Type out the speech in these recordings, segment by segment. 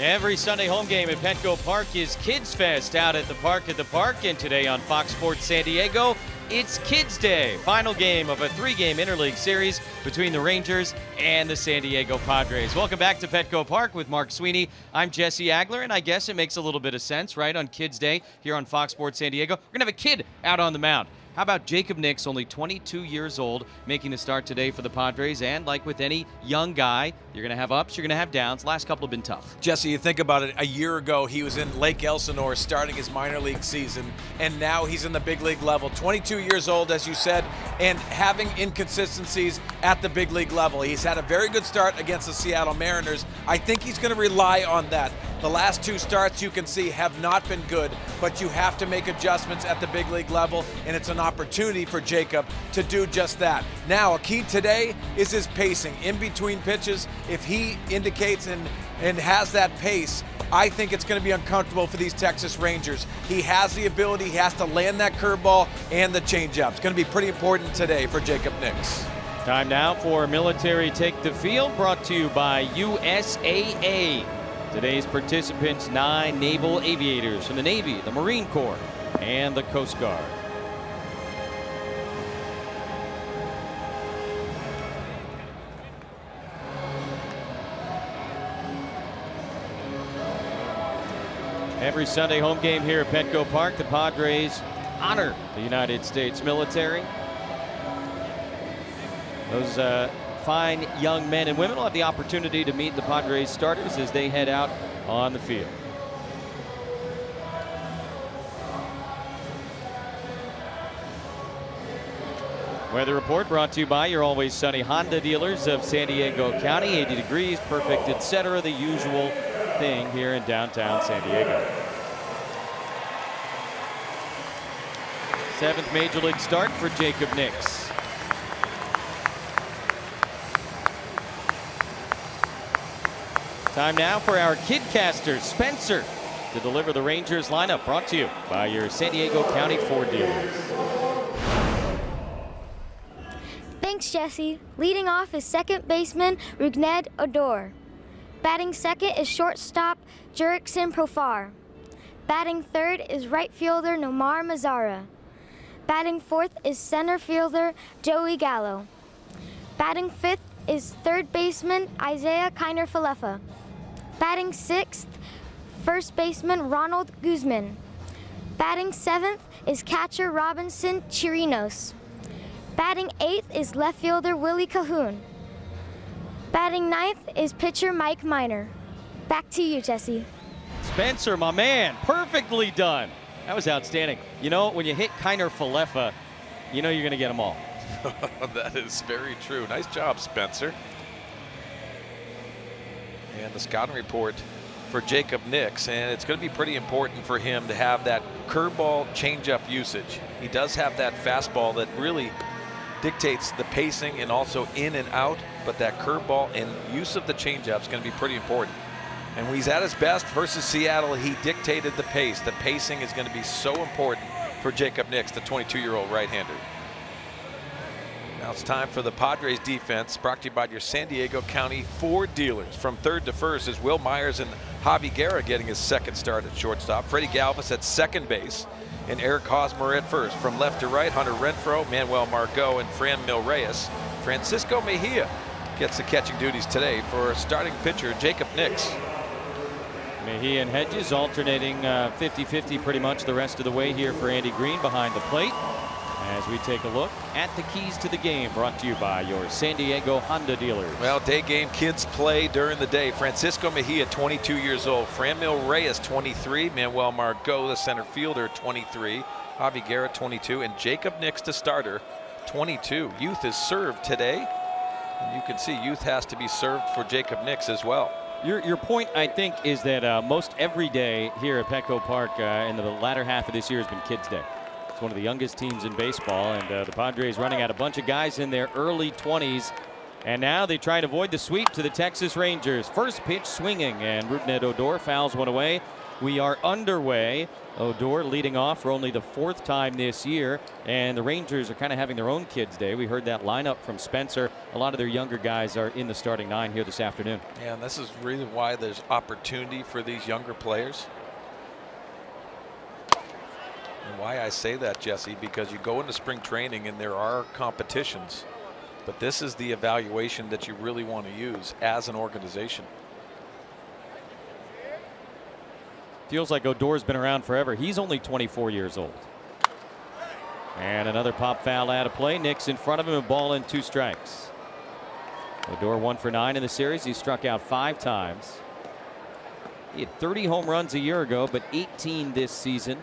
Every Sunday home game at Petco Park is Kids Fest out at the park, and today on Fox Sports San Diego, it's Kids Day, final game of a 3-game interleague series between the Rangers and the San Diego Padres. Welcome back to Petco Park with Mark Sweeney. I'm Jesse Agler, and I guess it makes a little bit of sense, right, on Kids Day here on Fox Sports San Diego. We're going to have a kid out on the mound. How about Jacob Nix, only 22 years old, making the start today for the Padres? And like with any young guy, you're going to have ups, you're going to have downs. Last couple have been tough. Jesse, you think about it, a year ago he was in Lake Elsinore starting his minor league season, and now he's in the big league level. 22 years old, as you said, and having inconsistencies at the big league level. He's had a very good start against the Seattle Mariners. I think he's going to rely on that. The last 2 starts you can see have not been good, but you have to make adjustments at the big league level, and it's an opportunity for Jacob to do just that. Now, a key today is his pacing. In between pitches, if he indicates and has that pace, I think it's going to be uncomfortable for these Texas Rangers. He has the ability, he has to land that curveball and the changeup. It's going to be pretty important today for Jacob Nix. Time now for Military Take the Field, brought to you by USAA. Today's participants, 9 naval aviators from the Navy, the Marine Corps, and the Coast Guard. Every Sunday home game here at Petco Park, the Padres honor the United States military. Those fine young men and women will have the opportunity to meet the Padres starters as they head out on the field. Weather report brought to you by your always sunny Honda dealers of San Diego County. 80 degrees, perfect, etc. The usual thing here in downtown San Diego. 7th Major League start for Jacob Nix. Time now for our Kidcaster, Spencer, to deliver the Rangers lineup, brought to you by your San Diego County Ford dealers. Thanks, Jesse. Leading off is second baseman Rugned Odor. Batting second is shortstop Jurickson Profar. Batting third is right fielder Nomar Mazzara. Batting fourth is center fielder Joey Gallo. Batting fifth is third baseman Isaiah Kiner-Falefa. Batting sixth, first baseman Ronald Guzman. Batting seventh is catcher Robinson Chirinos. Batting eighth is left fielder Willie Cahoon. Batting ninth is pitcher Mike Minor. Back to you, Jesse. Spencer, my man, perfectly done. That was outstanding. You know, when you hit Kiner-Falefa, you know you're going to get them all. That is very true. Nice job, Spencer. And the scouting report for Jacob Nix, and it's going to be pretty important for him to have that curveball changeup usage. He does have that fastball that really dictates the pacing and also in and out, but that curveball and use of the changeup is going to be pretty important. And when he's at his best versus Seattle, he dictated the pace. The pacing is going to be so important for Jacob Nix, the 22-year-old right-hander. Now it's time for the Padres defense, brought to you by your San Diego County Ford dealers. From third to first is Will Myers and Javi Guerra getting his second start at shortstop. Freddy Galvis at second base and Eric Hosmer at first. From left to right, Hunter Renfroe, Manuel Margot, and Franmil Reyes. Francisco Mejia gets the catching duties today for starting pitcher Jacob Nix. Mejia and Hedges alternating 50-50 pretty much the rest of the way here for Andy Green behind the plate. As we take a look at the keys to the game, brought to you by your San Diego Honda dealers. Well, day game kids play during the day. Francisco Mejia, 22 years old. Franmil Reyes, 23. Manuel Margot, the center fielder, 23. Javi Guerra, 22. And Jacob Nix, the starter, 22. Youth is served today. And you can see youth has to be served for Jacob Nix as well. Your point, I think, is that most every day here at Petco Park in the latter half of this year has been Kids Day. It's one of the youngest teams in baseball, and the Padres running out a bunch of guys in their early 20s. And now they try to avoid the sweep to the Texas Rangers. First pitch swinging, and Rugned Odor fouls one away. We are underway. Odor leading off for only the 4th time this year, and the Rangers are kind of having their own kids' day. We heard that lineup from Spencer. A lot of their younger guys are in the starting 9 here this afternoon. Yeah, and this is the reason why there's opportunity for these younger players. And why I say that, Jesse, because you go into spring training and there are competitions, but this is the evaluation that you really want to use as an organization. Feels like Odor's been around forever. He's only 24 years old. And another pop foul out of play. Nix in front of him, a ball and 2 strikes. Odor 1 for 9 in the series. He struck out 5 times. He had 30 home runs a year ago, but 18 this season.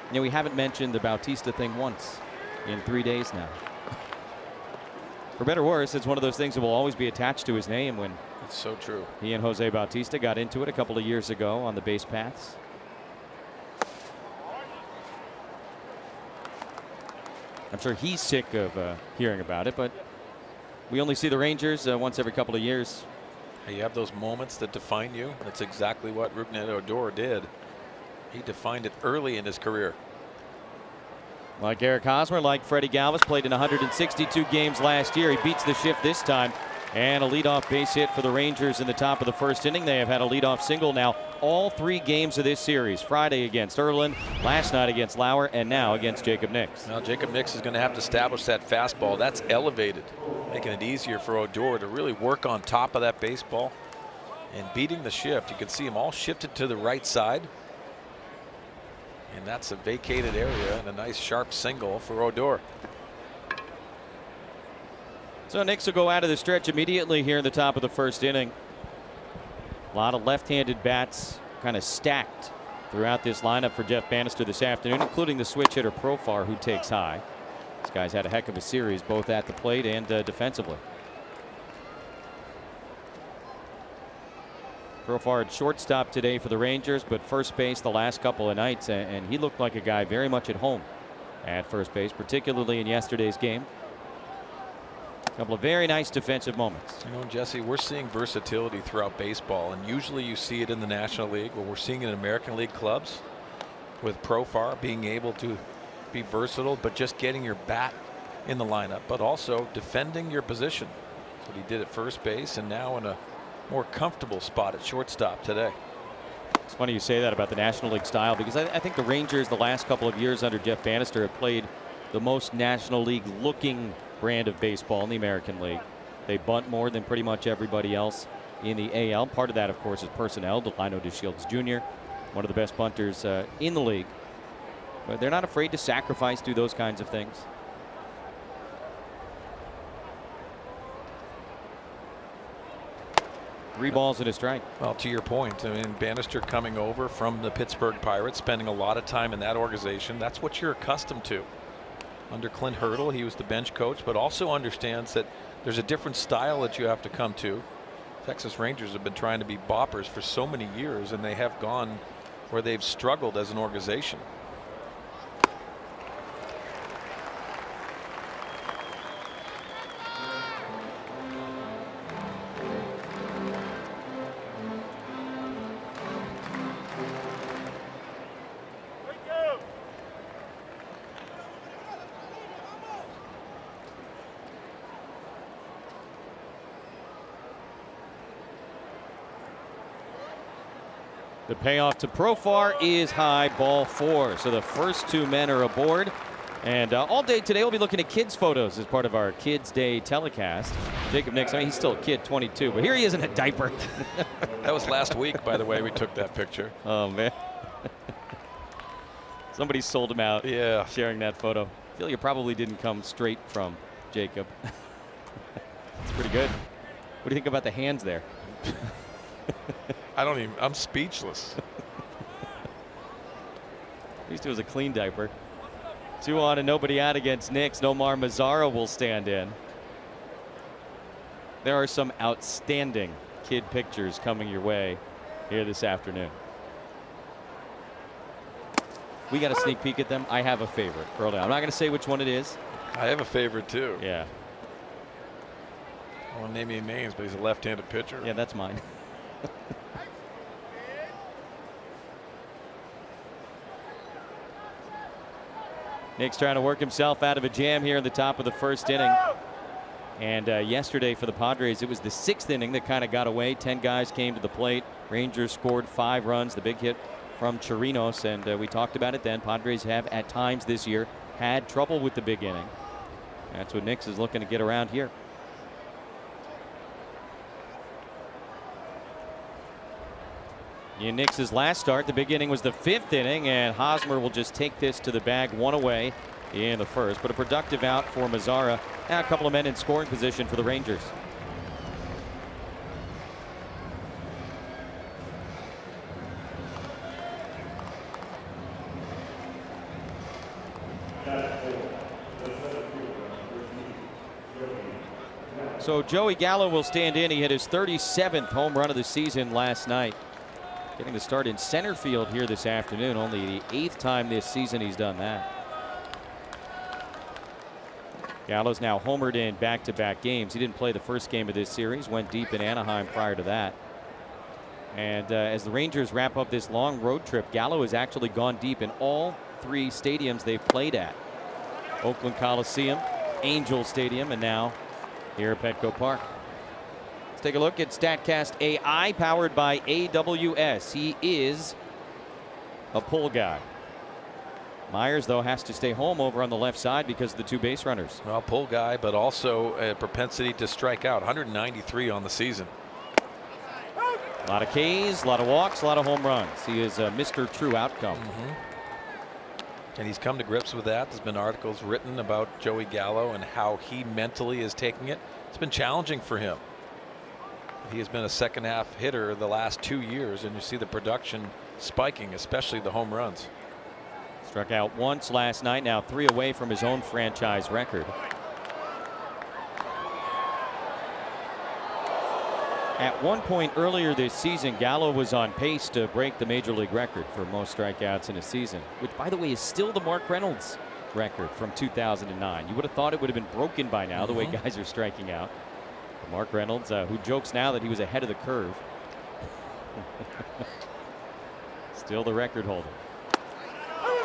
You know, we haven't mentioned the Bautista thing once in 3 days now. For better or worse, it's one of those things that will always be attached to his name. When it's so true. He and Jose Bautista got into it a couple of years ago on the base paths. I'm sure he's sick of hearing about it, but we only see the Rangers once every couple of years. You have those moments that define you. That's exactly what Rougned Odor did. He defined it early in his career. Like Eric Hosmer, like Freddy Galvis, played in 162 games last year. He beats the shift this time. And a leadoff base hit for the Rangers in the top of the 1st inning. They have had a leadoff single now all 3 games of this series. Friday against Erlin, last night against Lauer, and now against Jacob Nix. Now Jacob Nix is going to have to establish that fastball. That's elevated, making it easier for Odor to really work on top of that baseball and beating the shift. You can see him all shifted to the right side. And that's a vacated area and a nice sharp single for Odor. So Nix will go out of the stretch immediately here in the top of the 1st inning. A lot of left-handed bats kind of stacked throughout this lineup for Jeff Bannister this afternoon, including the switch hitter Profar, who takes high. This guy's had a heck of a series, both at the plate and defensively. Profar at shortstop today for the Rangers, but first base the last couple of nights, and he looked like a guy very much at home at first base, particularly in yesterday's game. A couple of very nice defensive moments. You know, Jesse, we're seeing versatility throughout baseball, and usually you see it in the National League, but we're seeing it in American League clubs with Profar being able to be versatile, but just getting your bat in the lineup, but also defending your position. That's what he did at first base, and now in a more comfortable spot at shortstop today. It's funny you say that about the National League style, because I think the Rangers the last couple of years under Jeff Bannister have played the most National League looking brand of baseball in the American League. They bunt more than pretty much everybody else in the AL. Part of that, of course, is personnel. Delino DeShields Jr., one of the best bunters in the league. But they're not afraid to sacrifice, do those kinds of things. Three balls and a strike. Well, to your point, I mean, Bannister coming over from the Pittsburgh Pirates, spending a lot of time in that organization. That's what you're accustomed to. Under Clint Hurdle, he was the bench coach, but also understands that there's a different style that you have to come to. Texas Rangers have been trying to be boppers for so many years, and they have gone where they've struggled as an organization. The payoff to Profar is high, ball 4. So the first 2 men are aboard. And all day today, we'll be looking at kids' photos as part of our Kids Day telecast. Jacob Nix, I mean, he's still a kid, 22, but here he is in a diaper. That was last week, by the way, we took that picture. Oh, man. Somebody sold him out. Yeah. Sharing that photo. I feel you probably didn't come straight from Jacob. It's pretty good. What do you think about the hands there? I'm speechless. At least it was a clean diaper. 2 on and nobody out against Nix. Nomar Mazara will stand in. There are some outstanding kid pictures coming your way here this afternoon. We got a sneak peek at them. I have a favorite. Early on. I'm not going to say which one it is. I have a favorite too. Yeah. I won't name any names, but he's a left-handed pitcher. Yeah, that's mine. Nick's trying to work himself out of a jam here in the top of the first inning. And yesterday for the Padres, it was the 6th inning that kind of got away. 10 guys came to the plate. Rangers scored 5 runs. The big hit from Chirinos, and we talked about it then. Padres have at times this year had trouble with the big inning. That's what Nix is looking to get around here. In Nix's last start, the big inning was the 5th inning, and Hosmer will just take this to the bag, 1 away in the first. But a productive out for Mazzara. Now a couple of men in scoring position for the Rangers. So Joey Gallo will stand in. He hit his 37th home run of the season last night. Getting the start in center field here this afternoon. Only the 8th time this season he's done that. Gallo's now homered in back-to-back games. He didn't play the first game of this series. Went deep in Anaheim prior to that. And as the Rangers wrap up this long road trip, Gallo has actually gone deep in all 3 stadiums they've played at. Oakland Coliseum, Angel Stadium, and now here at Petco Park. Let's take a look at StatCast AI, powered by AWS. He is a pull guy. Myers, though, has to stay home over on the left side because of the 2 base runners. Well, pull guy, but also a propensity to strike out. 193 on the season. A lot of Ks, a lot of walks, a lot of home runs. He is Mr. True Outcome. And he's come to grips with that. There's been articles written about Joey Gallo and how he mentally is taking it. It's been challenging for him. He has been a second half hitter the last 2 years, and you see the production spiking, especially the home runs. Struck out once last night, now 3 away from his own franchise record. At one point earlier this season, Gallo was on pace to break the major league record for most strikeouts in a season, which, by the way, is still the Mark Reynolds record from 2009. You would have thought it would have been broken by now, the way guys are striking out. But Mark Reynolds, who jokes now that he was ahead of the curve, still the record holder.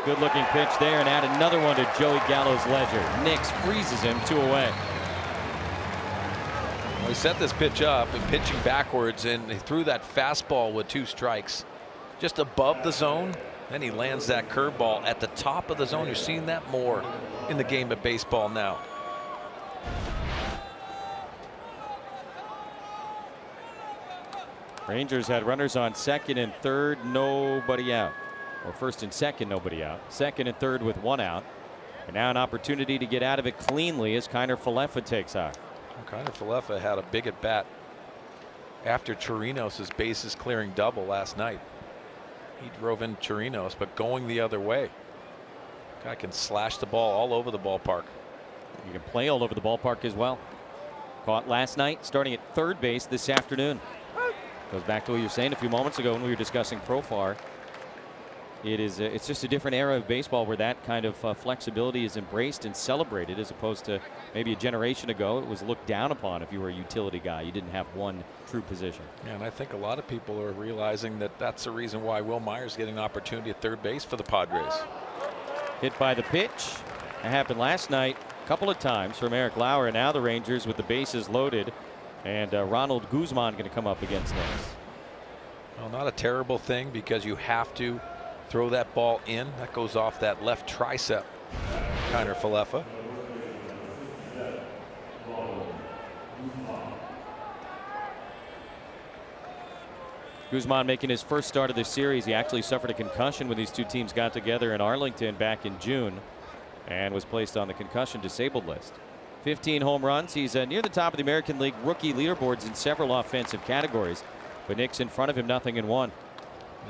Good looking pitch there, and add another one to Joey Gallo's ledger. Nix freezes him, 2 away. He set this pitch up and pitching backwards, and he threw that fastball with 2 strikes just above the zone. Then he lands that curveball at the top of the zone. You're seeing that more in the game of baseball now. Rangers had runners on second and third, nobody out. Or first and second, nobody out. Second and third with 1 out. And now an opportunity to get out of it cleanly as Kiner Falefa takes out. Kiner Falefa had a big at bat after Chirinos' bases clearing double last night. He drove in Chirinos, but going the other way. Guy can slash the ball all over the ballpark. You can play all over the ballpark as well. Caught last night, starting at third base this afternoon. Goes back to what you were saying a few moments ago when we were discussing Profar. It's just a different era of baseball where that kind of flexibility is embraced and celebrated, as opposed to maybe a generation ago it was looked down upon if you were a utility guy. You didn't have one true position. Yeah, and I think a lot of people are realizing that that's the reason why Will Myers getting an opportunity at third base for the Padres. Hit by the pitch. That happened last night a couple of times from Eric Lauer, and now the Rangers with the bases loaded, and Ronald Guzman going to come up against this. Well, not a terrible thing, because you have to throw that ball in. That goes off that left tricep. Kiner Falefa. Guzman making his first start of the series. He actually suffered a concussion when these 2 teams got together in Arlington back in June and was placed on the concussion disabled list. 15 home runs. He's near the top of the American League rookie leaderboards in several offensive categories, but Nick's in front of him, nothing in 1.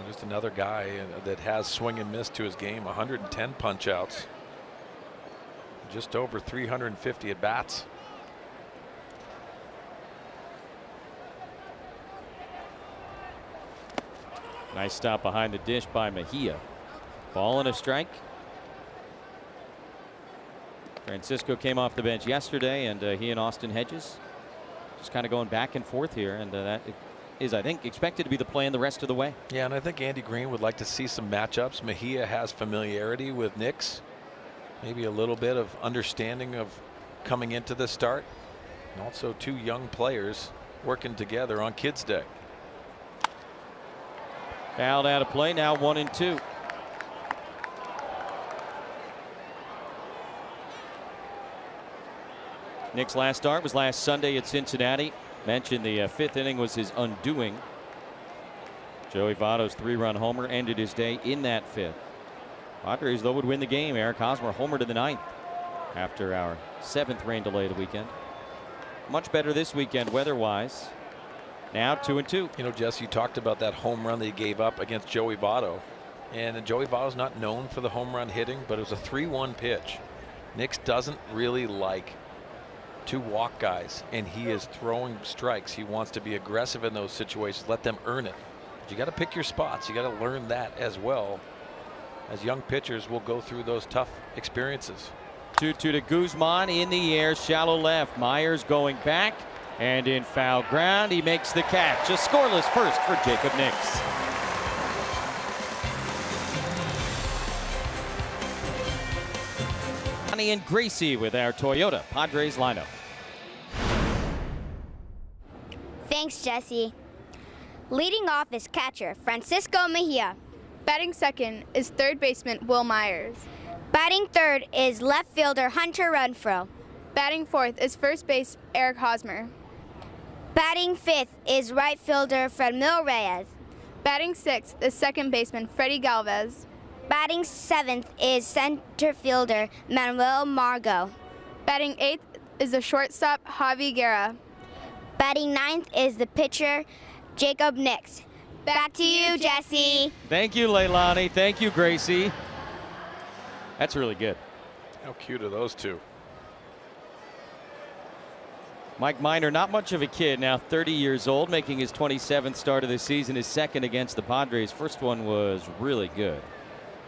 Just another guy that has swing and miss to his game. 110 punch outs, just over 350 at bats. Nice stop behind the dish by Mejia. Ball and a strike. Francisco came off the bench yesterday, and he and Austin Hedges just kind of going back and forth here, and that is, I think, expected to be the plan the rest of the way. Yeah, and I think Andy Green would like to see some matchups. Mejia has familiarity with Nix. Maybe a little bit of understanding of coming into the start, and also two young players working together on Kids Day. Fouled out of play, now 1-2. Nick's last start was last Sunday at Cincinnati. Mentioned the fifth inning was his undoing. Joey Votto's 3-run homer ended his day in that fifth. Padres, though, would win the game. Eric Hosmer homered in the ninth after our 7th rain delay of the weekend. Much better this weekend weather-wise. Now 2-2. You know, Jess, you talked about that home run that he gave up against Joey Votto. And Joey Votto's not known for the home run hitting, but it was a 3-1 pitch. Nix doesn't really like to walk guys, and he is throwing strikes. He wants to be aggressive in those situations, let them earn it. But you got to pick your spots. You got to learn that as well, as young pitchers will go through those tough experiences. 2-2 to Guzman in the air, shallow left. Myers going back and in foul ground. He makes the catch. A scoreless first for Jacob Nix. Johnny and Gracie with our Toyota Padres lineup. Thanks, Jesse. Leading off is catcher Francisco Mejia. Batting second is third baseman Will Myers. Batting third is left fielder Hunter Renfroe. Batting fourth is first base Eric Hosmer. Batting fifth is right fielder Fredmil Reyes. Batting sixth is second baseman Freddy Galvis. Batting seventh is center fielder Manuel Margot. Batting eighth is the shortstop Javi Guerra. Batting ninth is the pitcher Jacob Nix. Back to you, Jesse. Thank you, Leilani. Thank you, Gracie. That's really good. How cute are those two? Mike Minor, not much of a kid, now 30 years old, making his 27th start of the season, his second against the Padres. First one was really good.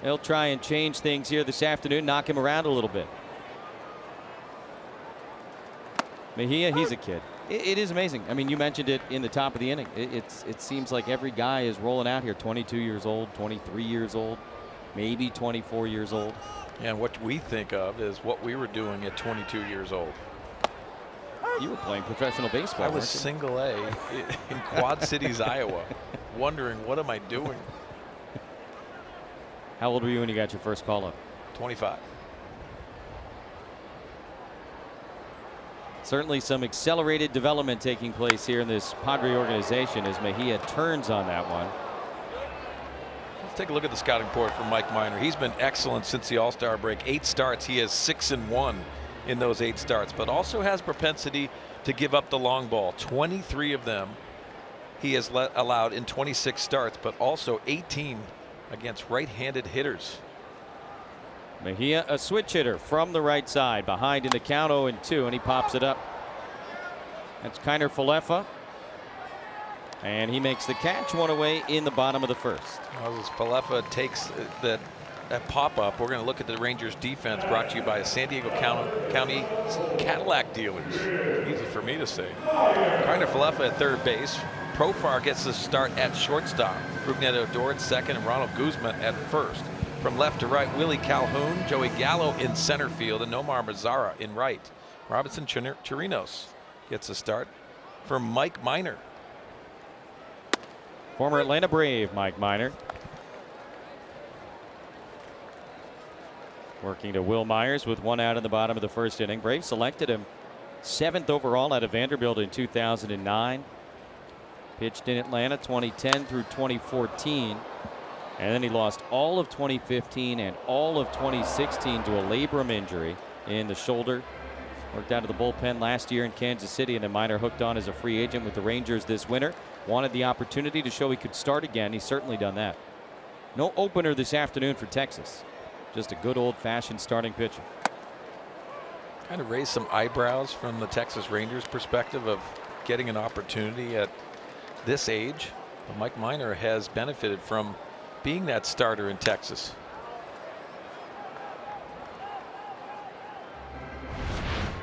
They'll try and change things here this afternoon, knock him around a little bit. Mejia, he's a kid. It is amazing. I mean, you mentioned it in the top of the inning. It seems like every guy is rolling out here, 22 years old, 23 years old, maybe 24 years old. And what we think of is what we were doing at 22 years old. You were playing professional baseball. I was single A in Quad Cities, Iowa, wondering what am I doing? How old were you when you got your first call up? 25. Certainly some accelerated development taking place here in this Padre organization as Mejia turns on that one. Let's take a look at the scouting report for Mike Minor. He's been excellent since the All-Star break. 8 starts. He has 6-1 in those 8 starts, but also has propensity to give up the long ball. 23 of them he has allowed in 26 starts, but also 18 against right-handed hitters. Mejia, a switch hitter from the right side, behind in the count 0-2, and he pops it up. That's Kiner Falefa, and he makes the catch, one away in the bottom of the first. As Falefa takes that pop-up, we're going to look at the Rangers defense, brought to you by San Diego County Cadillac dealers. Easy for me to say. Kiner Falefa at third base. Profar gets the start at shortstop. Rougned Odor at second, and Ronald Guzman at first. From left to right, Willie Calhoun, Joey Gallo in center field, and Nomar Mazara in right. Robinson Chirinos gets a start for Mike Minor. Former Atlanta Brave Mike Minor. Working to Will Myers with 1 out in the bottom of the first inning. Braves selected him 7th overall out of Vanderbilt in 2009. Pitched in Atlanta 2010 through 2014. And then he lost all of 2015 and all of 2016 to a labrum injury in the shoulder. Worked out of the bullpen last year in Kansas City, and then Minor hooked on as a free agent with the Rangers this winter. Wanted the opportunity to show he could start again. He's certainly done that. No opener this afternoon for Texas. Just a good old-fashioned starting pitcher. Kind of raised some eyebrows from the Texas Rangers perspective of getting an opportunity at this age. But Mike Minor has benefited from being that starter in Texas.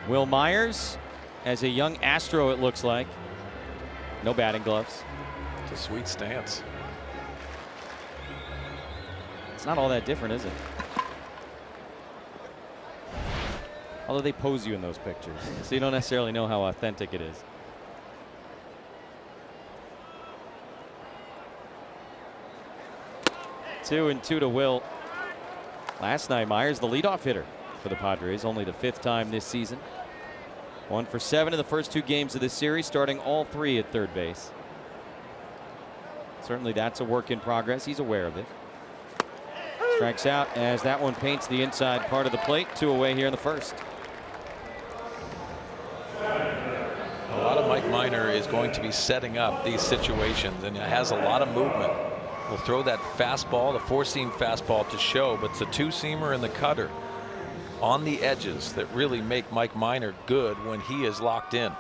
Will Myers, as a young Astro, it looks like. No batting gloves. It's a sweet stance. It's not all that different, is it? Although they pose you in those pictures, so you don't necessarily know how authentic it is. Two and two to Will. Last night, Myers the leadoff hitter for the Padres, only the 5th time this season. 1 for 7 in the first 2 games of this series, starting all 3 at third base. Certainly that's a work in progress. He's aware of it. Strikes out as that one paints the inside part of the plate. 2 away here in the first. A lot of Mike Minor is going to be setting up these situations, and has a lot of movement. Will throw that fastball, the 4-seam fastball, to show, but it's a 2-seamer and the cutter on the edges that really make Mike Minor good when he is locked in.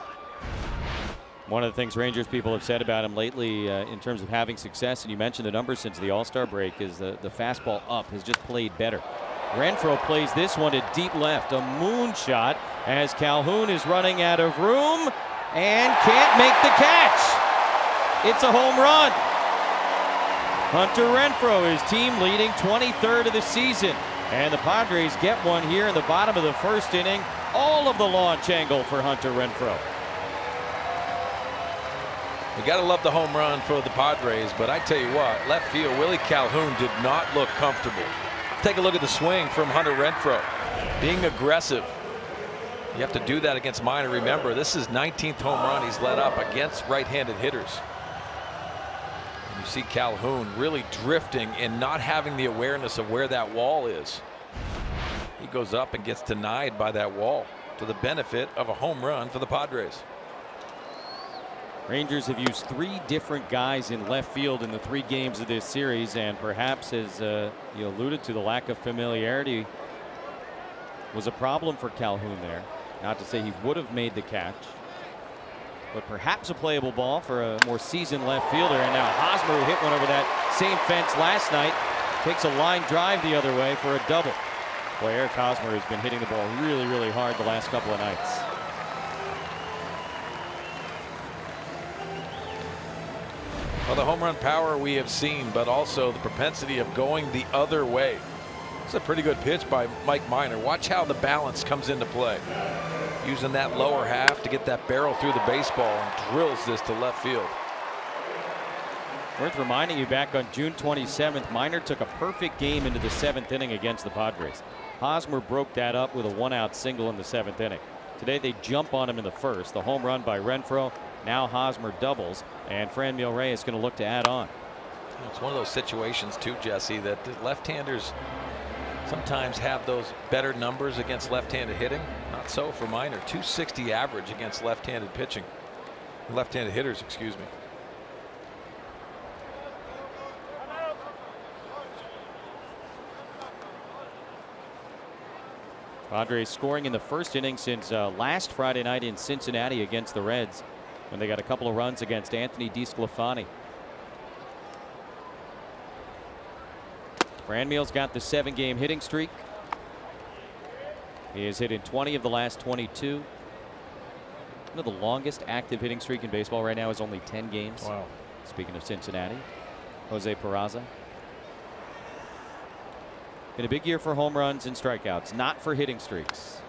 One of the things Rangers people have said about him lately in terms of having success, and you mentioned the numbers since the All-Star break, is the fastball up has just played better. Renfroe plays this one to deep left, a moonshot as Calhoun is running out of room and can't make the catch. It's a home run. Hunter Renfroe is team leading, 23rd of the season, and the Padres get one here in the bottom of the first inning. All of the launch angle for Hunter Renfroe. You got to love the home run for the Padres, but I tell you what, left field, Willie Calhoun did not look comfortable. Take a look at the swing from Hunter Renfroe, being aggressive. You have to do that against Minor. Remember, this is 19th home run he's let up against right-handed hitters. You see Calhoun really drifting and not having the awareness of where that wall is. He goes up and gets denied by that wall, to the benefit of a home run for the Padres. Rangers have used 3 different guys in left field in the 3 games of this series, and perhaps, as you alluded to, the lack of familiarity was a problem for Calhoun there. Not to say he would have made the catch, but perhaps a playable ball for a more seasoned left fielder. And now Hosmer, who hit one over that same fence last night, takes a line drive the other way for a double. Boy, Eric Hosmer has been hitting the ball really, really hard the last couple of nights. Well, the home run power we have seen, but also the propensity of going the other way. It's a pretty good pitch by Mike Minor. Watch how the balance comes into play. Using that lower half to get that barrel through the baseball and drills this to left field. Worth reminding you, back on June 27th, Minor took a perfect game into the 7th inning against the Padres. Hosmer broke that up with a 1-out single in the 7th inning. Today they jump on him in the first. The home run by Renfroe. Now Hosmer doubles, and Franmil Reyes is going to look to add on. It's one of those situations too, Jesse, that left-handers sometimes have those better numbers against left-handed hitting. Not so for Minor. 260 average against left-handed pitching. Left-handed hitters, excuse me. Padres scoring in the first inning since last Friday night in Cincinnati against the Reds, when they got a couple of runs against Anthony DeSclafani. Franmil's got the 7-game hitting streak. He has hit in 20 of the last 22. The longest active hitting streak in baseball right now is only 10 games. Wow. Speaking of Cincinnati, Jose Peraza. Been a big year for home runs and strikeouts, not for hitting streaks.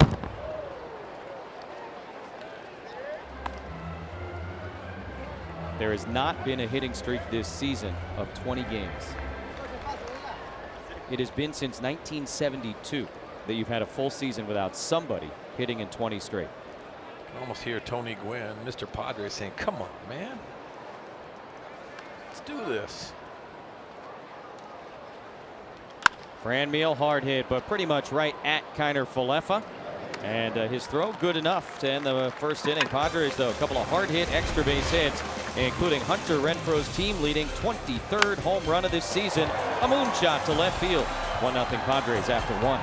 There has not been a hitting streak this season of 20 games. It has been since 1972 that you've had a full season without somebody hitting in 20 straight. I can almost hear Tony Gwynn, Mr. Padres, saying, come on, man. Let's do this. Franmil, hard hit, but pretty much right at Kiner Falefa. And his throw good enough to end the first inning. Padres, though, a couple of hard hit extra base hits, including Hunter Renfroe's team leading 23rd home run of this season. A moonshot to left field. 1-0 Padres after 1.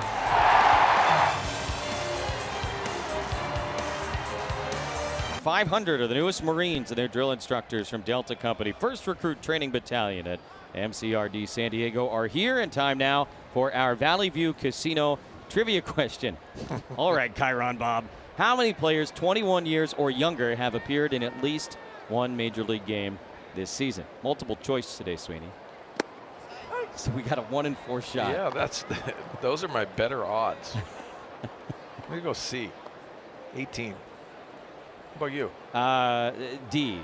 .500 are the newest Marines and their drill instructors from Delta Company. First Recruit Training Battalion at MCRD San Diego are here, and time now for our Valley View Casino trivia question. All right, Chiron Bob. How many players 21 years or younger have appeared in at least one Major League game this season? Multiple choice today, Sweeney. So we got a 1 in 4 shot. Yeah, those are my better odds. I'm going to go C. 18. How about you? D.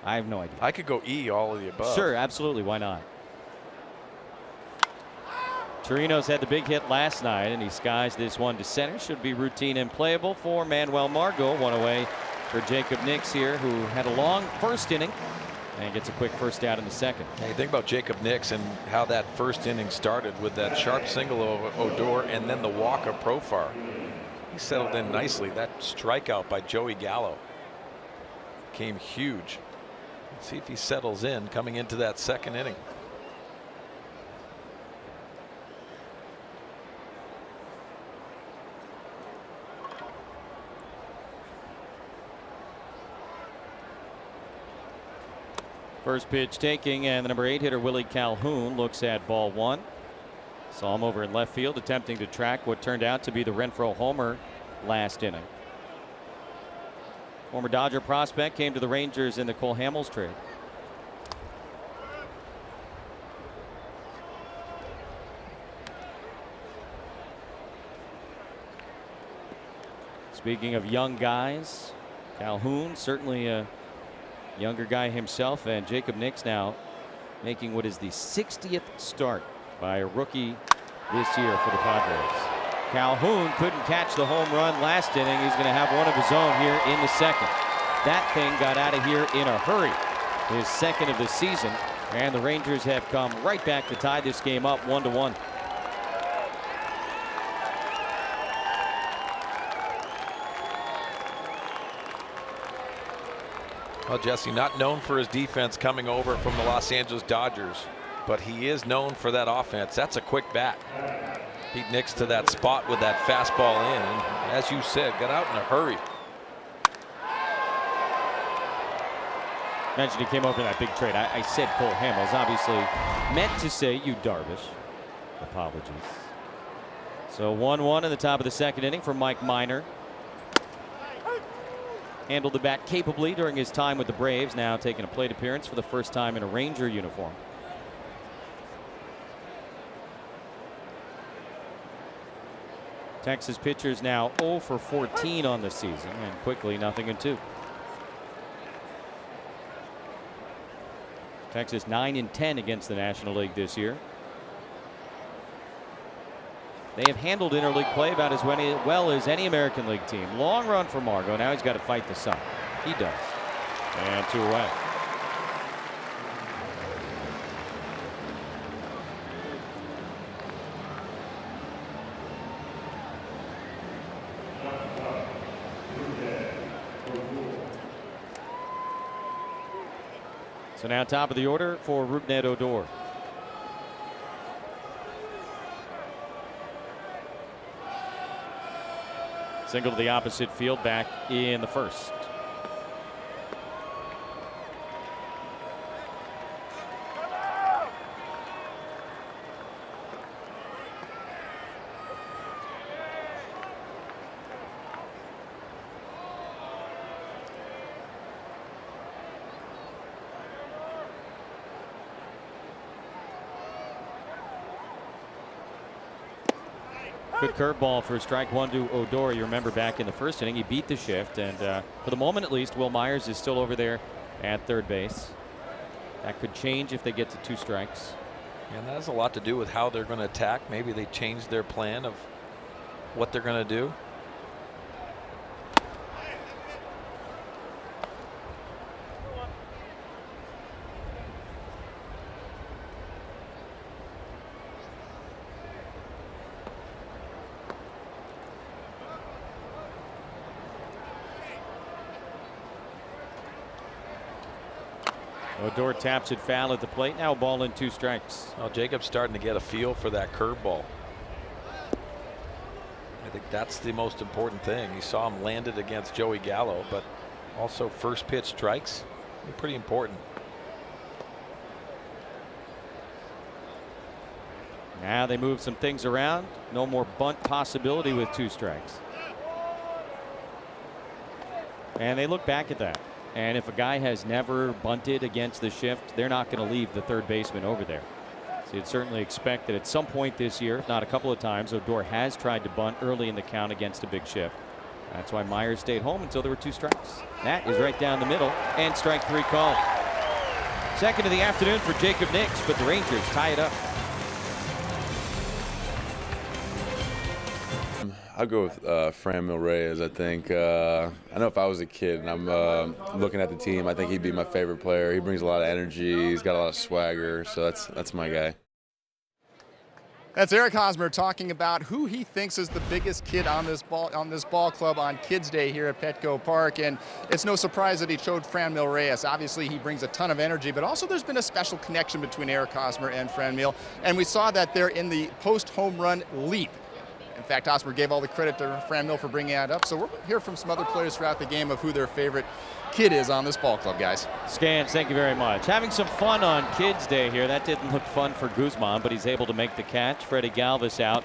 I have no idea. I could go E, all of the above. Sure, absolutely. Why not? Torino's had the big hit last night, and he skies this one to center. Should be routine and playable for Manuel Margot. One away for Jacob Nix here, who had a long first inning and gets a quick first out in the second. Hey, think about Jacob Nix and how that first inning started with that sharp single of Odor and then the walk of Profar. He settled in nicely. That strikeout by Joey Gallo came huge. Let's see if he settles in coming into that second inning. First pitch taking, and the number 8 hitter Willie Calhoun looks at ball one. Saw him over in left field attempting to track what turned out to be the Renfroe homer last inning. Former Dodger prospect came to the Rangers in the Cole Hamels trade. Speaking of young guys, Calhoun certainly a younger guy himself, and Jacob Nix now making what is the 60th start by a rookie this year for the Padres. Calhoun couldn't catch the home run last inning. He's going to have one of his own here in the second. That thing got out of here in a hurry. His second of the season, and the Rangers have come right back to tie this game up 1-1. Well, Jesse, not known for his defense coming over from the Los Angeles Dodgers, but he is known for that offense. That's a quick bat. Beat Nix to that spot with that fastball in, and as you said, got out in a hurry. Mentioned he came over in that big trade. I said Cole Hamels, obviously meant to say you Darvish. Apologies. So 1-1 in the top of the second inning for Mike Minor. Handled the bat capably during his time with the Braves, now taking a plate appearance for the first time in a Ranger uniform. Texas pitchers now 0 for 14 on the season, and quickly 0-2. Texas 9-10 against the National League this year. They have handled interleague play about as well as any American League team. Long run for Margot. Now he's got to fight the sun. He does. And 2 away. So now top of the order for Rougned Odor. Single to the opposite field back in the first. Good curveball for strike one to Odor. You remember back in the first inning, he beat the shift, and for the moment at least, Will Myers is still over there at third base. That could change if they get to 2 strikes. And that has a lot to do with how they're going to attack. Maybe they change their plan of what they're going to do. Odor taps it foul at the plate. Now ball in 2 strikes. Well, Jacob's starting to get a feel for that curveball. I think that's the most important thing. You saw him land it against Joey Gallo, but also first pitch strikes, pretty important. Now they move some things around. No more bunt possibility with 2 strikes. And they look back at that. And if a guy has never bunted against the shift, they're not going to leave the third baseman over there. you'd certainly expect that at some point this year, if not a couple of times, Odor has tried to bunt early in the count against a big shift. That's why Myers stayed home until there were 2 strikes. That is right down the middle, and strike 3 called. Second of the afternoon for Jacob Nix, but the Rangers tie it up. I'll go with Franmil Reyes. I think I know if I was a kid and I'm looking at the team, I think he'd be my favorite player. He brings a lot of energy. He's got a lot of swagger, so that's my guy. That's Eric Hosmer talking about who he thinks is the biggest kid on this ball club on Kids Day here at Petco Park, and it's no surprise that he chose Franmil Reyes. Obviously, he brings a ton of energy, but also there's been a special connection between Eric Hosmer and Franmil, and we saw that there in the post-home run leap. In fact, Hosmer gave all the credit to Franmil for bringing that up, so we'll hear from some other players throughout the game of who their favorite kid is on this ball club, guys. Scans, thank you very much. Having some fun on Kids Day here. That didn't look fun for Guzman, but he's able to make the catch. Freddy Galvis out,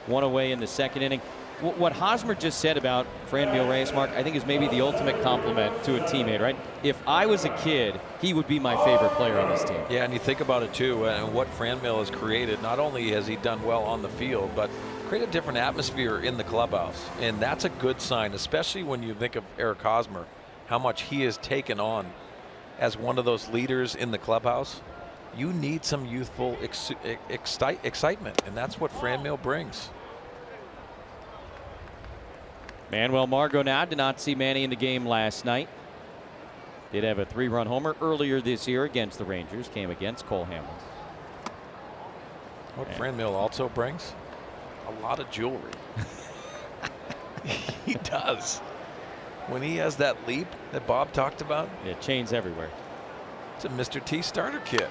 1 away in the 2nd inning. What Hosmer just said about Franmil Reyes, Mark, I think is maybe the ultimate compliment to a teammate, right? If I was a kid, he would be my favorite player on this team. Yeah, and you think about it too, and what Franmil has created. Not only has he done well on the field, but create a different atmosphere in the clubhouse, and that's a good sign, especially when you think of Eric Hosmer, how much he has taken on as one of those leaders in the clubhouse. You need some youthful excitement, and that's what Franmil brings. Manuel Margot now did not see Manny in the game last night. Did have a 3-run homer earlier this year against the Rangers. Came against Cole Hamels. What Franmil also brings? A lot of jewelry. He does. When he has that leap that Bob talked about. Yeah, chains everywhere. It's a Mr. T starter kit.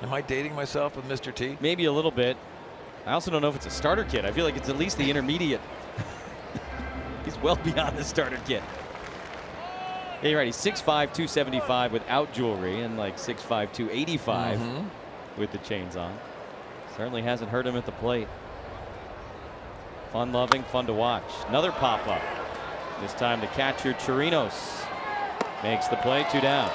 Am I dating myself with Mr. T? Maybe a little bit. I also don't know if it's a starter kit. I feel like it's at least the intermediate. He's well beyond the starter kit. Yeah, you're right. He's 6'5", 275 without jewelry, and like 6'5", 285 with the chains on. Certainly hasn't hurt him at the plate. Fun loving, fun to watch. Another pop up. This time the catcher Chirinos makes the play. 2 down.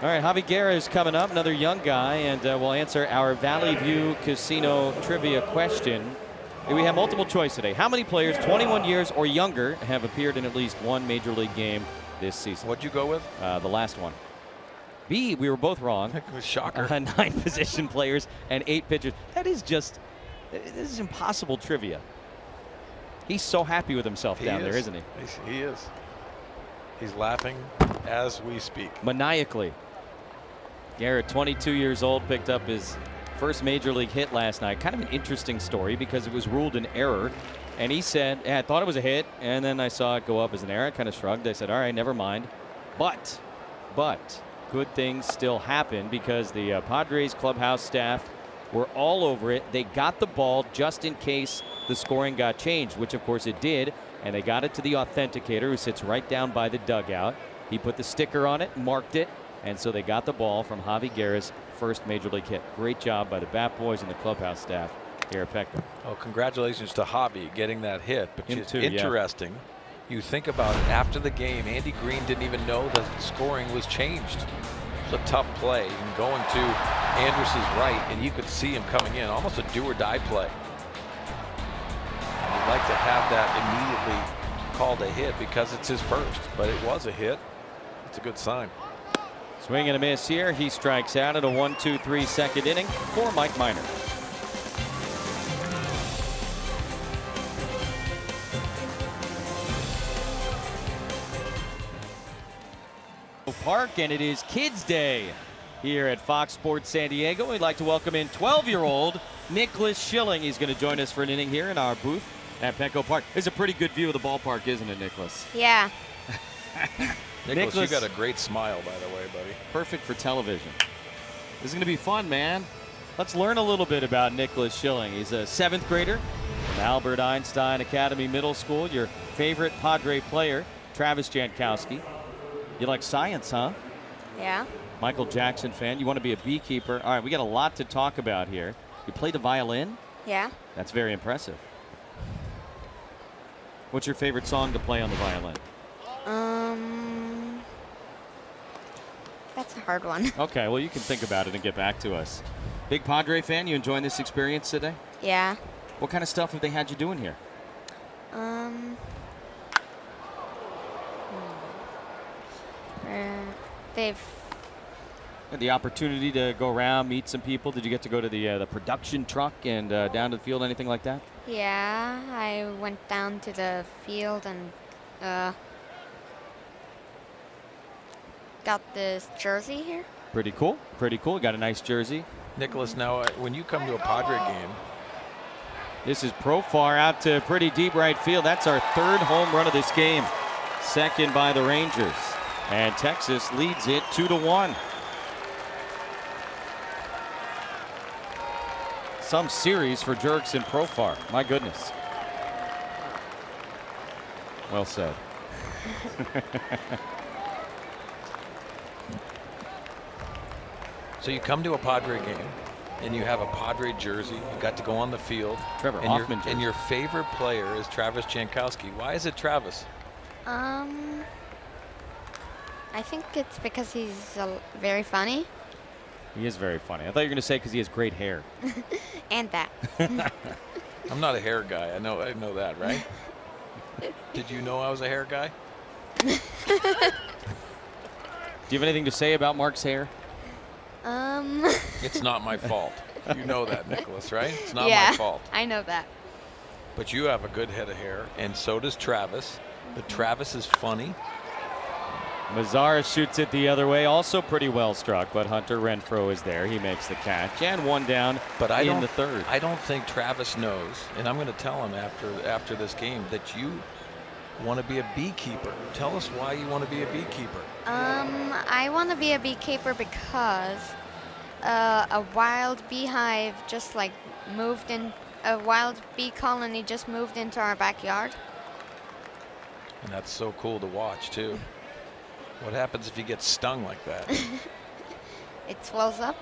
All right, Javi Guerra is coming up, another young guy, and we'll answer our Valley View Casino trivia question. We have multiple choice today. How many players 21 years or younger have appeared in at least one major league game this season? What'd you go with? The last one. B, we were both wrong. It was shocker. 9 position players and 8 pitchers. That is just, this is impossible trivia. He's so happy with himself down there, isn't he? He is. He's laughing as we speak. Maniacally. Garrett, 22 years old, picked up his first major league hit last night. Kind of an interesting story because it was ruled an error. And he said, yeah, I thought it was a hit, and then I saw it go up as an error. I kind of shrugged. I said, all right, never mind. But good things still happen because the Padres clubhouse staff were all over it. They got the ball just in case the scoring got changed, which of course it did. And they got it to the authenticator who sits right down by the dugout. He put the sticker on it, marked it, and so they got the ball from Javi Guerra's first major league hit. Great job by the Bat Boys and the clubhouse staff here at Petco. Oh, congratulations to Javi getting that hit. But Him it's too, interesting. You think about it, after the game, Andy Green didn't even know the scoring was changed. It's a tough play. And going to Andrus's right, and you could see him coming in, almost a do-or-die play. You'd like to have that immediately called a hit because it's his first, but it was a hit. It's a good sign. Swing and a miss here. He strikes out at a 1-2-3 second inning for Mike Minor. Park, and it is Kids Day here at Fox Sports San Diego. We'd like to welcome in 12-year-old Nicholas Schilling. He's going to join us for an inning here in our booth at Petco Park. There's a pretty good view of the ballpark, isn't it, Nicholas? Yeah. Nicholas, you got a great smile, by the way, buddy. Perfect for television. This is going to be fun, man. Let's learn a little bit about Nicholas Schilling. He's a 7th grader from Albert Einstein Academy Middle School. Your favorite Padre player, Travis Jankowski. You like science, huh? Yeah. Michael Jackson fan. You want to be a beekeeper. All right, we got a lot to talk about here. You play the violin? Yeah. That's very impressive. What's your favorite song to play on the violin? That's That's a hard one. Okay, well, you can think about it and get back to us. Big Padre fan, you enjoying this experience today? Yeah. What kind of stuff have they had you doing here? They've Had the opportunity to go around, meet some people. Did you get to go to the production truck and down to the field, anything like that? Yeah, I went down to the field and got this jersey here. Pretty cool. Pretty cool. Got a nice jersey. Nicholas, now when you come to a Padre game, This is Profar out to pretty deep right field. That's our third home run of this game. Second by the Rangers. And Texas leads it 2-1. Some series for Jerks and Profar. My goodness. Well said. so you come to a Padre game and you have a Padre jersey. You got to go on the field. Trevor and Hoffman and your favorite player is Travis Jankowski. Why is it Travis? I think it's because he's very funny. He is very funny. I thought you were going to say because he has great hair. And that. I'm not a hair guy. I know that, right? Did you know I was a hair guy? Do you have anything to say about Mark's hair? It's not my fault. You know that, Nicholas, right? It's not Yeah, my fault. I know that. But you have a good head of hair, and so does Travis. But Travis is funny. Mazzara shoots it the other way, also pretty well struck, but Hunter Renfroe is there. He makes the catch, and one down in the third. I don't think Travis knows, and I'm going to tell him after this game that you want to be a beekeeper. Tell us why you want to be a beekeeper. I want to be a beekeeper because a wild beehive just like moved in, a wild bee colony just moved into our backyard. And that's so cool to watch, too. What happens if you get stung like that? It swells up.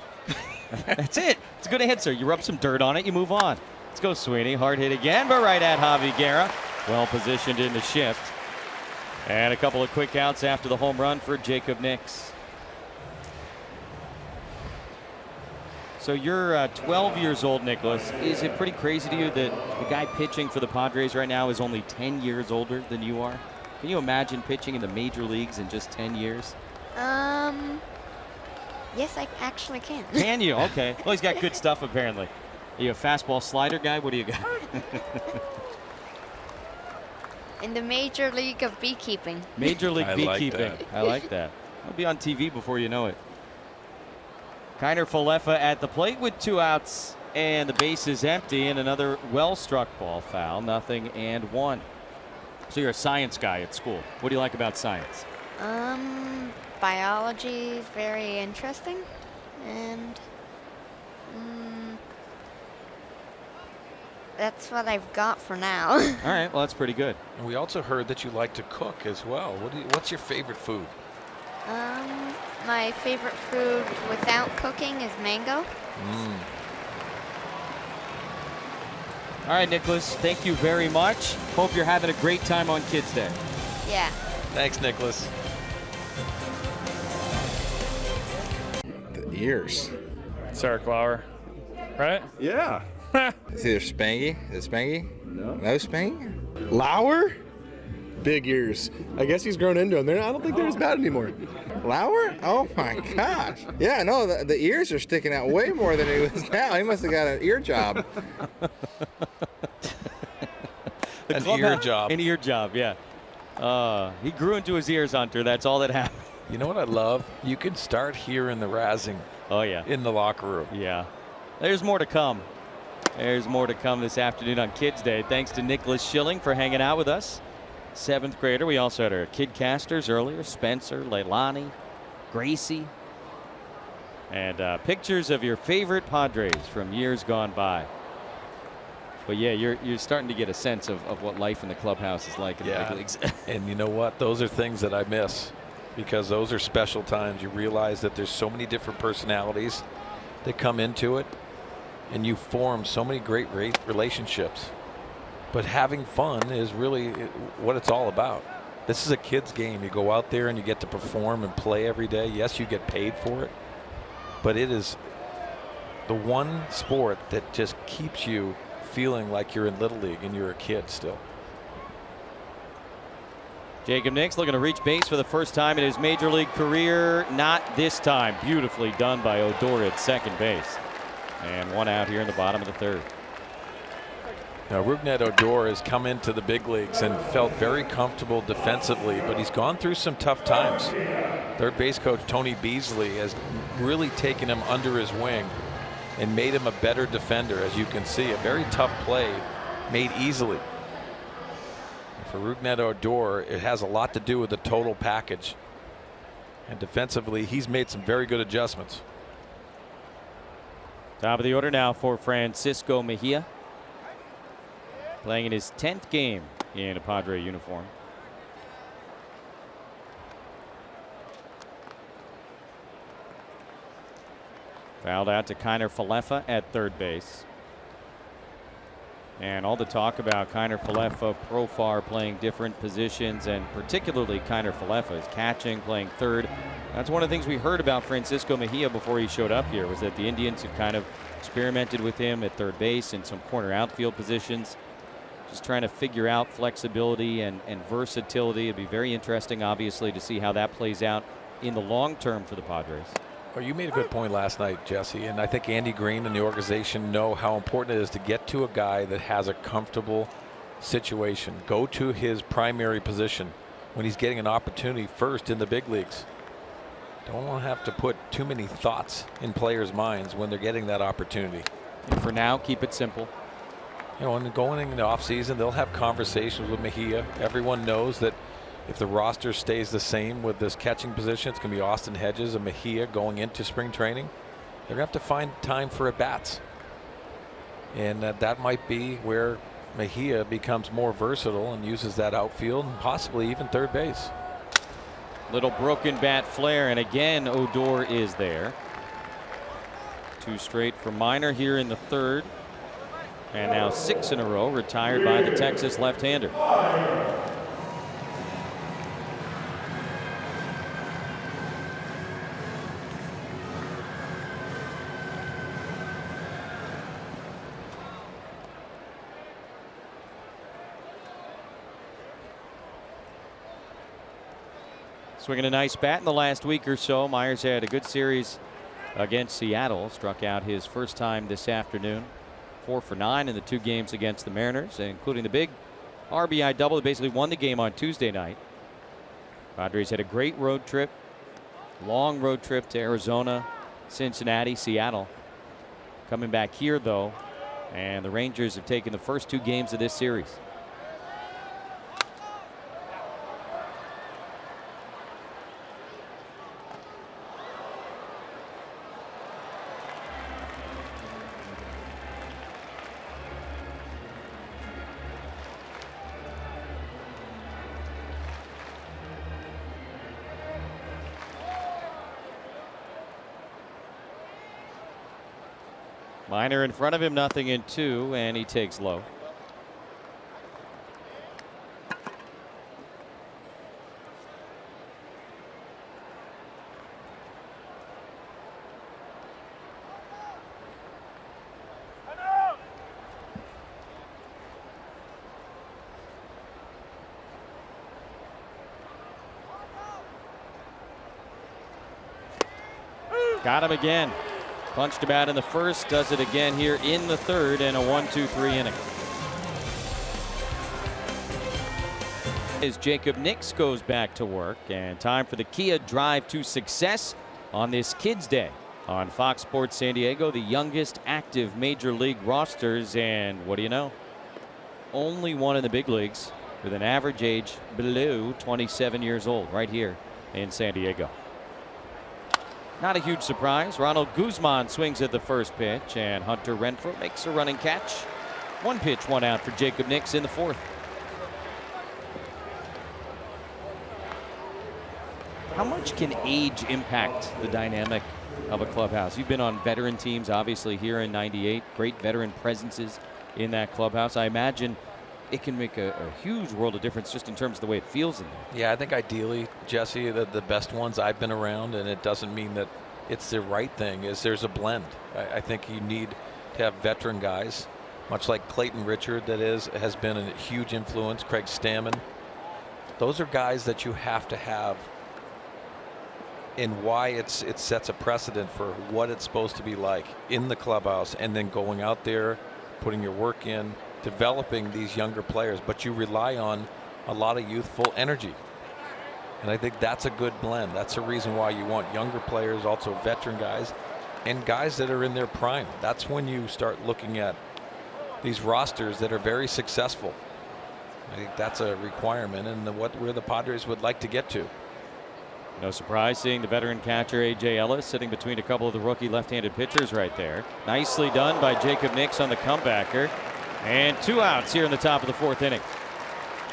That's it. It's a good answer. You rub some dirt on it, you move on. Let's go, Sweeney. Hard hit again, but right at Javi Guerra. Well positioned in the shift. And a couple of quick outs after the home run for Jacob Nix. So you're 12 years old, Nicholas. Is it pretty crazy to you that the guy pitching for the Padres right now is only 10 years older than you are? Can you imagine pitching in the major leagues in just 10 years? Yes, I actually can. Can you? Okay. Well, he's got good stuff apparently. Are you a fastball slider guy? What do you got? In the Major League of Beekeeping. Major League I Beekeeping. like that. I like that. I'll be on TV before you know it. Kiner Falefa at the plate with 2 outs, and the base is empty, and another well-struck ball foul. 0-1. So you're a science guy at school. What do you like about science? Biology is very interesting, and that's what I've got for now. All right, well, that's pretty good. And we also heard that you like to cook as well. What's your favorite food? My favorite food without cooking is mango. All right, Nicholas, thank you very much. Hope you're having a great time on Kids Day. Yeah. Thanks, Nicholas. The ears. Sarah Clower, right? Yeah. It's either Spangy. Is it Spangy? No. No Spangy? Lauer? Big ears. I guess he's grown into them. I don't think they're as bad anymore. Lauer? Oh my gosh. Yeah, no, the ears are sticking out way more than he was now. He must have got an ear job. An ear job. An ear job, yeah. He grew into his ears, Hunter. That's all that happened. You know what I love? You can start hearing the razzing. Oh, yeah. In the locker room. Yeah. There's more to come. There's more to come this afternoon on Kids Day. Thanks to Nicholas Schilling for hanging out with us. 7th grader. We also had our kid casters earlier. Spencer, Leilani, Gracie. And pictures of your favorite Padres from years gone by. But yeah, you're starting to get a sense of what life in the clubhouse is like in the big leagues. And you know what? Those are things that I miss, because those are special times. You realize that there's so many different personalities that come into it, and you form so many great relationships. But having fun is really what it's all about. This is a kid's game. You go out there and you get to perform and play every day. Yes, you get paid for it, but it is the one sport that just keeps you feeling like you're in Little League and you're a kid still. Jacob Nix looking to reach base for the first time in his major league career. Not this time. Beautifully done by Odor at second base. And one out here in the bottom of the third. Now, Rougned Odor has come into the big leagues and felt very comfortable defensively, but he's gone through some tough times. Third base coach Tony Beasley has really taken him under his wing and made him a better defender. As you can see, a very tough play made easily. For Rougned Odor, it has a lot to do with the total package. And defensively, he's made some very good adjustments. Top of the order now for Francisco Mejia. Playing in his 10th game in a Padre uniform. Fouled out to Kiner Falefa at third base. And all the talk about Kiner Falefa, Profar playing different positions, and particularly Kiner Falefa is catching, playing third. That's one of the things we heard about Francisco Mejia before he showed up here, was that the Indians had kind of experimented with him at third base and some corner outfield positions. Just trying to figure out flexibility and versatility. It'd be very interesting, obviously, to see how that plays out in the long term for the Padres. Well, you made a good point last night, Jesse, and I think Andy Green and the organization know how important it is to get to a guy that has a comfortable situation. Go to his primary position when he's getting an opportunity first in the big leagues. Don't want to have to put too many thoughts in players' minds when they're getting that opportunity. And for now, keep it simple. You know, and going in the offseason, they'll have conversations with Mejia. Everyone knows that if the roster stays the same with this catching position, it's going to be Austin Hedges and Mejia going into spring training. They're going to have to find time for at-bats. And that might be where Mejia becomes more versatile and uses that outfield and possibly even third base. Little broken bat flare, and again Odor is there. Two straight for Minor here in the third. And now 6 in a row retired by the Texas left-hander. Swinging a nice bat in the last week or so. Myers had a good series against Seattle. Struck out his first time this afternoon. 4 for 9 in the 2 games against the Mariners, including the big RBI double that basically won the game on Tuesday night. Padres had a great road trip. Long road trip to Arizona, Cincinnati, Seattle. Coming back here, though, and the Rangers have taken the first 2 games of this series. Minor in front of him, 0-2, and he takes low. Got him again. Punched him out in the first, does it again here in the third, and a 1-2-3 inning. As Jacob Nix goes back to work, and time for the Kia Drive to Success on this Kids Day on Fox Sports San Diego, the youngest active major league rosters, and what do you know? Only one in the big leagues with an average age below 27 years old right here in San Diego. Not a huge surprise. Ronald Guzman swings at the first pitch, and Hunter Renfroe makes a running catch. 1 pitch, 1 out for Jacob Nix in the fourth. How much can age impact the dynamic of a clubhouse? You've been on veteran teams, obviously, here in '98. Great veteran presences in that clubhouse. I imagine it can make a huge world of difference just in terms of the way it feels in there. Yeah, I think ideally, Jesse, the best ones I've been around, and it doesn't mean that it's the right thing, is there's a blend. I think you need to have veteran guys, much like Clayton Richard has been a huge influence, Craig Stammen. Those are guys that you have to have, and why it sets a precedent for what it's supposed to be like in the clubhouse, and then going out there, putting your work in, developing these younger players, but you rely on a lot of youthful energy. And I think that's a good blend. That's the reason why you want younger players, also veteran guys, and guys that are in their prime. That's when you start looking at these rosters that are very successful. I think that's a requirement, and where the Padres would like to get to. No surprise seeing the veteran catcher A.J. Ellis sitting between a couple of the rookie left-handed pitchers right there. Nicely done by Jacob Nix on the comebacker. And 2 outs here in the top of the 4th inning.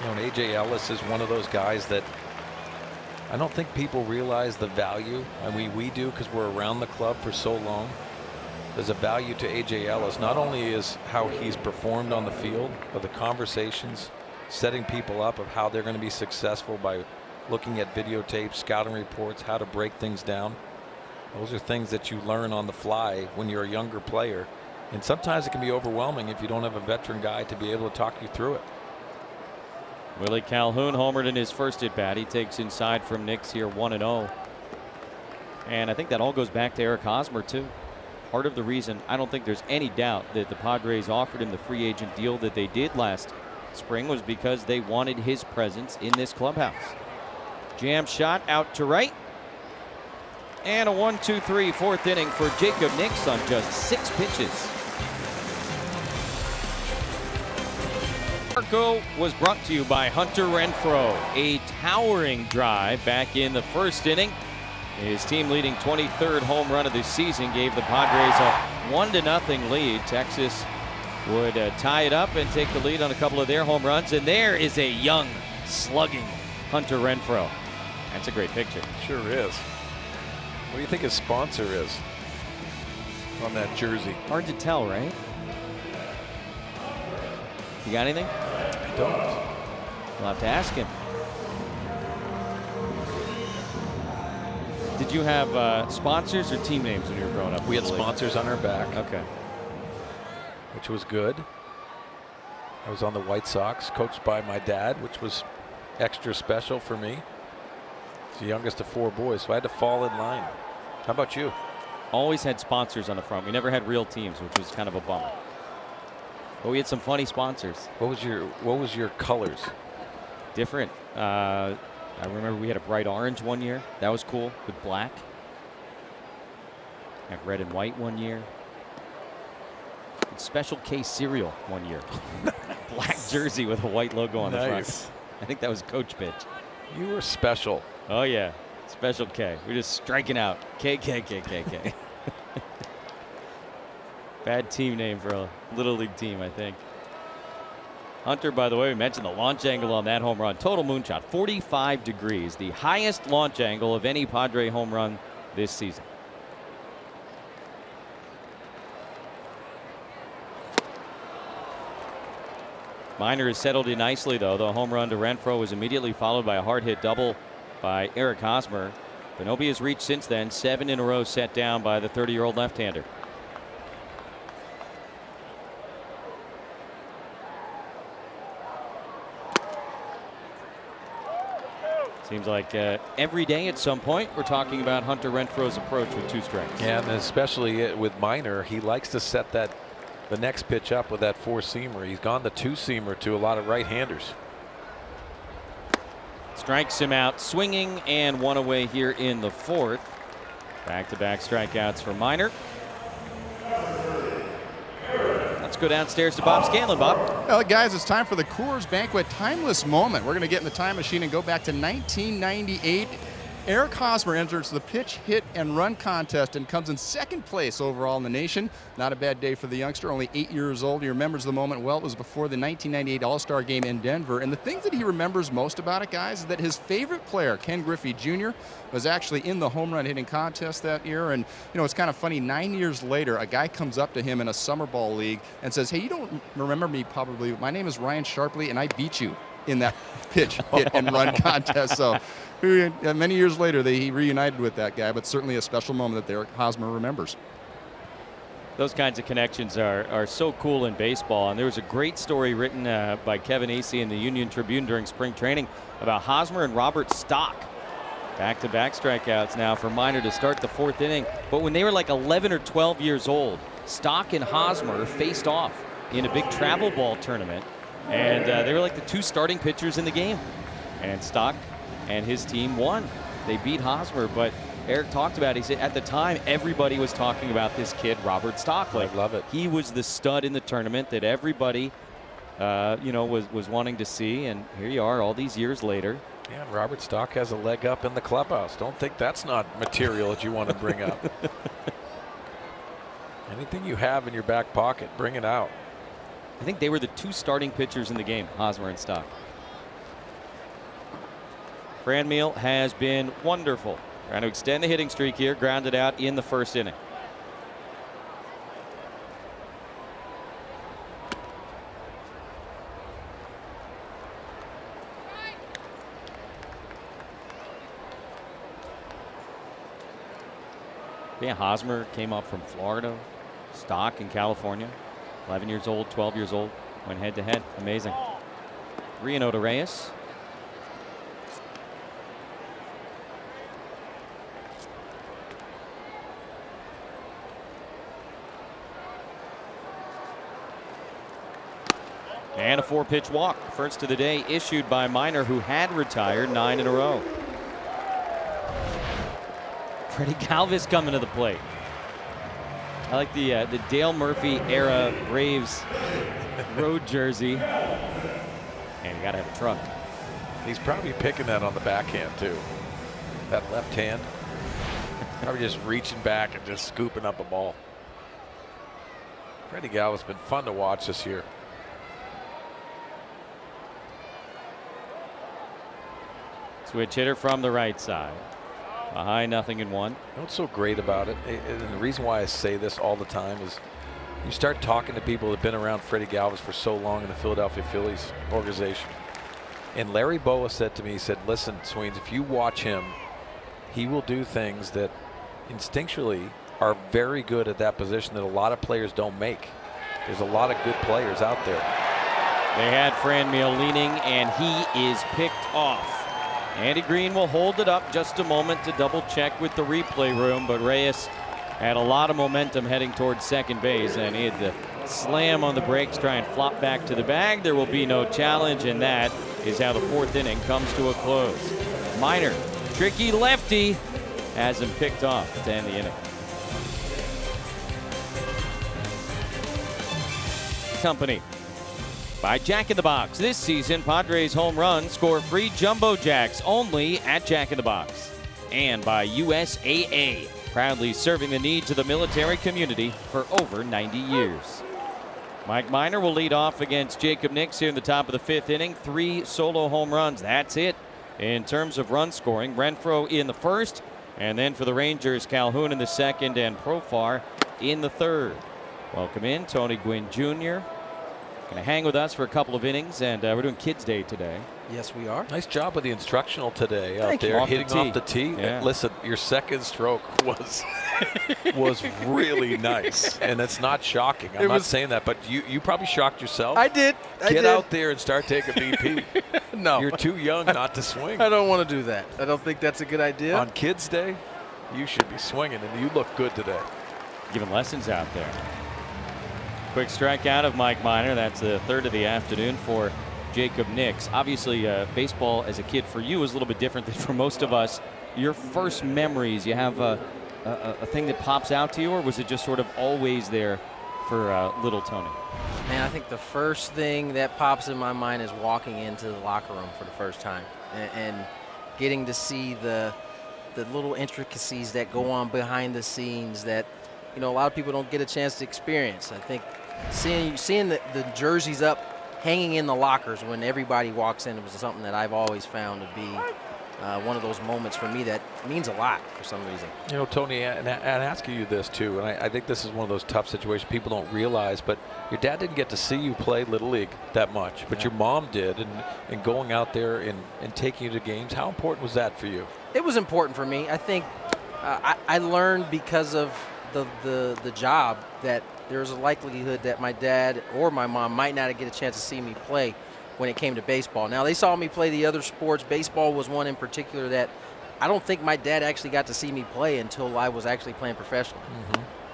You know, and A.J. Ellis is one of those guys that I don't think people realize the value. I mean, we do because we're around the club for so long. There's a value to A.J. Ellis. Not only is how he's performed on the field, but the conversations, setting people up of how they're going to be successful by looking at videotapes, scouting reports, how to break things down. Those are things that you learn on the fly when you're a younger player. And sometimes it can be overwhelming if you don't have a veteran guy to be able to talk you through it. Willie Calhoun homered in his first at bat. He takes inside from Nix here 1-0. And I think that all goes back to Eric Hosmer too. Part of the reason, I don't think there's any doubt that the Padres offered him the free agent deal that they did last spring, was because they wanted his presence in this clubhouse. Jam shot out to right. And a 1-2-3 4th inning for Jacob Nix on just 6 pitches. Marco was brought to you by Hunter Renfroe. A towering drive back in the 1st inning. His team leading 23rd home run of the season gave the Padres a 1-0 lead. Texas would tie it up and take the lead on a couple of their home runs. And there is a young, slugging Hunter Renfroe. That's a great picture. Sure is. What do you think his sponsor is on that jersey? Hard to tell, right? You got anything? I don't. We'll have to ask him. Did you have sponsors or team names when you were growing up? We had sponsors on our back. Okay. Which was good. I was on the White Sox, coached by my dad, which was extra special for me. He's the youngest of 4 boys, so I had to fall in line. How about you? Always had sponsors on the front. We never had real teams, which was kind of a bummer. But we had some funny sponsors. What was your colors? Different. I remember we had a bright orange one year. That was cool with black. Had red and white one year. Special K cereal one year. Black jersey with a white logo on the front. I think that was coach pitch. You were special. Oh yeah, Special K. We're just striking out. K. Bad team name for a Little League team, I think. Hunter, by the way, we mentioned the launch angle on that home run. Total moonshot, 45 degrees. The highest launch angle of any Padre home run this season. Minor has settled in nicely, though. The home run to Renfroe was immediately followed by a hard hit double by Eric Hosmer. But nobody has reached since then. 7 in a row set down by the 30-year-old left-hander. Seems like every day at some point we're talking about Hunter Renfroe's approach with 2 strikes. Yeah, and especially with Minor, he likes to set the next pitch up with that 4-seamer. He's gone the 2-seamer to a lot of right-handers. Strikes him out swinging, and 1 away here in the 4th. Back-to-back strikeouts for Minor. Let's go downstairs to Bob Scanlon. Bob. Well, guys, it's time for the Coors Banquet Timeless Moment. We're going to get in the time machine and go back to 1998. Eric Hosmer enters the pitch, hit, and run contest and comes in second place overall in the nation. Not a bad day for the youngster, only 8 years old. He remembers the moment well. It was before the 1998 All-Star Game in Denver. And the things that he remembers most about it, guys, is that his favorite player, Ken Griffey Jr., was actually in the home run hitting contest that year. And, you know, it's kind of funny, 9 years later, a guy comes up to him in a summer ball league and says, hey, you don't remember me probably. My name is Ryan Sharpley, and I beat you in that pitch, hit, and run contest. So many years later, he reunited with that guy, but certainly a special moment that Eric Hosmer remembers. Those kinds of connections are so cool in baseball. And there was a great story written by Kevin Acey in the Union Tribune during spring training about Hosmer and Robert Stock. Back-to-back strikeouts now for Minor to start the fourth inning. But when they were like 11 or 12 years old, Stock and Hosmer faced off in a big travel ball tournament. And they were like the two starting pitchers in the game. And Stock and his team won. They beat Hosmer, but Eric talked about it. He said at the time, everybody was talking about this kid, Robert Stock. Like, I love it. He was the stud in the tournament that everybody, you know, was wanting to see. And here you are all these years later. Yeah, Robert Stock has a leg up in the clubhouse. Don't think that's not material that you want to bring up. Anything you have in your back pocket, bring it out. I think they were the two starting pitchers in the game, Hosmer and Stock. Franmil has been wonderful. Trying to extend the hitting streak here, grounded out in the first inning. Yeah, Hosmer came up from Florida, Stock in California. 11 years old, 12 years old, went head to head. Amazing. 3-0 to Reyes. And a 4-pitch walk. First of the day issued by Minor, who had retired 9 in a row. Freddy Galvis coming to the plate. I like the Dale Murphy era Braves road jersey. And you got to have a truck. He's probably picking that on the backhand too. That left hand. Probably just reaching back and just scooping up a ball. Freddy Galvis has been fun to watch this year. Switch hitter from the right side. Behind 0-1. You know what's so great about it, and the reason why I say this all the time, is you start talking to people that have been around Freddy Galvis for so long in the Philadelphia Phillies organization. And Larry Boa said to me, he said, listen, Sweens, if you watch him, he will do things that instinctually are very good at that position that a lot of players don't make. There's a lot of good players out there. They had Franmil leaning, and he is picked off. Andy Green will hold it up just a moment to double check with the replay room, but Reyes had a lot of momentum heading towards second base, and he had to slam on the brakes, try and flop back to the bag. There will be no challenge, and that is how the fourth inning comes to a close. Minor, tricky lefty, has him picked off to end the inning. Company by Jack in the Box. This season, Padres home runs score free Jumbo Jacks only at Jack in the Box. And by USAA, proudly serving the needs of the military community for over 90 years. Mike Minor will lead off against Jacob Nix here in the top of the fifth inning. 3 solo home runs. That's it in terms of run scoring. Renfroe in the first, and then for the Rangers, Calhoun in the second and Profar in the third. Welcome in Tony Gwynn Jr. Going to hang with us for a couple of innings, and we're doing Kids Day today. Yes, we are. Nice job with the instructional today out there, hitting off the tee. Yeah. Listen, your second stroke was really nice, and it's not shocking. I'm not saying that, but you probably shocked yourself. I did. Get out there and start taking BP. No. You're too young not to swing. I don't want to do that. I don't think that's a good idea. On Kids Day, you should be swinging, and you look good today. Giving lessons out there. Quick strikeout of Mike Minor. That's the third of the afternoon for Jacob Nix. Obviously, baseball as a kid for you is a little bit different than for most of us. Your first memories, you have a thing that pops out to you, or was it just sort of always there for little Tony? Man, I think the first thing that pops in my mind is walking into the locker room for the first time and getting to see the the little intricacies that go on behind the scenes that, you know, a lot of people don't get a chance to experience. I think seeing the jerseys up, hanging in the lockers when everybody walks in was something that I've always found to be one of those moments for me that means a lot for some reason. You know, Tony, and asking you this too, and I think this is one of those tough situations people don't realize, but your dad didn't get to see you play Little League that much, but your mom did, and going out there and taking you to games, how important was that for you? It was important for me. I think I learned because of the job that there's a likelihood that my dad or my mom might not get a chance to see me play when it came to baseball. Now, they saw me play the other sports. Baseball was one in particular that I don't think my dad actually got to see me play until I was actually playing professionally.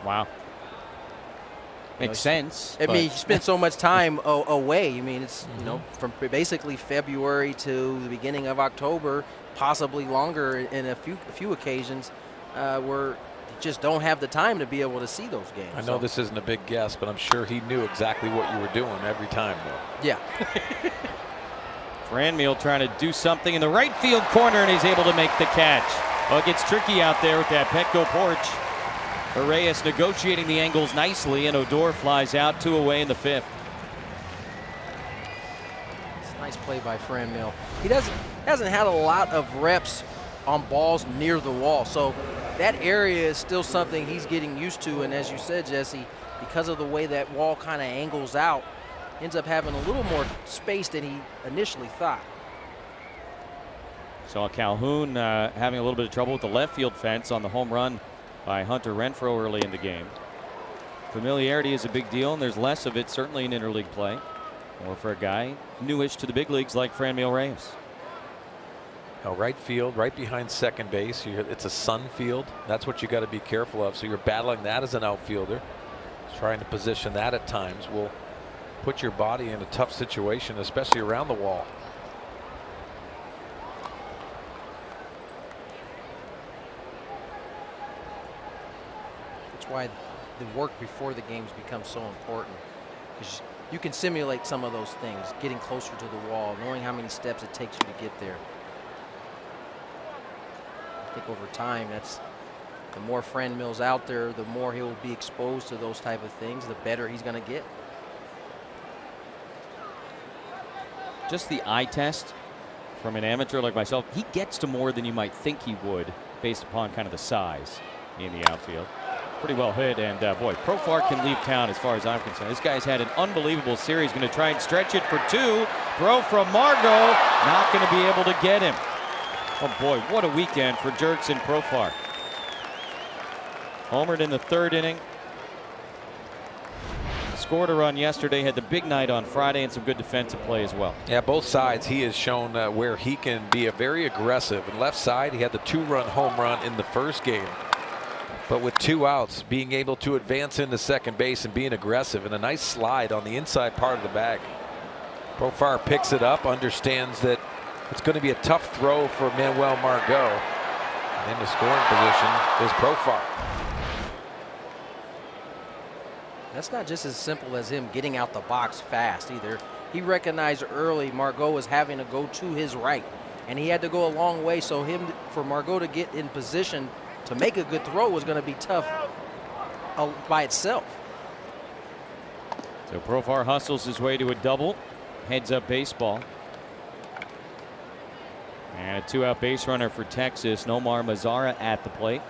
Wow. Makes sense. I mean, you spend so much time away. I mean, it's, you know, from basically February to the beginning of October, possibly longer in a few occasions where you just don't have the time to be able to see those games. I know this isn't a big guess, but I'm sure he knew exactly what you were doing every time, though. Yeah. Franmil trying to do something in the right field corner, and he's able to make the catch. Oh, it gets tricky out there with that Petco porch. Reyes negotiating the angles nicely, and Odor flies out, 2 away in the 5th. It's a nice play by Franmil. He hasn't had a lot of reps on balls near the wall, so that area is still something he's getting used to. And as you said, Jesse, because of the way that wall kind of angles out, ends up having a little more space than he initially thought. Saw Calhoun having a little bit of trouble with the left field fence on the home run by Hunter Renfroe early in the game. Familiarity is a big deal, and there's less of it certainly in interleague play, or for a guy newish to the big leagues like Franmil Reyes. Now, right field, right behind second base. It's a sun field. That's what you got to be careful of. So you're battling that as an outfielder. Trying to position that at times will put your body in a tough situation, especially around the wall. That's why the work before the games becomes so important, because you can simulate some of those things, getting closer to the wall, knowing how many steps it takes you to get there. I think over time, that's the more Franmil's out there, the more he'll be exposed to those type of things, the better he's going to get. Just the eye test from an amateur like myself, he gets to more than you might think he would based upon kind of the size in the outfield. Pretty well hit, and boy, Profar can leave town as far as I'm concerned. This guy's had an unbelievable series. Going to try and stretch it for 2. Throw from Margot, not going to be able to get him. Oh boy, what a weekend for Jurickson Profar. Homered in the 3rd inning. Scored a run yesterday, had the big night on Friday, and some good defensive play as well. Yeah, both sides he has shown where he can be a very aggressive. And left side, he had the 2-run home run in the first game. But with 2 outs, being able to advance into second base and being aggressive, and a nice slide on the inside part of the bag. Profar picks it up, understands that it's going to be a tough throw for Manuel Margot. In the scoring position is Profar. That's not just as simple as him getting out the box fast either. He recognized early Margot was having to go to his right, and he had to go a long way, so for Margot to get in position to make a good throw was going to be tough by itself. So Profar hustles his way to a double, heads up baseball. And a 2-out base runner for Texas, Nomar Mazara at the plate.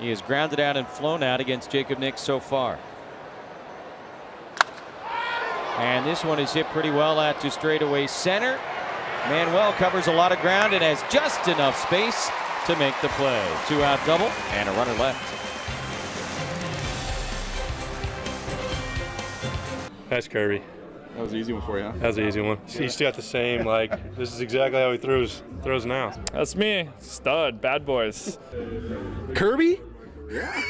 He has grounded out and flown out against Jacob Nix so far. And this one is hit pretty well out to straightaway center. Manuel covers a lot of ground and has just enough space to make the play. 2-out double and a runner left. That's Kirby. That was an easy one for you, huh? That was an easy one. He's still got the same, like, this is exactly how he throws now. That's me. Stud. Bad boys. Kirby? Yeah.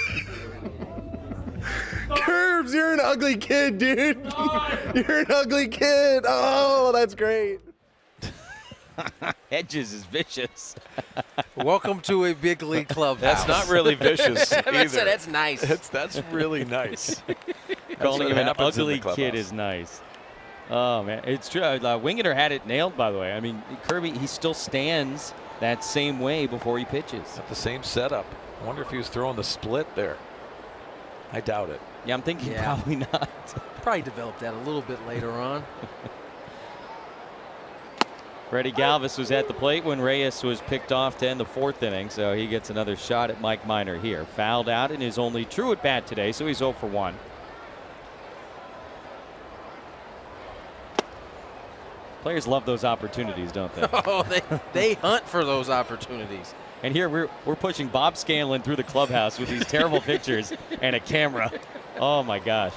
Curbs, you're an ugly kid, dude. You're an ugly kid. Oh, that's great. Hedges is vicious. Welcome to a big league clubhouse. That's not really vicious either. That's nice. That's really nice. Calling him an ugly kid is nice. Oh, man. It's true. Wingeter had it nailed, by the way. I mean, Kirby, he still stands that same way before he pitches. At the same setup. I wonder if he was throwing the split there. I doubt it. Yeah, I'm thinking probably not. Probably developed that a little bit later on. Freddy Galvis was at the plate when Reyes was picked off to end the 4th inning, so he gets another shot at Mike Minor here. Fouled out in his only true at bat today, so he's 0 for 1. Players love those opportunities, don't they? Oh, they hunt for those opportunities. And here we're pushing Bob Scanlon through the clubhouse with these terrible pictures and a camera. Oh my gosh.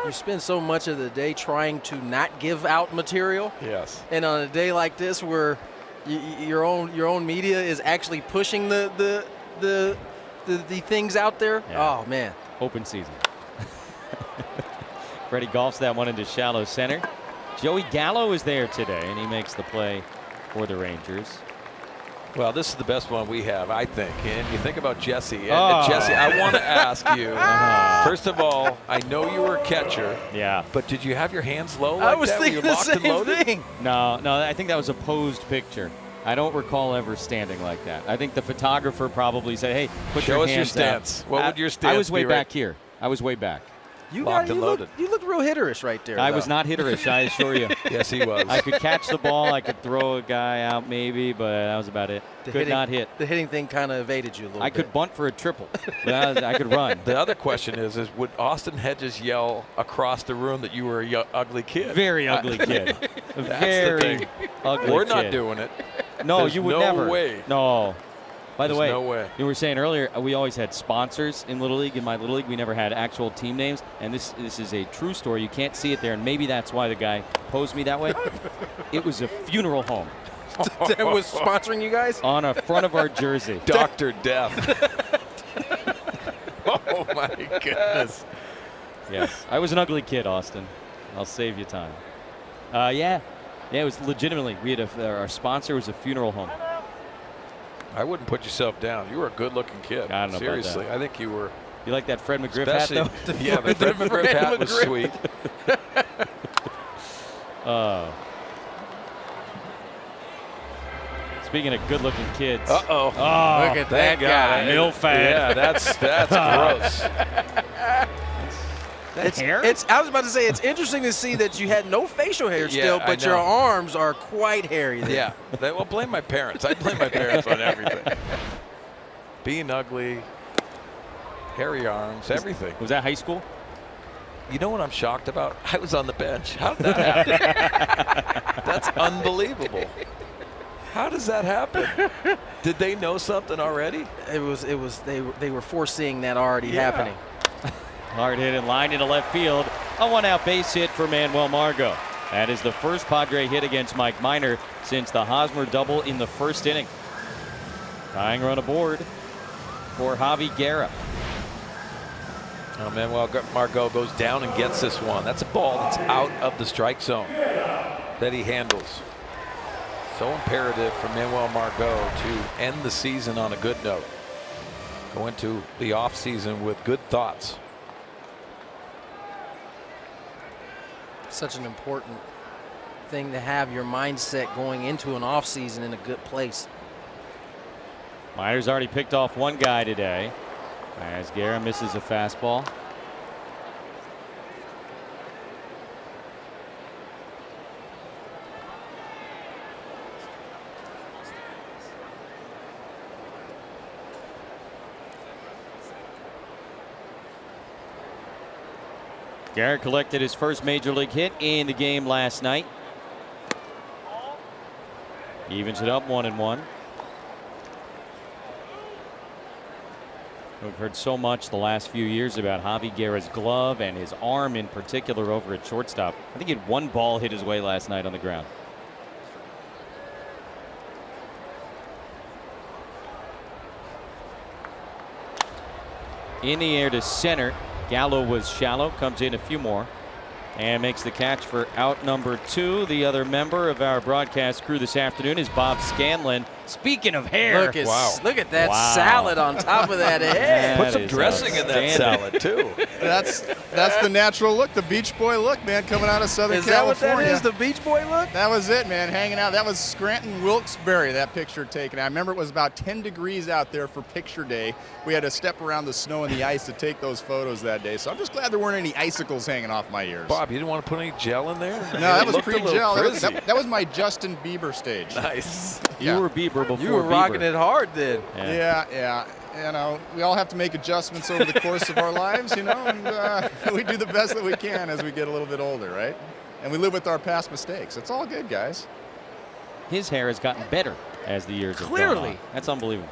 You spend so much of the day trying to not give out material. Yes. And on a day like this where your own media is actually pushing the things out there. Yeah. Oh man. Open season. Freddy golfs that one into shallow center. Joey Gallo is there today, and he makes the play for the Rangers. Well, this is the best one we have, I think. And you think about Jesse. And Jesse, I want to ask you, first of all, I know you were a catcher. Yeah. But did you have your hands low like that? I was thinking the same thing. No, I think that was a posed picture. I don't recall ever standing like that. I think the photographer probably said, hey, put Show your us your hands stance. out. What would your stance be? I was way back here. I was way back. You Locked and loaded. You looked real hitterish right there. I was not hitterish, I assure you. Yes, he was. I could catch the ball. I could throw a guy out maybe, but that was about it. Could not hit. The hitting thing kind of evaded you a little bit. I could bunt for a triple. I could run. The other question is would Austin Hedges yell across the room that you were a ugly kid? Very ugly kid. Very ugly We're kid. not doing it. No, There's you would no never. way. No. By the There's way, no way. You were saying earlier we always had sponsors in Little League. In my Little League, we never had actual team names, and this is a true story. You can't see it there, and maybe that's why the guy posed me that way. It was a funeral home. That was sponsoring you guys? On the front of our jersey. Dr. Death. Oh, my goodness. Yes. I was an ugly kid, Austin. I'll save you time. Yeah, it was legitimately. We had our sponsor was a funeral home. I wouldn't put yourself down. You were a good-looking kid. I don't know Seriously, about that. I think you were. You like that Fred McGriff hat, though? Yeah, the Fred McGriff hat was sweet. Speaking of good-looking kids. Uh-oh. Oh, look at that guy. Milfad. Yeah, that's gross. Hair? I was about to say, it's interesting to see that you had no facial hair still, I but know. your arms are quite hairy there. Yeah. Well, blame my parents. I blame my parents on everything. Being ugly, hairy arms, everything. Was that high school? You know what I'm shocked about? I was on the bench. How did that happen? That's unbelievable. How does that happen? Did they know something already? They were foreseeing that already happening. Hard hit in line into left field. A one-out base hit for Manuel Margot. That is the first Padre hit against Mike Minor since the Hosmer double in the first inning. Tying run aboard for Javi Guerra. Oh, Manuel Margot goes down and gets this one. That's a ball that's out of the strike zone that he handles. So imperative for Manuel Margot to end the season on a good note. Go into the offseason with good thoughts. Such an important thing to have your mindset going into an offseason in a good place. Minor's already picked off one guy today as Guerra misses a fastball. Garrett collected his first major league hit in the game last night. Evens it up 1-1. We've heard so much the last few years about Javi Guerra's glove and his arm in particular over at shortstop. I think he had one ball hit his way last night on the ground. In the air to center. Gallo was shallow, comes in a few more and makes the catch for out number 2. The other member of our broadcast crew this afternoon is Bob Scanlon. Speaking of hair. Look at that salad on top of that head. Put some dressing in that salad, too. That's the natural look, the Beach Boy look, man, coming out of Southern California. Is that what that is, the Beach Boy look? That was it, man, hanging out. That was Scranton Wilkes-Barre, that picture taken. I remember it was about 10 degrees out there for picture day. We had to step around the snow and the ice to take those photos that day. So I'm just glad there weren't any icicles hanging off my ears. Bob, you didn't want to put any gel in there? No, that was pre-gel. That was my Justin Bieber stage. Nice. You were Bieber before You were rocking it hard then. Yeah. You know, we all have to make adjustments over the course of our lives, you know, and we do the best that we can as we get a little bit older, right? And we live with our past mistakes. It's all good, guys. His hair has gotten better as the years have gone on. That's unbelievable.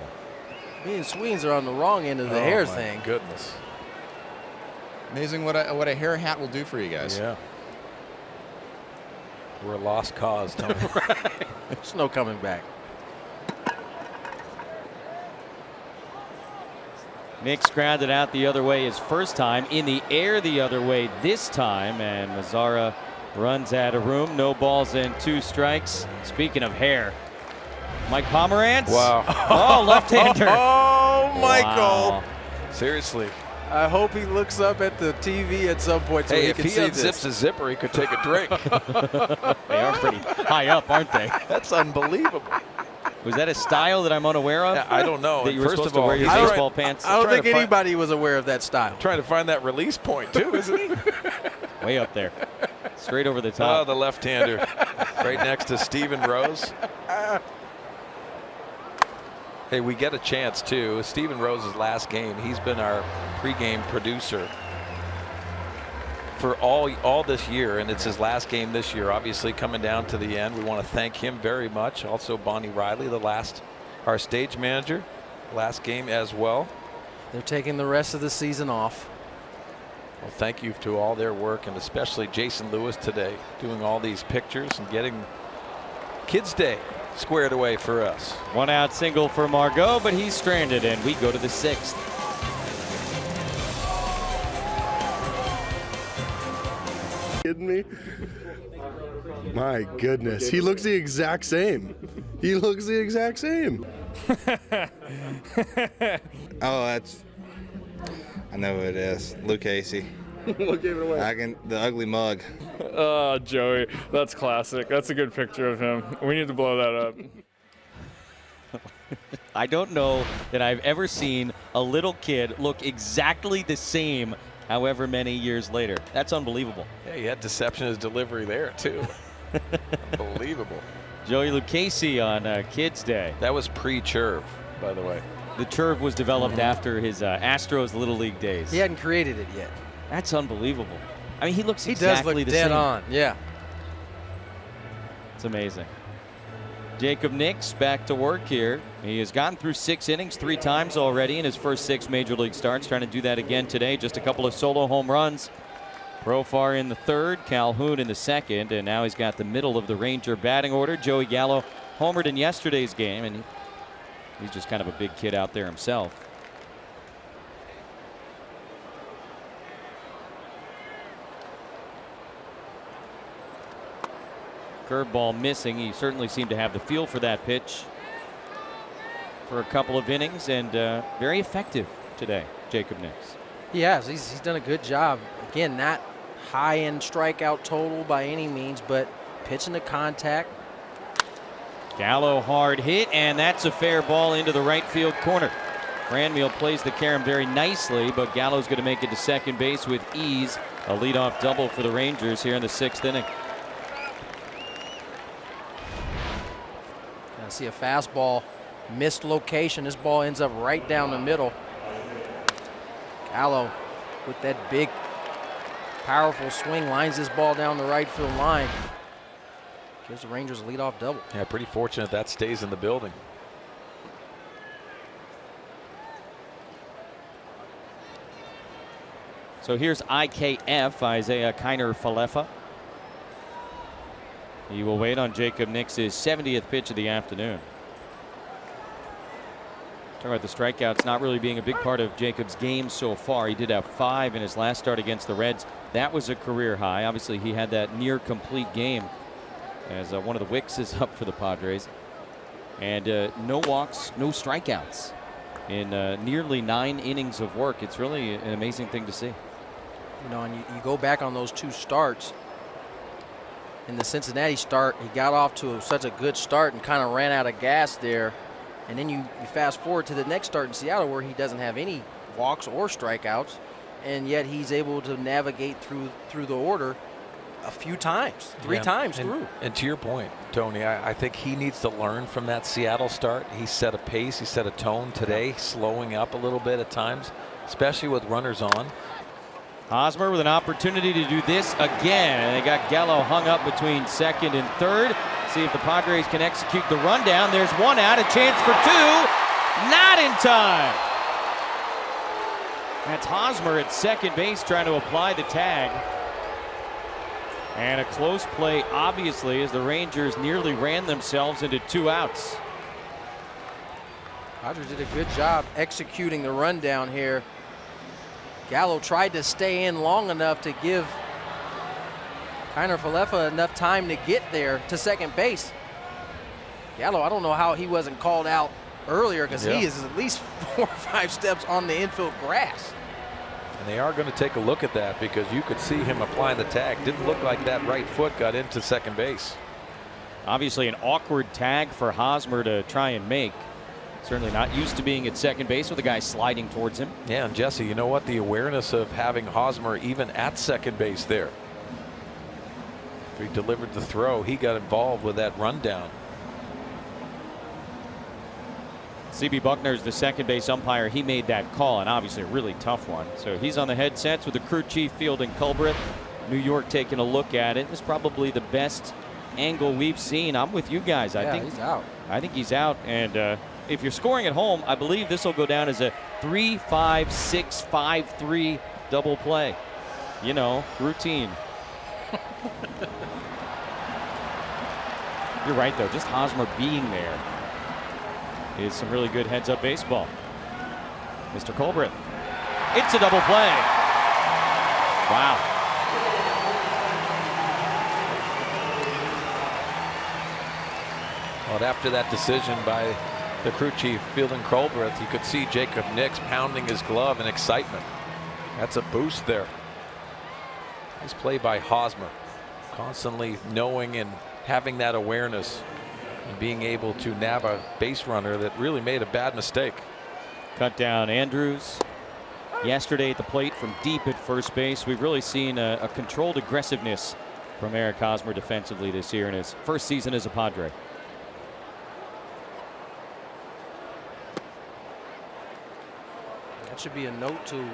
Me and Sweens are on the wrong end of the hair thing. Goodness. Amazing what a hair hat will do for you guys. Yeah. We're a lost cause, Tony. There's no coming back. Nick's grounded out the other way his first time, in the air the other way this time, and Mazzara runs out of room. No balls and 2 strikes. Speaking of hair, Mike Pomerantz. Wow. Oh, left-hander. Oh, Michael. Wow. Seriously. I hope he looks up at the TV at some point so he can see this. If he unzips his zipper, he could take a drink. They are pretty high up, aren't they? That's unbelievable. Was that a style that I'm unaware of? I don't know. That you were First supposed of all, to wear your baseball pants? I don't think anybody was aware of that style. Trying to find that release point, too, isn't he? Way up there. Straight over the Oh, top. the left-hander. Right next to Steven Rose. Hey, we get a chance, too. Steven Rose's last game, he's been our pregame producer for all this year, and it's his last game this year. Obviously, coming down to the end, we want to thank him very much. Also, Bonnie Riley, our stage manager, last game as well. They're taking the rest of the season off. Well, thank you to all their work, and especially Jason Lewis today, doing all these pictures and getting Kids Day squared away for us. 1 out single for Margot, but he's stranded, and we go to the 6th. Kidding me? My goodness, he looks the exact same. He looks the exact same. I know who it is. Luke Casey. What gave it away? The ugly mug. Oh, Joey, that's classic. That's a good picture of him. We need to blow that up. I don't know that I've ever seen a little kid look exactly the same however many years later. That's unbelievable. Yeah, he had deception in his delivery there, too. Unbelievable. Joey Lucchese on Kids Day. That was pre-Churv, by the way. The Churv was developed after his Astros Little League days. He hadn't created it yet. That's unbelievable. I mean, he looks He exactly does look the dead same. on. Yeah. It's amazing. Jacob Nix back to work here. He has gotten through 6 innings 3 times already in his first 6 major league starts. Trying to do that again today. Just a couple of solo home runs. Profar in the 3rd, Calhoun in the 2nd, and now he's got the middle of the Ranger batting order. Joey Gallo homered in yesterday's game, and he's just kind of a big kid out there himself. Curveball missing. He certainly seemed to have the feel for that pitch for a couple of innings, and very effective today, Jacob Nix. He has. He's done a good job. Again, not high-end strikeout total by any means, but pitching to contact. Gallo hard hit, and that's a fair ball into the right field corner. Cranmeal plays the carom very nicely, but Gallo's going to make it to second base with ease. A leadoff double for the Rangers here in the 6th inning. I see a fastball, missed location. This ball ends up right down the middle. Gallo with that big, powerful swing lines this ball down the right field line. Gives the Rangers a leadoff double. Yeah, pretty fortunate that stays in the building. So here's IKF, Isaiah Kiner-Falefa. He will wait on Jacob Nix's 70th pitch of the afternoon. Talking about the strikeouts not really being a big part of Jacob's game so far. He did have 5 in his last start against the Reds. That was a career high. Obviously, he had that near complete game as one of the wicks is up for the Padres. And no walks, no strikeouts in nearly 9 innings of work. It's really an amazing thing to see. You know, and you go back on those 2 starts. In the Cincinnati start, he got off to such a good start and kind of ran out of gas there. And then you fast forward to the next start in Seattle where he doesn't have any walks or strikeouts, and yet he's able to navigate through the order a few times, 3 times through. And to your point, Tony, I think he needs to learn from that Seattle start. He set a pace, he set a tone today, slowing up a little bit at times, especially with runners on. Hosmer with an opportunity to do this again. And they got Gallo hung up between second and third. See if the Padres can execute the rundown. There's 1 out, a chance for 2. Not in time. That's Hosmer at second base trying to apply the tag. And a close play, obviously, as the Rangers nearly ran themselves into 2 outs. Padres did a good job executing the rundown here. Gallo tried to stay in long enough to give Kiner Falefa enough time to get there to second base. Gallo, I don't know how he wasn't called out earlier, because he is at least 4 or 5 steps on the infield grass. And they are going to take a look at that, because you could see him applying the tag. Didn't look like that right foot got into second base. Obviously an awkward tag for Hosmer to try and make. Certainly not used to being at second base with a guy sliding towards him. Yeah, and Jesse, you know what? The awareness of having Hosmer even at second base there. After he delivered the throw, he got involved with that rundown. CB Buckner's the second base umpire. He made that call, and obviously a really tough one. So he's on the headsets with the crew chief fielding Culbreth. New York taking a look at it. It's probably the best angle we've seen. I'm with you guys. I think he's out. I think he's out. And if you're scoring at home, I believe this will go down as a 3-5-6-5-3 double play. You know, routine. You're right, though. Just Hosmer being there is some really good heads-up baseball. Mr. Culbreth. It's a double play. Wow. Well, after that decision by the crew chief fielding Culbreth, you could see Jacob Nix pounding his glove in excitement. That's a boost there. Nice play by Hosmer, constantly knowing and having that awareness and being able to nab a base runner that really made a bad mistake. Cut down Andrews yesterday at the plate from deep at first base. We've really seen a controlled aggressiveness from Eric Hosmer defensively this year in his first season as a Padre. That should be a note to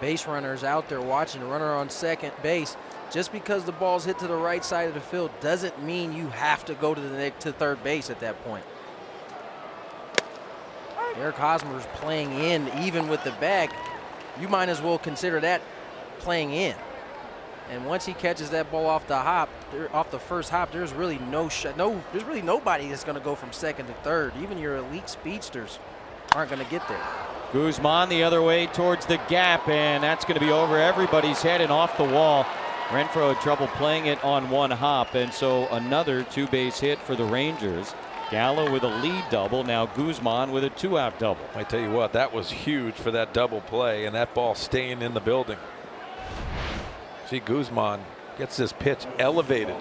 base runners out there watching. A runner on second base, just because the ball's hit to the right side of the field doesn't mean you have to go to third base at that point. Eric Hosmer's playing in even with the bag. You might as well consider that playing in. And once he catches that ball off the hop, off the first hop, there's really there's really nobody that's going to go from second to third. Even your elite speedsters aren't going to get there. Guzman the other way towards the gap, and that's going to be over everybody's head and off the wall. Renfroe had trouble playing it on 1 hop, and so another 2-base hit for the Rangers. Gallo with a lead double, now Guzman with a 2-out double. I tell you what, that was huge for that double play, and that ball staying in the building. See, Guzman gets this pitch elevated.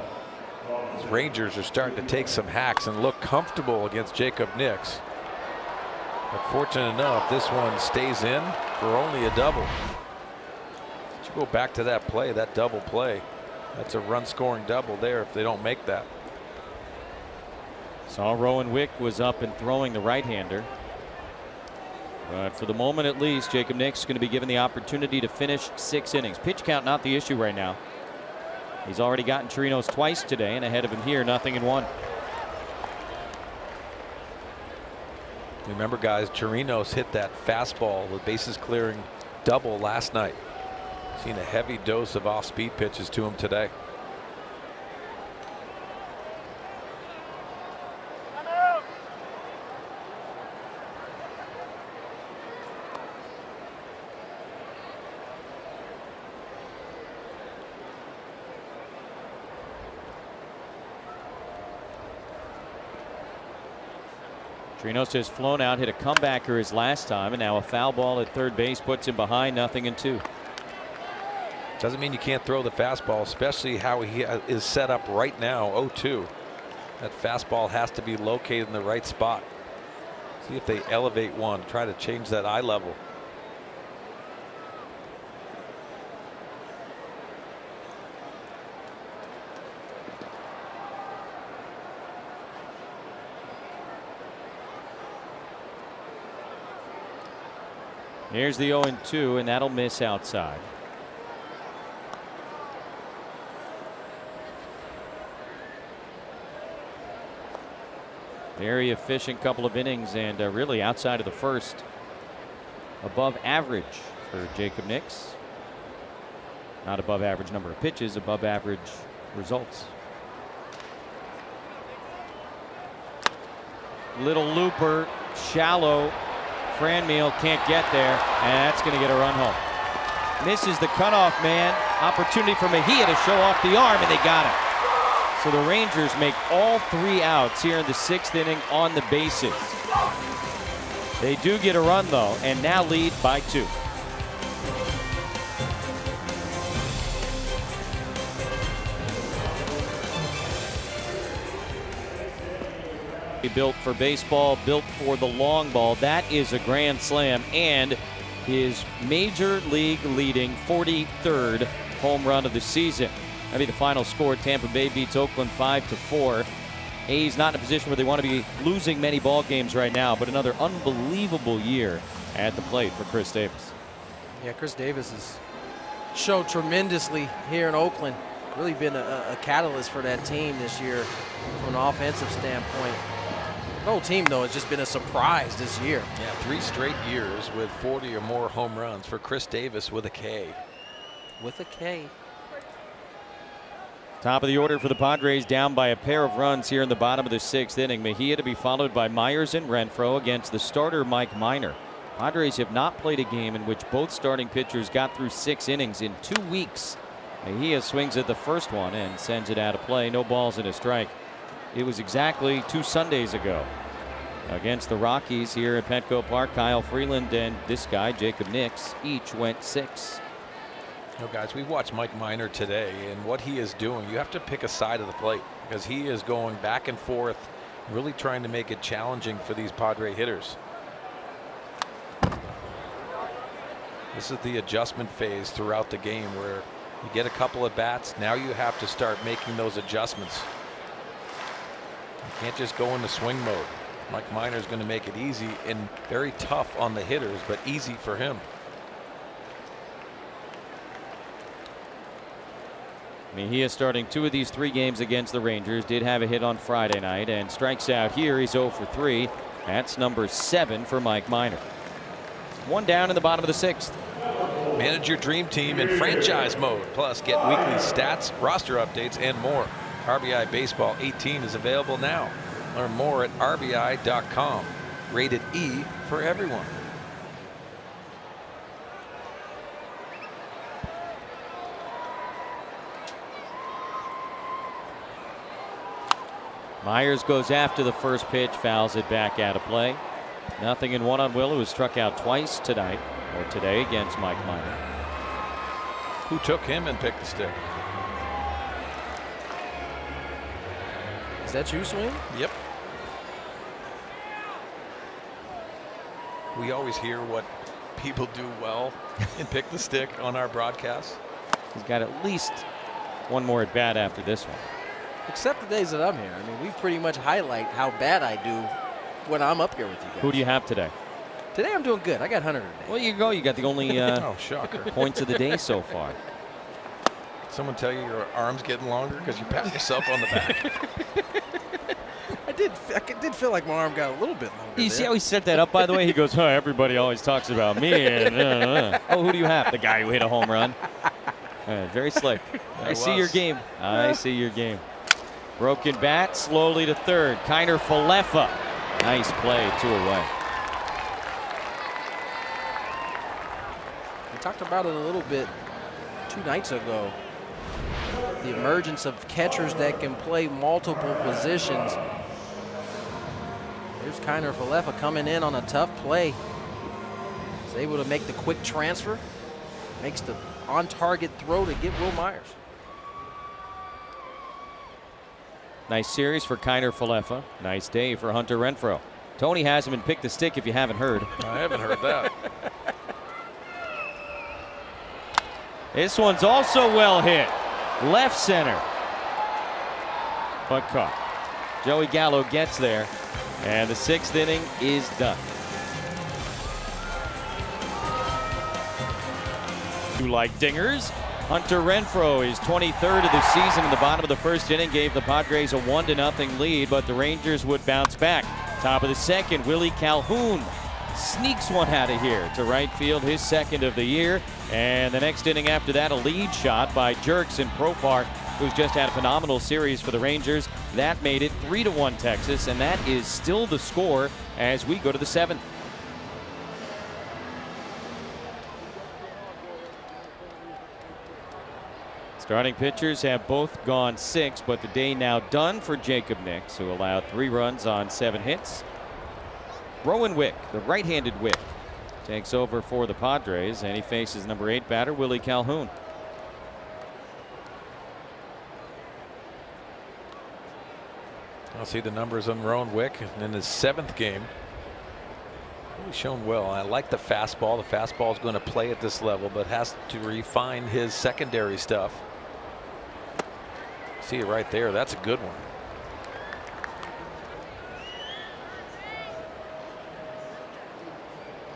These Rangers are starting to take some hacks and look comfortable against Jacob Nix. But fortunate enough, this one stays in for only a double. You go back to that play, that double play. That's a run-scoring double there if they don't make that. Saw Rowan Wick was up and throwing the right-hander. But for the moment at least, Jacob Nix is going to be given the opportunity to finish 6 innings. Pitch count not the issue right now. He's already gotten Chirinos twice today, and ahead of him here, 0-1. Remember, guys, Chirinos hit that fastball with bases clearing double last night. Seen a heavy dose of off-speed pitches to him today. Trinosa has flown out, hit a comebacker his last time, and now a foul ball at third base puts him behind 0-2. Doesn't mean you can't throw the fastball, especially how he is set up right now, 0-2. That fastball has to be located in the right spot. See if they elevate one, try to change that eye level. Here's the 0-2, and that'll miss outside. Very efficient couple of innings, and really outside of the first, above average for Jacob Nix. Not above average number of pitches, above average results. Little looper, shallow. Franmil can't get there, and that's going to get a run home. Misses the cutoff man. Opportunity for Mejia to show off the arm, and they got it. So the Rangers make all 3 outs here in the 6th inning on the bases. They do get a run, though, and now lead by 2. Built for baseball, built for the long ball. That is a grand slam and his major league leading 43rd home run of the season. That'll be the final score. Tampa Bay beats Oakland 5-4. A's not in a position where they want to be losing many ball games right now, but another unbelievable year at the plate for Chris Davis. Yeah, Chris Davis has showed tremendously here in Oakland. Really been a catalyst for that team this year from an offensive standpoint. The whole team, though, has just been a surprise this year. Yeah, 3 straight years with 40 or more home runs for Chris Davis with a K. With a K. Top of the order for the Padres, down by a pair of runs here in the bottom of the 6th inning. Mejia to be followed by Myers and Renfroe against the starter Mike Minor. Padres have not played a game in which both starting pitchers got through 6 innings in 2 weeks. Mejia swings at the first one and sends it out of play. No balls and a strike. It was exactly 2 Sundays ago against the Rockies here at Petco Park. Kyle Freeland and this guy, Jacob Nix, each went 6. You know, guys, we watched Mike Minor today, and what he is doing, you have to pick a side of the plate because he is going back and forth, really trying to make it challenging for these Padre hitters. This is the adjustment phase throughout the game where you get a couple of bats. Now you have to start making those adjustments. You can't just go into swing mode. Mike Minor is going to make it easy and very tough on the hitters, but easy for him. Mejia starting 2 of these 3 games against the Rangers. Did have a hit on Friday night and strikes out here. He's 0 for 3. That's number 7 for Mike Minor. 1 down in the bottom of the 6th. Manage your dream team in franchise mode. Plus, get weekly stats, roster updates, and more. RBI Baseball 18 is available now. Learn more at RBI.com. Rated E for everyone. Myers goes after the first pitch, fouls it back out of play. 0-1 on Will, who was struck out twice tonight or today against Mike Minor. Who took him and picked the stick? Is that you, Swing? Yep. We always hear what people do well and pick the stick on our broadcast. He's got at least 1 more at bat after this one. Except the days that I'm here. I mean, we pretty much highlight how bad I do when I'm up here with you guys. Who do you have today? Today I'm doing good. I got Hunter today. Well, you go. You got the only oh, shocker. points of the day so far. Someone tell you your arm's getting longer because you pat yourself on the back. I did feel like my arm got a little bit longer. You see how he set that up, by the way? He goes, oh, everybody always talks about me. And, Oh, who do you have? The guy who hit a home run. Very slick. I see your game. I see your game. Broken bat, slowly to third. Kiner Falefa. Nice play, 2 away. We talked about it a little bit 2 nights ago. The emergence of catchers that can play multiple positions. Here's Kiner Falefa coming in on a tough play. He's able to make the quick transfer. Makes the on-target throw to get Will Myers. Nice series for Kiner Falefa. Nice day for Hunter Renfroe. Tony has him and pick the stick if you haven't heard. I haven't heard that. This one's also well hit. Left center. But caught. Joey Gallo gets there. And the 6th inning is done. You like dingers? Hunter Renfroe is 23rd of the season in the bottom of the 1st inning. Gave the Padres a 1-0 lead, but the Rangers would bounce back. Top of the 2nd, Willie Calhoun sneaks one out of here to right field, his 2nd of the year. And the next inning after that, a lead shot by Jurickson Profar, who's just had a phenomenal series for the Rangers. That made it 3-1 Texas, and that is still the score as we go to the 7th. Starting pitchers have both gone 6, but the day now done for Jacob Nix, who allowed 3 runs on 7 hits. Rowan Wick, the right-handed Wick, takes over for the Padres, and he faces number 8 batter Willie Calhoun. I'll see the numbers on Rowan Wick in his 7th game. Really shown well. I like the fastball. The fastball is going to play at this level, but has to refine his secondary stuff. See it right there. That's a good one.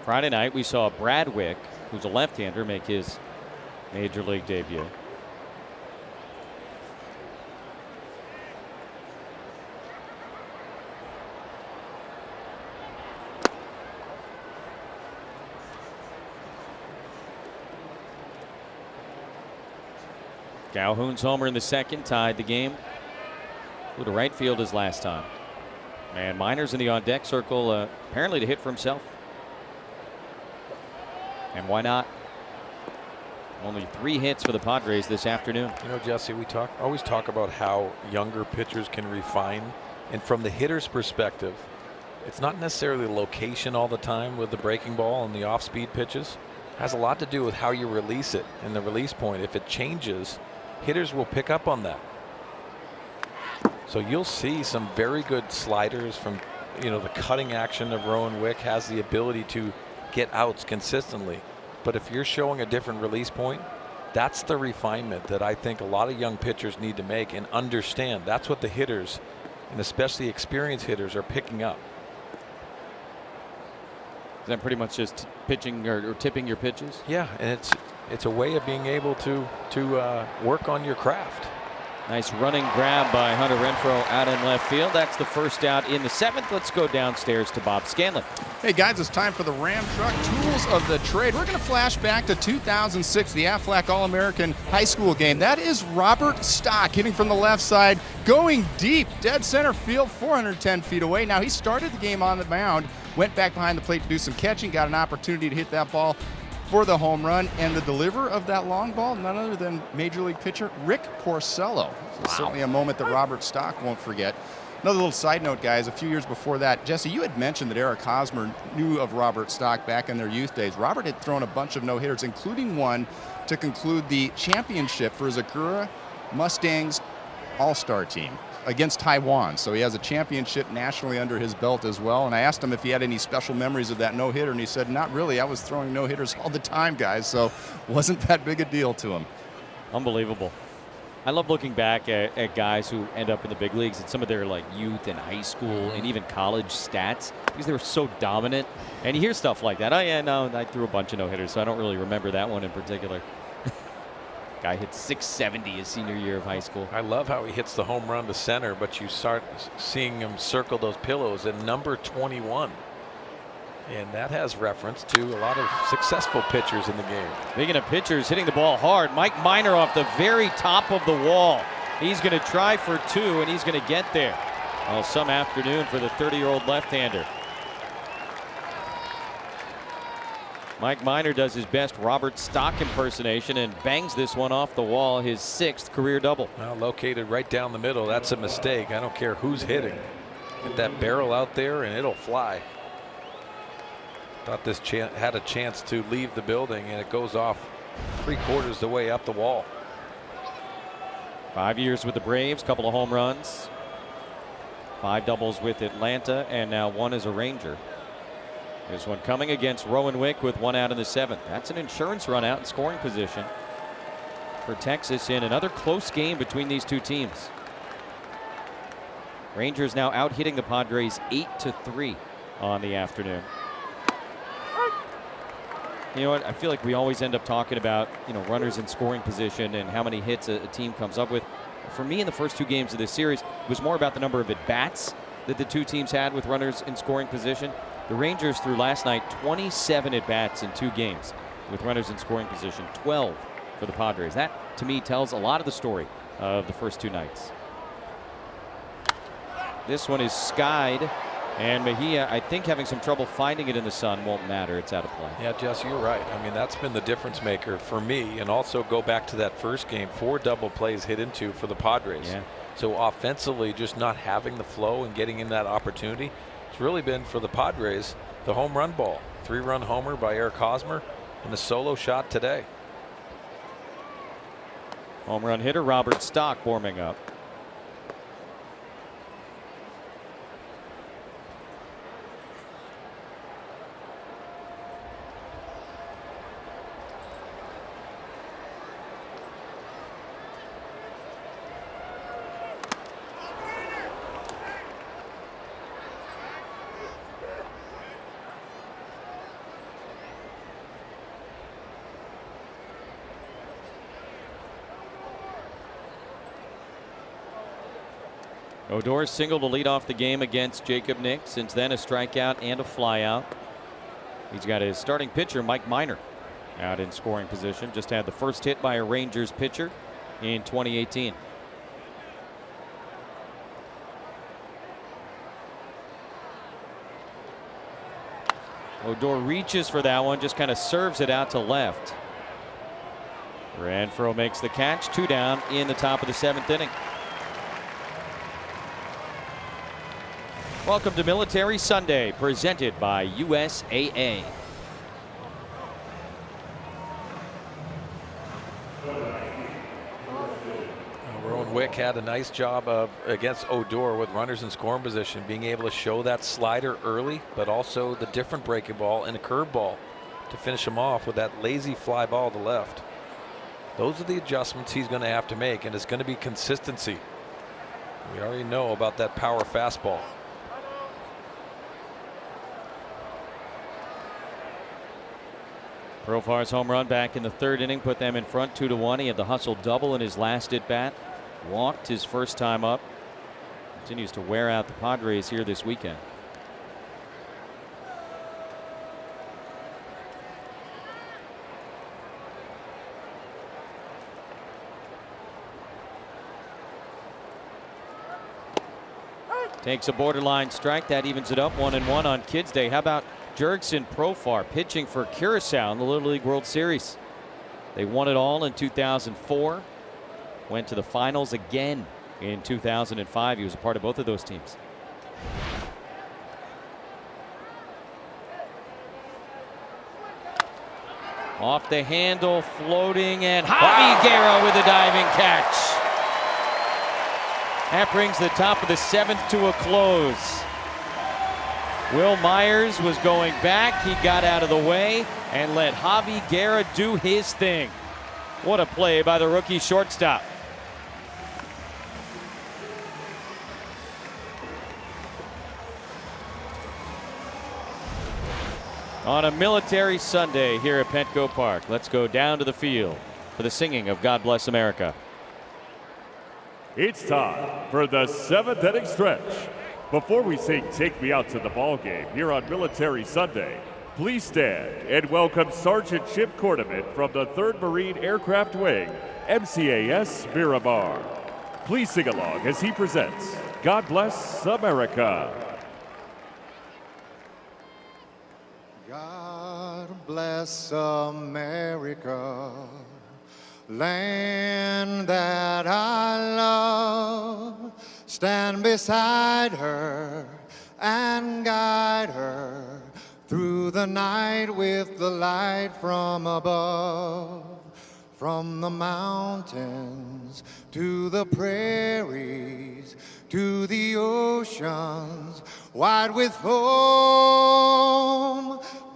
Friday night we saw Brad Wick, who's a left-hander, make his major league debut. Calhoun's homer in the 2nd tied the game. Flew to right field his last time. And Miners in the on-deck circle, apparently to hit for himself. And why not? Only 3 hits for the Padres this afternoon. You know, Jesse, we always talk about how younger pitchers can refine. And from the hitter's perspective, it's not necessarily location all the time with the breaking ball and the off-speed pitches. It has a lot to do with how you release it and the release point. If it changes, hitters will pick up on that. So you'll see some very good sliders from, you know, the cutting action of Rowan Wick has the ability to get outs consistently. But if you're showing a different release point, that's the refinement that I think a lot of young pitchers need to make and understand. That's what the hitters, and especially experienced hitters, are picking up. Is that pretty much just pitching or tipping your pitches? Yeah, and it's a way of being able to work on your craft. Nice running grab by Hunter Renfroe out in left field. That's the first out in the 7th. Let's go downstairs to Bob Scanlon. Hey guys, it's time for the Ram Truck Tools of the Trade. We're going to flash back to 2006, the Aflac All-American High School game. That is Robert Stock hitting from the left side, going deep, dead center field, 410 feet away. Now he started the game on the mound, went back behind the plate to do some catching, got an opportunity to hit that ball for the home run, and the deliverer of that long ball, none other than Major League pitcher Rick Porcello. Certainly a moment that Robert Stock won't forget. Another little side note, guys, a few years before that, Jesse, you had mentioned that Eric Hosmer knew of Robert Stock back in their youth days. Robert had thrown a bunch of no-hitters, including one to conclude the championship for his Acura Mustangs All-Star team against Taiwan. So he has a championship nationally under his belt as well. And I asked him if he had any special memories of that no-hitter, and he said, not really. I was throwing no-hitters all the time, guys, so wasn't that big a deal to him. Unbelievable. I love looking back at guys who end up in the big leagues and some of their like youth and high school and even college stats because they were so dominant. And you hear stuff like that. Oh, yeah, no, I threw a bunch of no-hitters, so I don't really remember that one in particular. Guy hit 670 his senior year of high school. I love how he hits the home run to center, but you start seeing him circle those pillows at number 21. And that has reference to a lot of successful pitchers in the game. Speaking of pitchers hitting the ball hard, Mike Minor off the very top of the wall. He's going to try for 2, and he's going to get there. Well, some afternoon for the 30-year-old left-hander. Mike Minor does his best Robert Stock impersonation and bangs this one off the wall, his 6th career double. Well, located right down the middle. That's a mistake. I don't care who's hitting. Get that barrel out there and it'll fly. Thought this had a chance to leave the building, and it goes off 3/4 the way up the wall. 5 years with the Braves, couple of home runs, 5 doubles with Atlanta, and now 1 as a Ranger. This one coming against Rowan Wick with 1 out in the 7th. That's an insurance run out in scoring position for Texas in another close game between these two teams. Rangers now out hitting the Padres 8-3 on the afternoon. You know what? I feel like we always end up talking about, runners in scoring position and how many hits a team comes up with. For me, in the first 2 games of this series, it was more about the number of at-bats that the two teams had with runners in scoring position. The Rangers threw last night 27 at-bats in 2 games with runners in scoring position, 12 for the Padres. That, to me, tells a lot of the story of the first 2 nights. This one is skied, and Mejia, I think, having some trouble finding it in the sun. Won't matter. It's out of play. Yeah, Jess, you're right. I mean, that's been the difference maker for me. And also go back to that first game, 4 double plays hit into for the Padres. Yeah. So offensively, just not having the flow and getting in that opportunity, it's really been for the Padres the home run ball. 3-run homer by Eric Hosmer and the solo shot today. Home run hitter Robert Stock warming up. Odor single to lead off the game against Jacob Nick. Since then, a strikeout and a flyout. He's got his starting pitcher, Mike Minor, out in scoring position. Just had the first hit by a Rangers pitcher in 2018. Odor reaches for that one, just kind of serves it out to left. Renfroe makes the catch. 2 down in the top of the 7th inning. Welcome to Military Sunday, presented by USAA. Rowan Wick had a nice job against Odor with runners in scoring position, being able to show that slider early, but also the different breaking ball and a curveball to finish him off with that lazy fly ball to left. Those are the adjustments he's going to have to make, and it's going to be consistency. We already know about that power fastball. Profar's home run back in the 3rd inning put them in front 2-1. He had the hustle double in his last at bat. Walked his first time up. Continues to wear out the Padres here this weekend. Takes a borderline strike. That evens it up 1-1 on Kids Day. How about Jurickson Profar pitching for Curacao in the Little League World Series? They won it all in 2004. Went to the finals again in 2005. He was a part of both of those teams. Off the handle, floating, and Javi Guerra with a diving catch. That brings the top of the 7th to a close. Will Myers was going back. He got out of the way and let Javi Guerra do his thing. What a play by the rookie shortstop. On a Military Sunday here at Petco Park, let's go down to the field for the singing of God Bless America. It's time for the 7th inning stretch. Before we sing Take Me Out to the Ball Game here on Military Sunday, please stand and welcome Sergeant Chip Cordeman from the 3rd Marine Aircraft Wing, MCAS Miramar. Please sing along as he presents God Bless America. God bless America, land that I love. stand beside her and guide her through the night with the light from above. From the mountains to the prairies to the oceans wide with foam.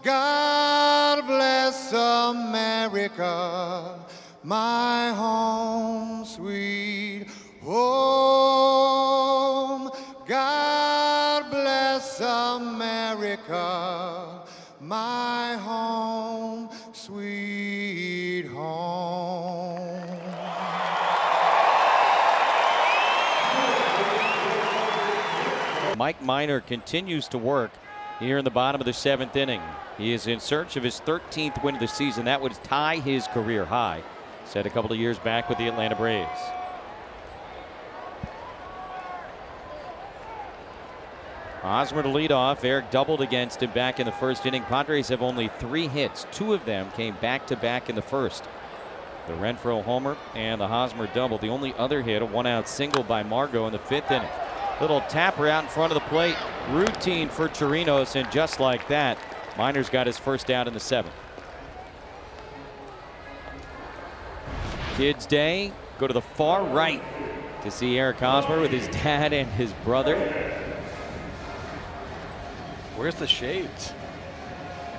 God bless America, my home sweet home. God bless America, my home sweet home. Mike Minor continues to work here in the bottom of the 7th inning. He is in search of his 13th win of the season. That would tie his career high, set a couple of years back with the Atlanta Braves. Hosmer to lead off. Eric doubled against him back in the 1st inning. Padres have only 3 hits. 2 of them came back-to-back in the 1st. The Renfroe homer and the Hosmer double. The only other hit, a 1-out single by Margot in the 5th inning. Little tapper out in front of the plate. Routine for Chirinos, and just like that, Minor's got his first out in the 7th. Kids Day, go to the far right to see Eric Hosmer with his dad and his brother. Where's the shades?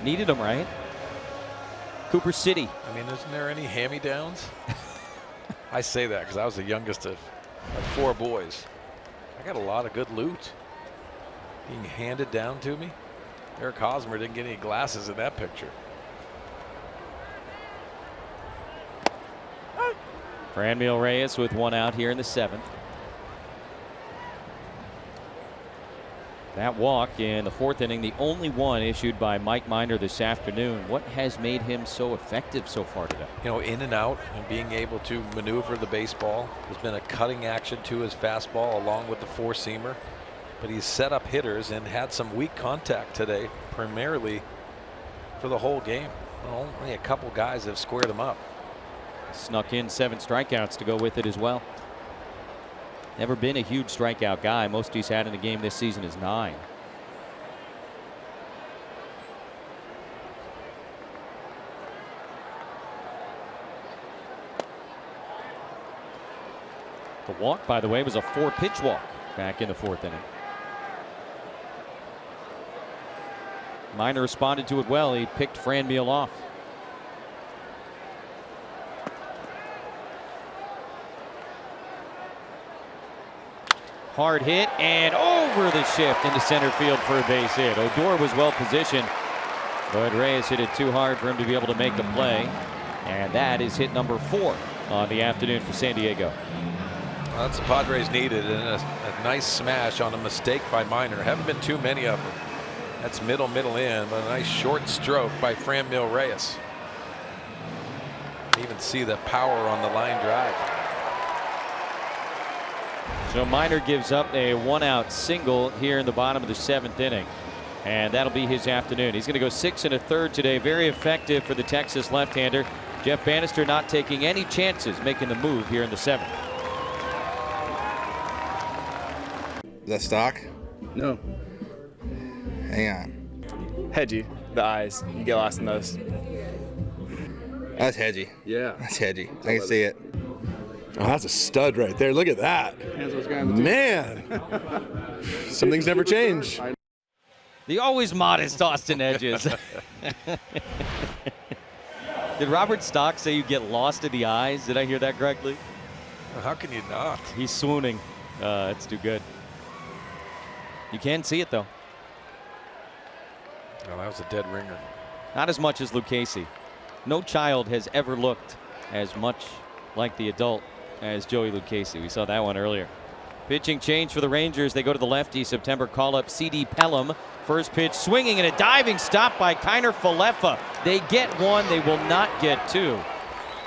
Needed them, right? Cooper City. I mean, isn't there any hand-me-downs? I say that because I was the youngest of 4 boys. I got a lot of good loot being handed down to me. Eric Hosmer didn't get any glasses in that picture. Franmil Reyes with 1 out here in the 7th. That walk in the 4th inning, the only one issued by Mike Minor this afternoon. What has made him so effective so far today? You know, in and out and being able to maneuver the baseball. There's been a cutting action to his fastball along with the 4-seamer. But he's set up hitters and had some weak contact today, primarily for the whole game. Well, only a couple guys have squared him up. Snuck in 7 strikeouts to go with it as well. Never been a huge strikeout guy. Most he's had in a game this season is 9. The walk, by the way, was a 4-pitch walk back in the 4th inning. Minor responded to it well. He picked Franmil off. Hard hit and over the shift into center field for a base hit. Odor was well positioned, but Reyes hit it too hard for him to be able to make the play. And that is hit number 4 on the afternoon for San Diego. Well, that's the Padres needed, and a nice smash on a mistake by Minor. Haven't been too many of them. That's middle in, but a nice short stroke by Franmil Reyes. You even see the power on the line drive. So Minor gives up a 1-out single here in the bottom of the 7th inning, and that'll be his afternoon. He's going to go 6 1/3 today. Very effective for the Texas left-hander. Jeff Bannister not taking any chances, making the move here in the 7th. Is that stock? No. Hang on. Hedgy. The eyes. You get lost in those. That's hedgy. Yeah. That's hedgy. I can see it. Oh, that's a stud right there. Look at that. Man. Some things never change. The always modest Austin Hedges. Did Robert Stock say you get lost in the eyes? Did I hear that correctly? Well, how can you not? He's swooning. It's too good. You can see it, though. Well, that was a dead ringer. Not as much as Lucchesi. No child has ever looked as much like the adult as Joey Lucchesi. We saw that one earlier. Pitching change for the Rangers. They go to the lefty. September call-up C.D. Pelham. First pitch swinging and a diving stop by Kiner Falefa. They get one. They will not get 2.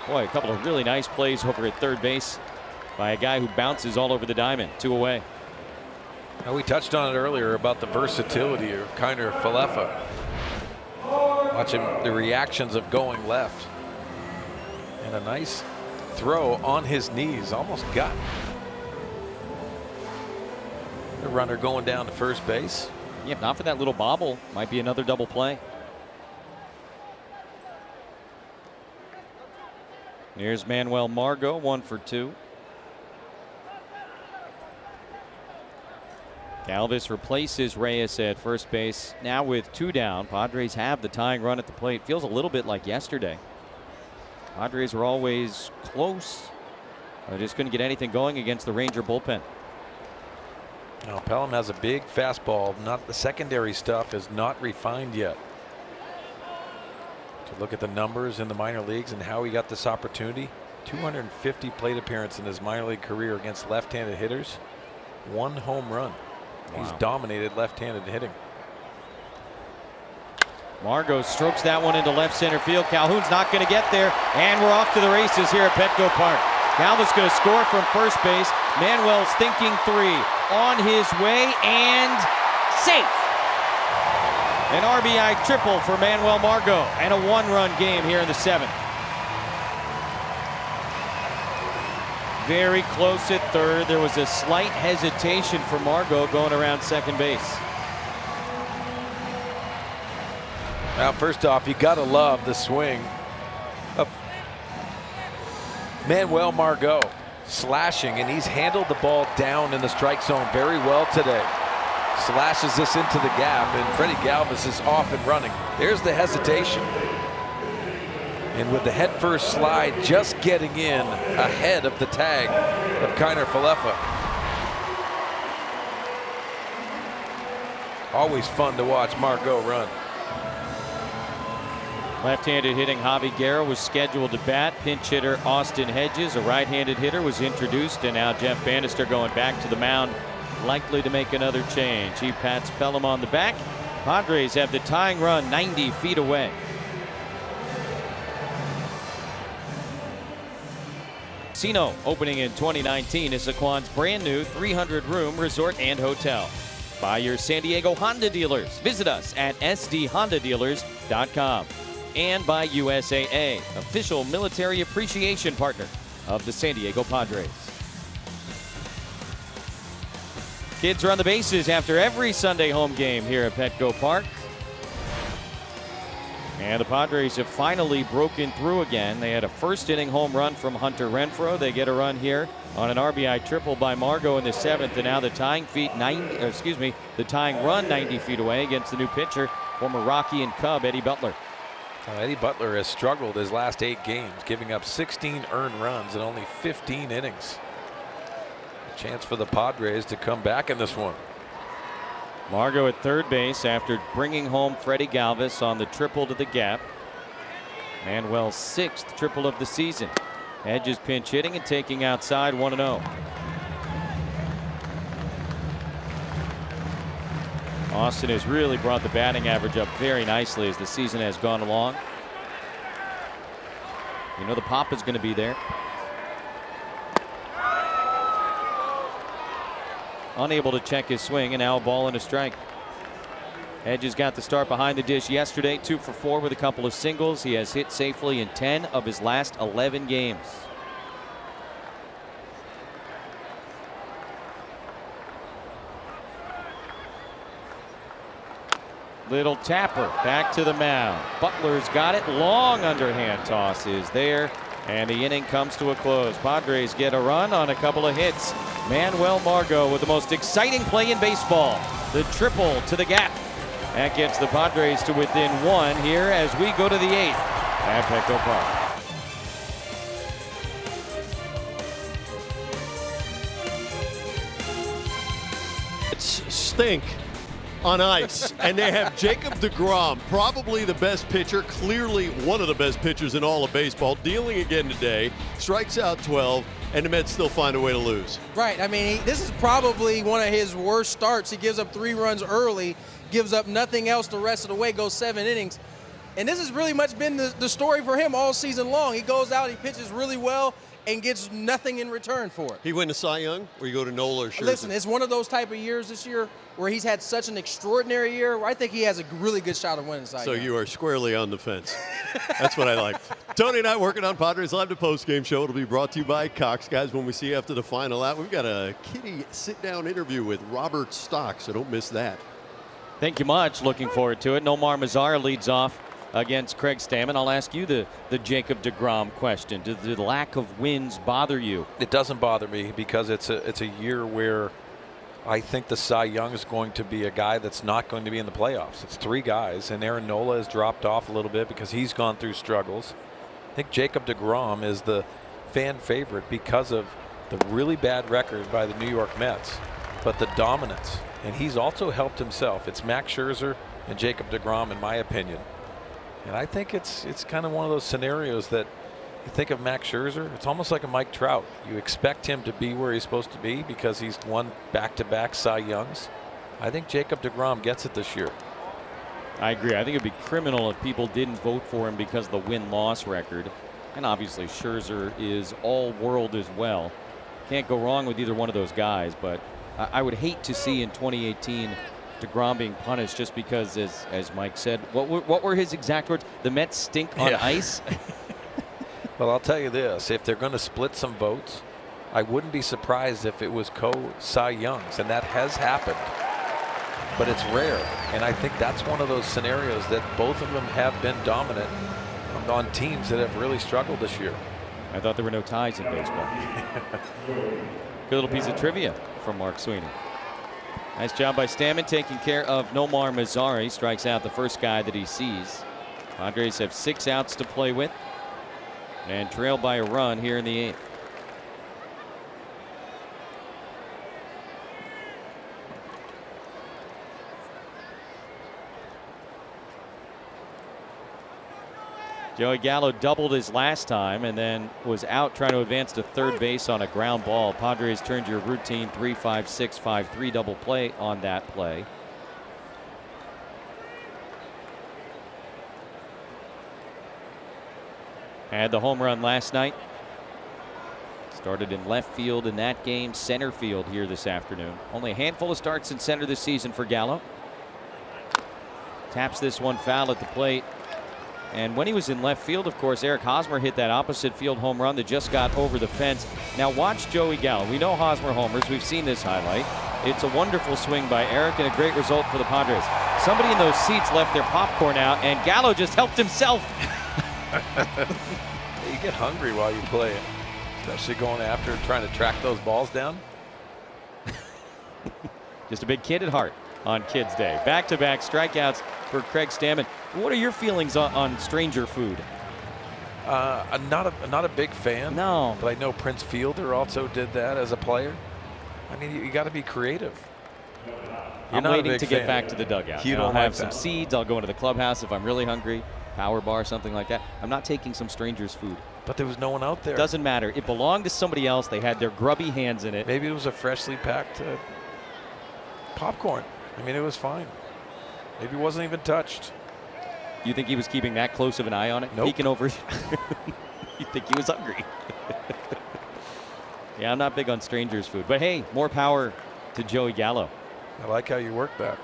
Boy, a couple of really nice plays over at third base by a guy who bounces all over the diamond. 2 away. Now, we touched on it earlier about the versatility of Kiner Falefa. Watching the reactions of going left. And a nice throw on his knees. Almost got. The runner going down to first base. Yeah, if not for that little bobble, might be another double play. Here's Manuel Margot, 1 for 2. Galvis replaces Reyes at first base. Now with 2 down, Padres have the tying run at the plate. Feels a little bit like yesterday. Padres were always close. Just couldn't get anything going against the Ranger bullpen. Now Pelham has a big fastball. Not the secondary stuff is not refined yet. To look at the numbers in the minor leagues and how he got this opportunity. 250 plate appearances in his minor league career against left-handed hitters. 1 home run. Wow. He's dominated left-handed hitting. Margot strokes that one into left center field. Calhoun's not going to get there, and we're off to the races here at Petco Park. Galvis going to score from first base. Manuel's thinking 3 on his way and safe. An RBI triple for Manuel Margot and a 1-run game here in the 7th. Very close at third. There was a slight hesitation for Margot going around second base. Now, first off, you got to love the swing of Manuel Margot, slashing, and he's handled the ball down in the strike zone very well today. Slashes this into the gap, and Freddy Galvis is off and running. There's the hesitation. And with the head-first slide just getting in ahead of the tag of Kiner Falefa. Always fun to watch Margot run. Left-handed hitting Javi Guerra was scheduled to bat. Pinch hitter Austin Hedges, a right-handed hitter, was introduced, and now Jeff Bannister going back to the mound, likely to make another change. He pats Pelham on the back. Padres have the tying run 90 feet away. Casino opening in 2019 is Zaquan's brand new 300-room resort and hotel. By your San Diego Honda dealers. Visit us at sdhondadealers.com. And by USAA, official military appreciation partner of the San Diego Padres. Kids run the bases after every Sunday home game here at Petco Park. And the Padres have finally broken through again. They had a first-inning home run from Hunter Renfroe. They get a run here on an RBI triple by Margot in the 7th, and now the tying run 90 feet away against the new pitcher, former Rocky and Cub Eddie Butler. Eddie Butler has struggled his last 8 games, giving up 16 earned runs in only 15 innings. A chance for the Padres to come back in this one. Margot at third base after bringing home Freddy Galvis on the triple to the gap. Manuel's 6th triple of the season. Hedges pinch hitting and taking outside 1-0. Austin has really brought the batting average up very nicely as the season has gone along. You know the pop is going to be there. Unable to check his swing, and now a ball and a strike. Hedges got the start behind the dish yesterday, 2 for 4 with a couple of singles. He has hit safely in 10 of his last 11 games. Little tapper back to the mound. Butler's got it. Long underhand toss is there, and the inning comes to a close. Padres get a run on a couple of hits. Manuel Margot with the most exciting play in baseball. The triple to the gap. That gets the Padres to within 1 here as we go to the 8th at Petco Park. It's stink on ice, and they have Jacob deGrom, probably the best pitcher, clearly one of the best pitchers in all of baseball, dealing again today, strikes out 12, and the Mets still find a way to lose. Right. I mean, this is probably one of his worst starts. He gives up 3 runs early, gives up nothing else the rest of the way, goes 7 innings. And this has really much been the story for him all season long. He goes out, he pitches really well, and gets nothing in return for it. He win the Cy Young, or you go to Nola or Scherzer? Listen, it's one of those type of years this year where he's had such an extraordinary year where I think he has a really good shot of winning the Cy Young. So you are squarely on the fence. That's what I like. Tony and I working on Padres Live, the post-game show. It'll be brought to you by Cox. Guys, when we see you after the final out, we've got a kitty sit-down interview with Robert Stock, so don't miss that. Thank you much. Looking forward to it. Nomar Mazara leads off against Craig Stammen. I'll ask you the Jacob deGrom question. Did the lack of wins bother you? It doesn't bother me because it's a year where I think the Cy Young is going to be a guy that's not going to be in the playoffs. It's 3 guys, and Aaron Nola has dropped off a little bit because he's gone through struggles. I think Jacob deGrom is the fan favorite because of the really bad record by the New York Mets, but the dominance. And he's also helped himself. It's Max Scherzer and Jacob deGrom, in my opinion. And I think it's kind of one of those scenarios that you think of Max Scherzer, it's almost like a Mike Trout. You expect him to be where he's supposed to be because he's won back-to-back Cy Youngs. I think Jacob deGrom gets it this year. I agree. I think it'd be criminal if people didn't vote for him because of the win-loss record. And obviously Scherzer is all-world as well. Can't go wrong with either one of those guys, but I would hate to see in 2018 deGrom being punished just because, as Mike said, what were his exact words? The Mets stink on ice. Well, I'll tell you this, if they're going to split some votes, I wouldn't be surprised if it was co-Cy Youngs, and that has happened. But it's rare, and I think that's one of those scenarios that both of them have been dominant on teams that have really struggled this year. I thought there were no ties in baseball. Good little piece of trivia from Mark Sweeney. Nice job by Stammen taking care of Nomar Mazara. He strikes out the first guy that he sees. Padres have 6 outs to play with and trail by a run here in the 8th. Joey Gallo doubled his last time and then was out trying to advance to third base on a ground ball. Padres turned your routine 3-5-6-5-3 double play on that play. Had the home run last night. Started in left field in that game, center field here this afternoon. Only a handful of starts in center this season for Gallo. Taps this one foul at the plate. And when he was in left field, of course, Eric Hosmer hit that opposite field home run that just got over the fence. Now watch Joey Gallo. We know Hosmer homers. We've seen this highlight. It's a wonderful swing by Eric and a great result for the Padres. Somebody in those seats left their popcorn out, and Gallo just helped himself. You get hungry while you play it, especially going after and trying to track those balls down. Just a big kid at heart on Kids Day. Back-to-back strikeouts for Craig Stammen. What are your feelings on stranger food? I'm not a big fan. No. But I know Prince Fielder also did that as a player. I mean, you got to be creative. I'm waiting to get back to the dugout. You don't I'll have like some that. seeds. I'll go into the clubhouse if I'm really hungry. Power bar, something like that. I'm not taking some stranger's food. But there was no one out there. Doesn't matter. It belonged to somebody else. They had their grubby hands in it. Maybe it was a freshly packed popcorn. I mean, it was fine. Maybe it wasn't even touched. You think he was keeping that close of an eye on it? Nope. Peeking over? You think he was hungry? Yeah, I'm not big on strangers' food. But hey, more power to Joey Gallo. I like how you work that.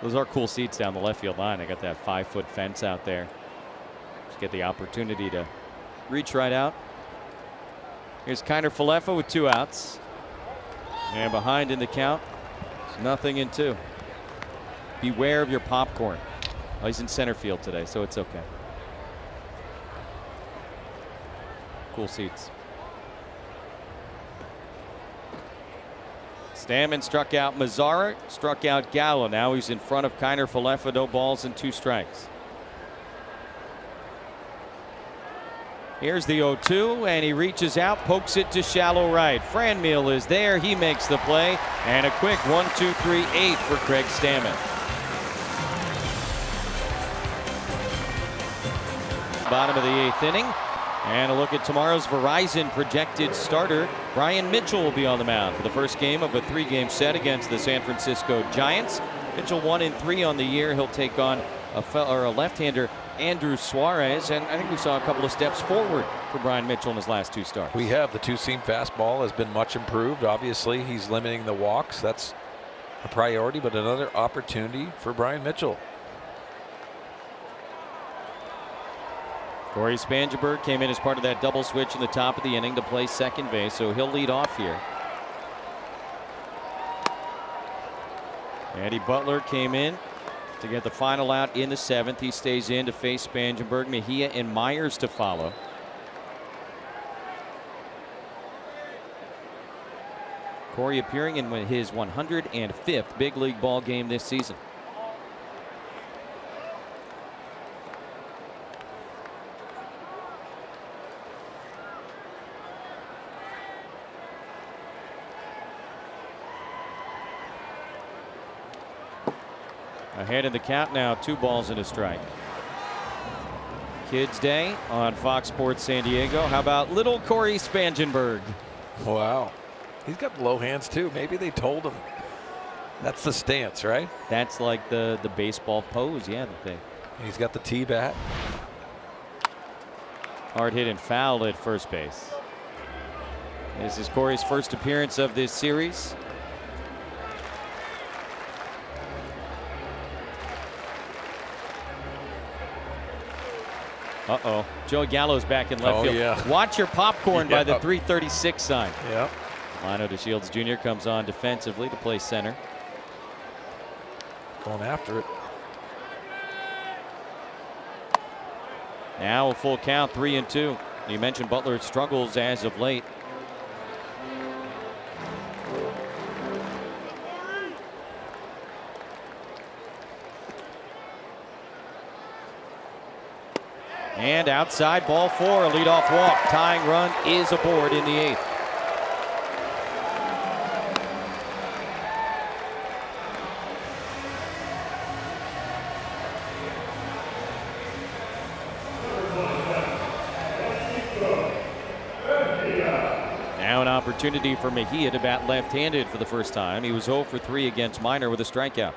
Those are cool seats down the left field line. I got that 5-foot fence out there. Just get the opportunity to reach right out. Here's Kiner Falefa with 2 outs. And behind in the count, 0-2. Beware of your popcorn. Oh, he's in center field today, so it's okay. Cool seats. Stammen struck out Mazara, struck out Gallo. Now he's in front of Kiner Falefa. No balls and 2 strikes. Here's the 0-2, and he reaches out, pokes it to shallow right. Franmil is there. He makes the play, and a quick 1-2-3-8 for Craig Stammen. Bottom of the 8th inning. And a look at tomorrow's Verizon projected starter. Brian Mitchell will be on the mound for the first game of a 3-game set against the San Francisco Giants. Mitchell 1-3 on the year. He'll take on a left-hander, Andrew Suarez, and I think we saw a couple of steps forward for Brian Mitchell in his last 2 starts. We have. The two-seam fastball has been much improved. Obviously, he's limiting the walks. That's a priority, but another opportunity for Brian Mitchell. Corey Spangenberg came in as part of that double switch in the top of the inning to play second base, so he'll lead off here. Eddie Butler came in to get the final out in the 7th. He stays in to face Spangenberg, Mejia, and Myers to follow. Corey appearing in his 105th big league ball game this season. Ahead in the count now, 2 balls and a strike. Kids Day on Fox Sports San Diego. How about little Corey Spangenberg? Wow. He's got low hands too. Maybe they told him. That's the stance, right? That's like the baseball pose, yeah. He's got the T-bat. Hard hit and fouled at first base. This is Corey's first appearance of this series. Uh-oh. Joey Gallo's back in left field. Yeah. Watch your popcorn by the 336 sign. Yep. Lino DeShields Jr. comes on defensively to play center. Going after it. Now a full count, 3-2. You mentioned Butler's struggles as of late. And outside, ball 4, a leadoff walk. Tying run is aboard in the 8th. Now an opportunity for Mejia to bat left-handed for the first time. He was 0 for 3 against Minor with a strikeout.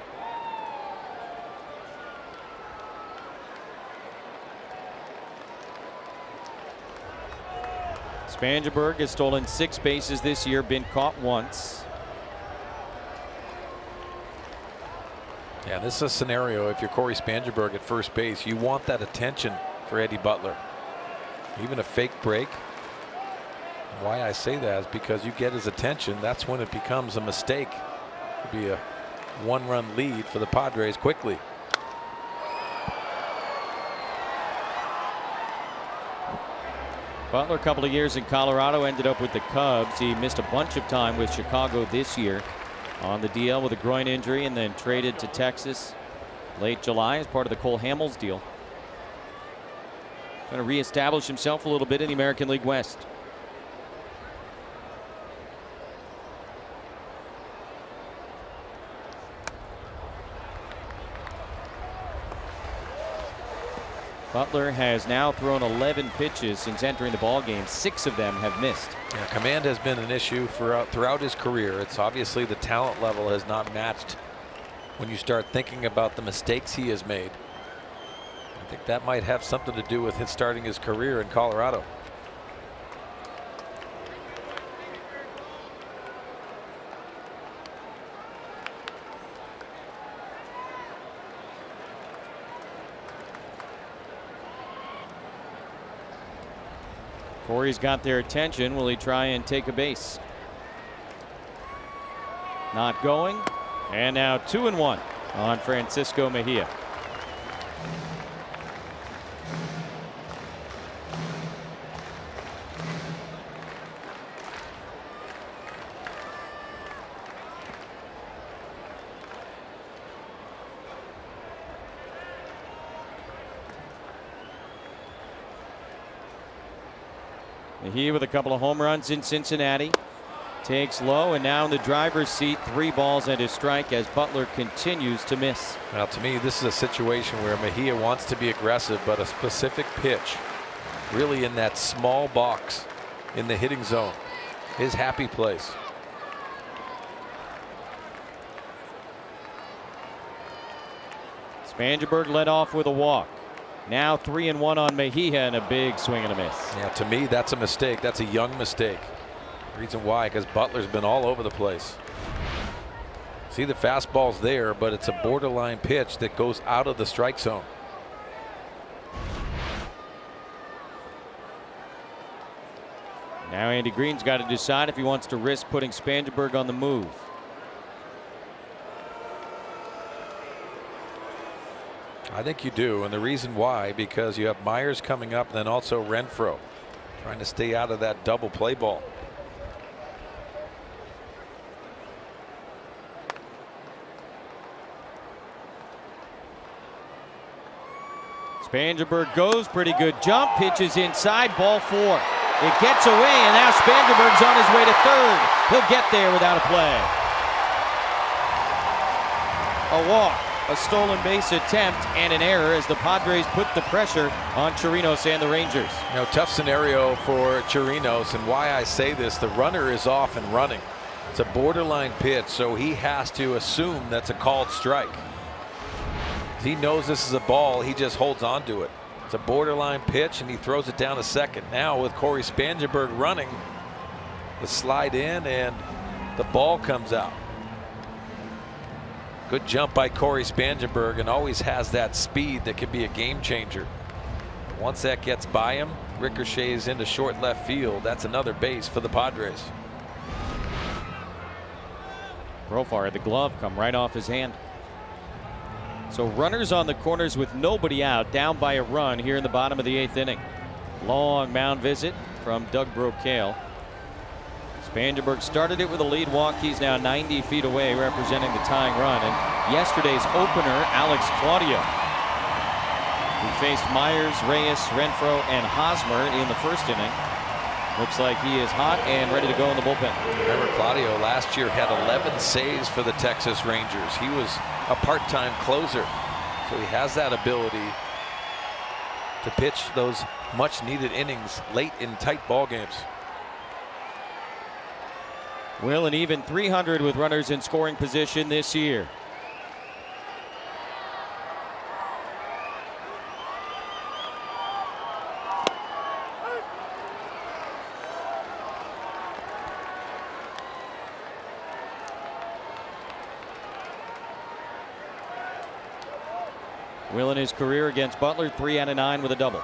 Spangenberg has stolen 6 bases this year, been caught once. Yeah, this is a scenario. If you're Corey Spangenberg at first base, you want that attention for Eddie Butler. Even a fake break. Why I say that is because you get his attention. That's when it becomes a mistake. It could be a 1-run lead for the Padres quickly. Butler, a couple of years in Colorado, ended up with the Cubs. He missed a bunch of time with Chicago this year on the DL with a groin injury, and then traded to Texas late July as part of the Cole Hamels deal. Trying to reestablish himself a little bit in the American League West. Butler has now thrown 11 pitches since entering the ballgame. 6 of them have missed. Yeah, command has been an issue throughout his career. It's obviously the talent level has not matched when you start thinking about the mistakes he has made. I think that might have something to do with him starting his career in Colorado. Corey's got their attention. Will he try and take a base? Not going. And now 2-1 on Francisco Mejia. Mejia with a couple of home runs in Cincinnati. Takes low, and now in the driver's seat, 3 balls and a strike as Butler continues to miss. Now, to me, this is a situation where Mejia wants to be aggressive, but a specific pitch, really in that small box in the hitting zone, his happy place. Spangenberg led off with a walk. Now 3-1 on Mejia and a big swing and a miss. Yeah, to me, that's a mistake. That's a young mistake. Reason why, because Butler's been all over the place. See, the fastball's there, but it's a borderline pitch that goes out of the strike zone. Now Andy Green's got to decide if he wants to risk putting Spangenberg on the move. I think you do, and the reason why, because you have Myers coming up, and then also Renfroe trying to stay out of that double play ball. Spangenberg goes, pretty good jump, pitches inside, ball 4. It gets away, and now Spangenberg's on his way to third. He'll get there without a play. A walk, a stolen base attempt, and an error as the Padres put the pressure on Chirinos and the Rangers. You know, tough scenario for Chirinos, and why I say this, the runner is off and running. It's a borderline pitch, so he has to assume that's a called strike. He knows this is a ball, he just holds on to it. It's a borderline pitch, and he throws it down to second. Now with Corey Spangenberg running, the slide in, and the ball comes out. Good jump by Corey Spangenberg, and always has that speed that could be a game changer. Once that gets by him, ricochets into short left field. That's another base for the Padres. Profar had the glove come right off his hand. So runners on the corners with nobody out, down by a run here in the bottom of the 8th inning. Long mound visit from Doug Brocail. Spangenberg started it with a lead walk. He's now 90 feet away representing the tying run. And yesterday's opener, Alex Claudio, who faced Myers, Reyes, Renfroe, and Hosmer in the first inning. Looks like he is hot and ready to go in the bullpen. Remember, Claudio last year had 11 saves for the Texas Rangers. He was a part-time closer, so he has that ability to pitch those much-needed innings late in tight ball games. Will an even 300 with runners in scoring position this year. Will in his career against Butler, 3 out of 9 with a double.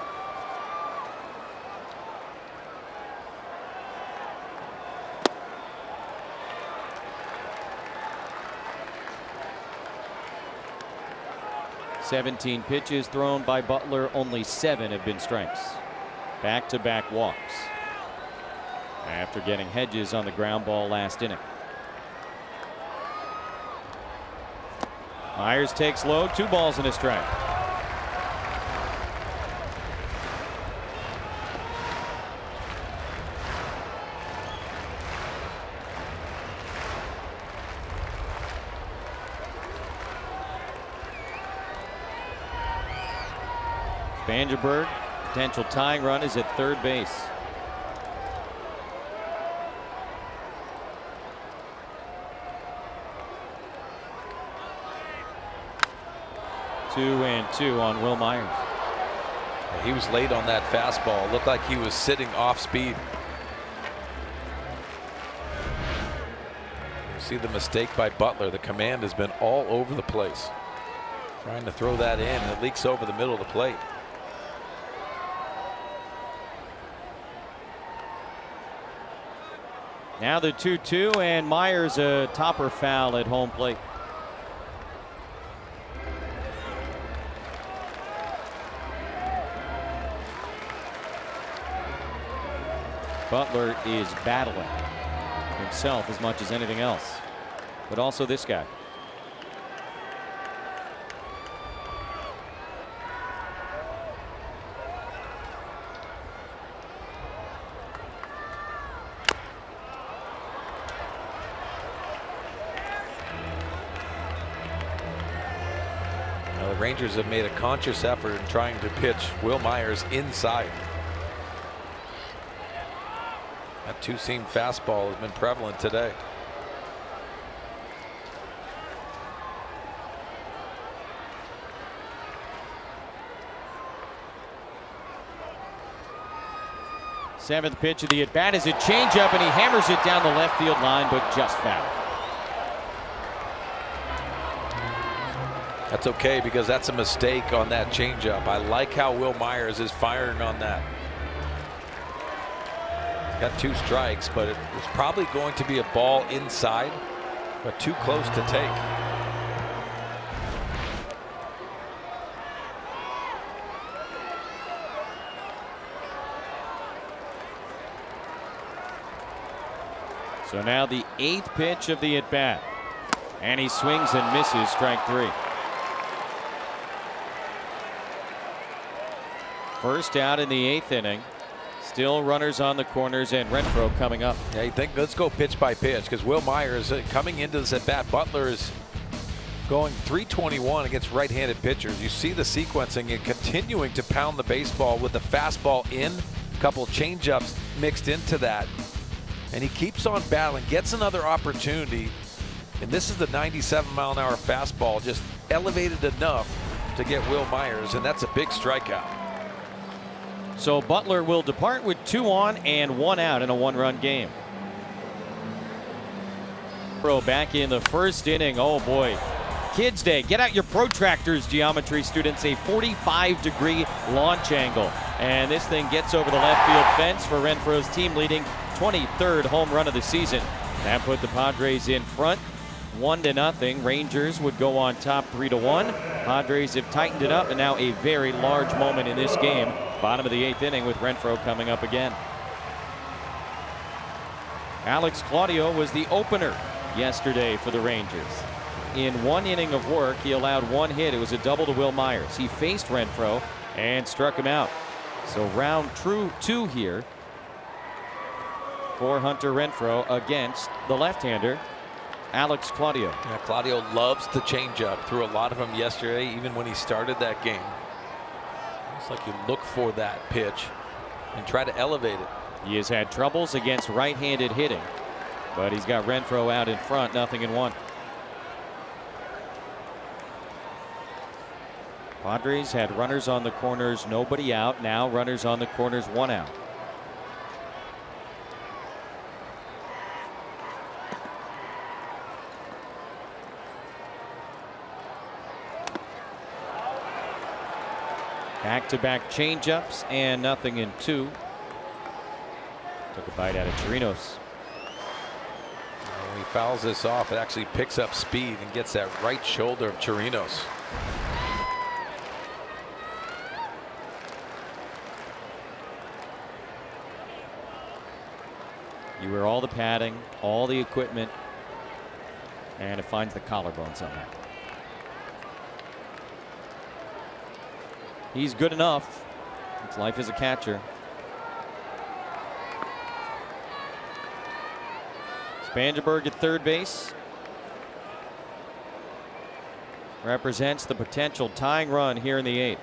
"17 pitches thrown by Butler, only 7 have been strikes. Back-to-back walks after getting Hedges on the ground ball last inning. Myers takes low, 2 balls and a strike. Spangenberg, potential tying run, is at third base. Two and two on Will Myers. He was late on that fastball. Looked like he was sitting off speed. You see the mistake by Butler. The command has been all over the place. Trying to throw that in, and it leaks over the middle of the plate. Now the 2-2, and Myers a topper foul at home plate. Butler is battling himself as much as anything else, but also this guy. Now the Rangers have made a conscious effort in trying to pitch Will Myers inside. That two-seam fastball has been prevalent today. Seventh pitch of the at-bat is a changeup, and he hammers it down the left field line, but just foul. That's okay, because that's a mistake on that changeup. I like how Will Myers is firing on that. Got 2 strikes, but it was probably going to be a ball inside, but too close to take. So now the 8th pitch of the at-bat, and he swings and misses, strike 3. First out in the 8th inning. Still runners on the corners, and Renfroe coming up. Yeah, you think, let's go pitch by pitch, because Will Myers coming into this at bat. Butler is going .321 against right-handed pitchers. You see the sequencing and continuing to pound the baseball with the fastball in, a couple changeups mixed into that, and he keeps on battling, gets another opportunity, and this is the 97-mile-an-hour fastball, just elevated enough to get Will Myers, and that's a big strikeout. So Butler will depart with 2 on and 1 out in a 1-run game. Back in the first inning. Oh boy, Kids Day. Get out your protractors, geometry students. A 45-degree launch angle, and this thing gets over the left field fence for Renfroe's team leading 23rd home run of the season. That put the Padres in front 1-0. Rangers would go on top 3-1. Padres have tightened it up, and now a very large moment in this game. Bottom of the 8th inning with Renfroe coming up again. Alex Claudio was the opener yesterday for the Rangers. In 1 inning of work, he allowed 1 hit. It was a double to Will Myers. He faced Renfroe and struck him out. So round 2 here for Hunter Renfroe against the left-hander Alex Claudio. Yeah, Claudio loves the changeup. Threw a lot of them yesterday, even when he started that game. It's like you look for that pitch and try to elevate it. He has had troubles against right-handed hitting, but he's got Renfroe out in front, 0-1. Padres had runners on the corners, nobody out. Now runners on the corners, 1 out. Back-to-back changeups and 0-2. Took a bite out of Chirinos. When he fouls this off, it actually picks up speed and gets that right shoulder of Chirinos. You wear all the padding, all the equipment, and it finds the collarbone somehow. He's good enough. It's life as a catcher. Spangenberg at third base. Represents the potential tying run here in the 8th.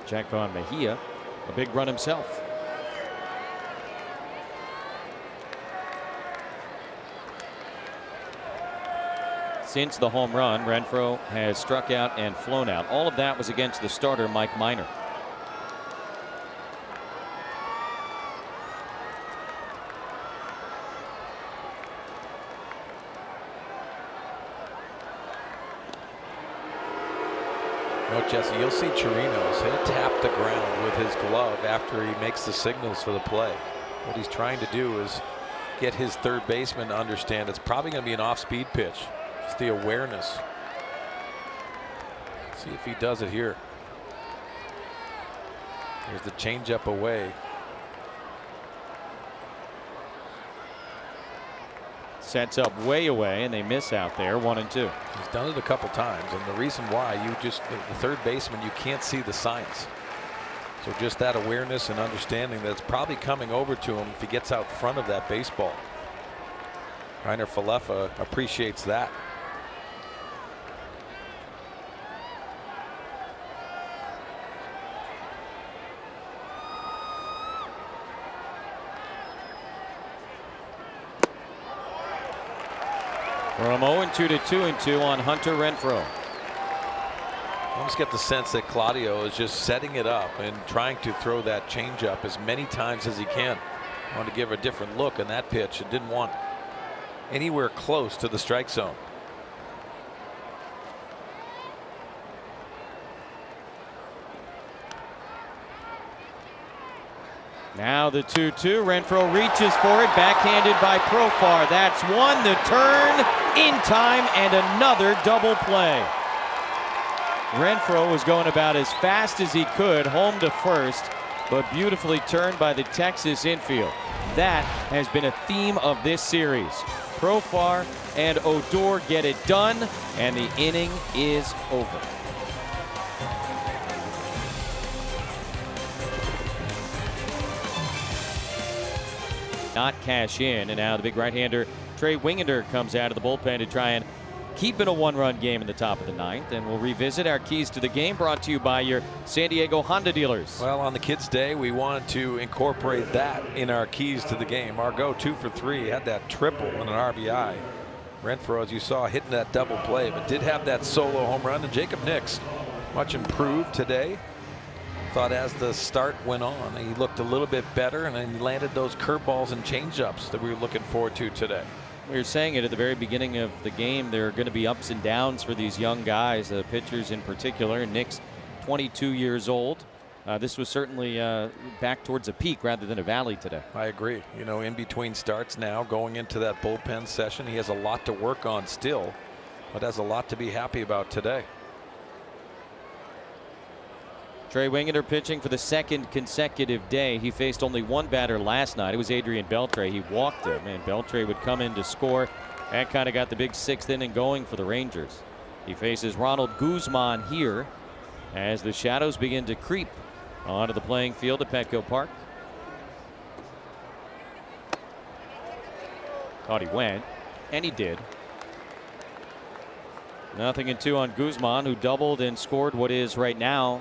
Check on Mejia, a big run himself. Since the home run, Renfroe has struck out and flown out. All of that was against the starter, Mike Minor. No, Jesse, you'll see Chirinos. He'll tap the ground with his glove after he makes the signals for the play. What he's trying to do is get his third baseman to understand it's probably going to be an off-speed pitch. It's the awareness. See if he does it here. Here's the changeup away. Sets up way away, and they miss out there, 1-2. He's done it a couple times, and the reason why, the third baseman, you can't see the signs. So just that awareness and understanding that it's probably coming over to him if he gets out front of that baseball. Rainer Falefa appreciates that. From 0-2 to 2-2 on Hunter Renfroe. I almost get the sense that Claudio is just setting it up and trying to throw that changeup as many times as he can. Want to give a different look on that pitch and didn't want anywhere close to the strike zone. Now the 2-2. Renfroe reaches for it, backhanded by Profar. That's one. The turn in time and another double play. Renfroe was going about as fast as he could, home to first, but beautifully turned by the Texas infield. That has been a theme of this series. Profar and Odor get it done, and the inning is over. Not cash in, and now the big right-hander Trey Wingender comes out of the bullpen to try and keep it a one-run game in the top of the ninth. And we'll revisit our keys to the game, brought to you by your San Diego Honda dealers. Well, on the Kids Day, we wanted to incorporate that in our keys to the game. Margot 2 for 3, had that triple and an RBI. Renfroe, as you saw, hitting that double play, but did have that solo home run. And Jacob Nix, much improved today. Thought as the start went on, he looked a little bit better, and then he landed those curveballs and changeups that we were looking forward to today. We were saying it at the very beginning of the game. There are going to be ups and downs for these young guys, pitchers in particular. Nick's 22 years old. This was certainly back towards a peak rather than a valley today. I agree. You know, in between starts now, going into that bullpen session, he has a lot to work on still, but has a lot to be happy about today. Trey Wingender pitching for the second consecutive day. He faced only one batter last night. It was Adrian Beltre. He walked him, and Beltre would come in to score. That kind of got the big sixth inning going for the Rangers. He faces Ronald Guzman here as the shadows begin to creep onto the playing field at Petco Park. Thought he went, and he did. 0-2 on Guzman, who doubled and scored what is right now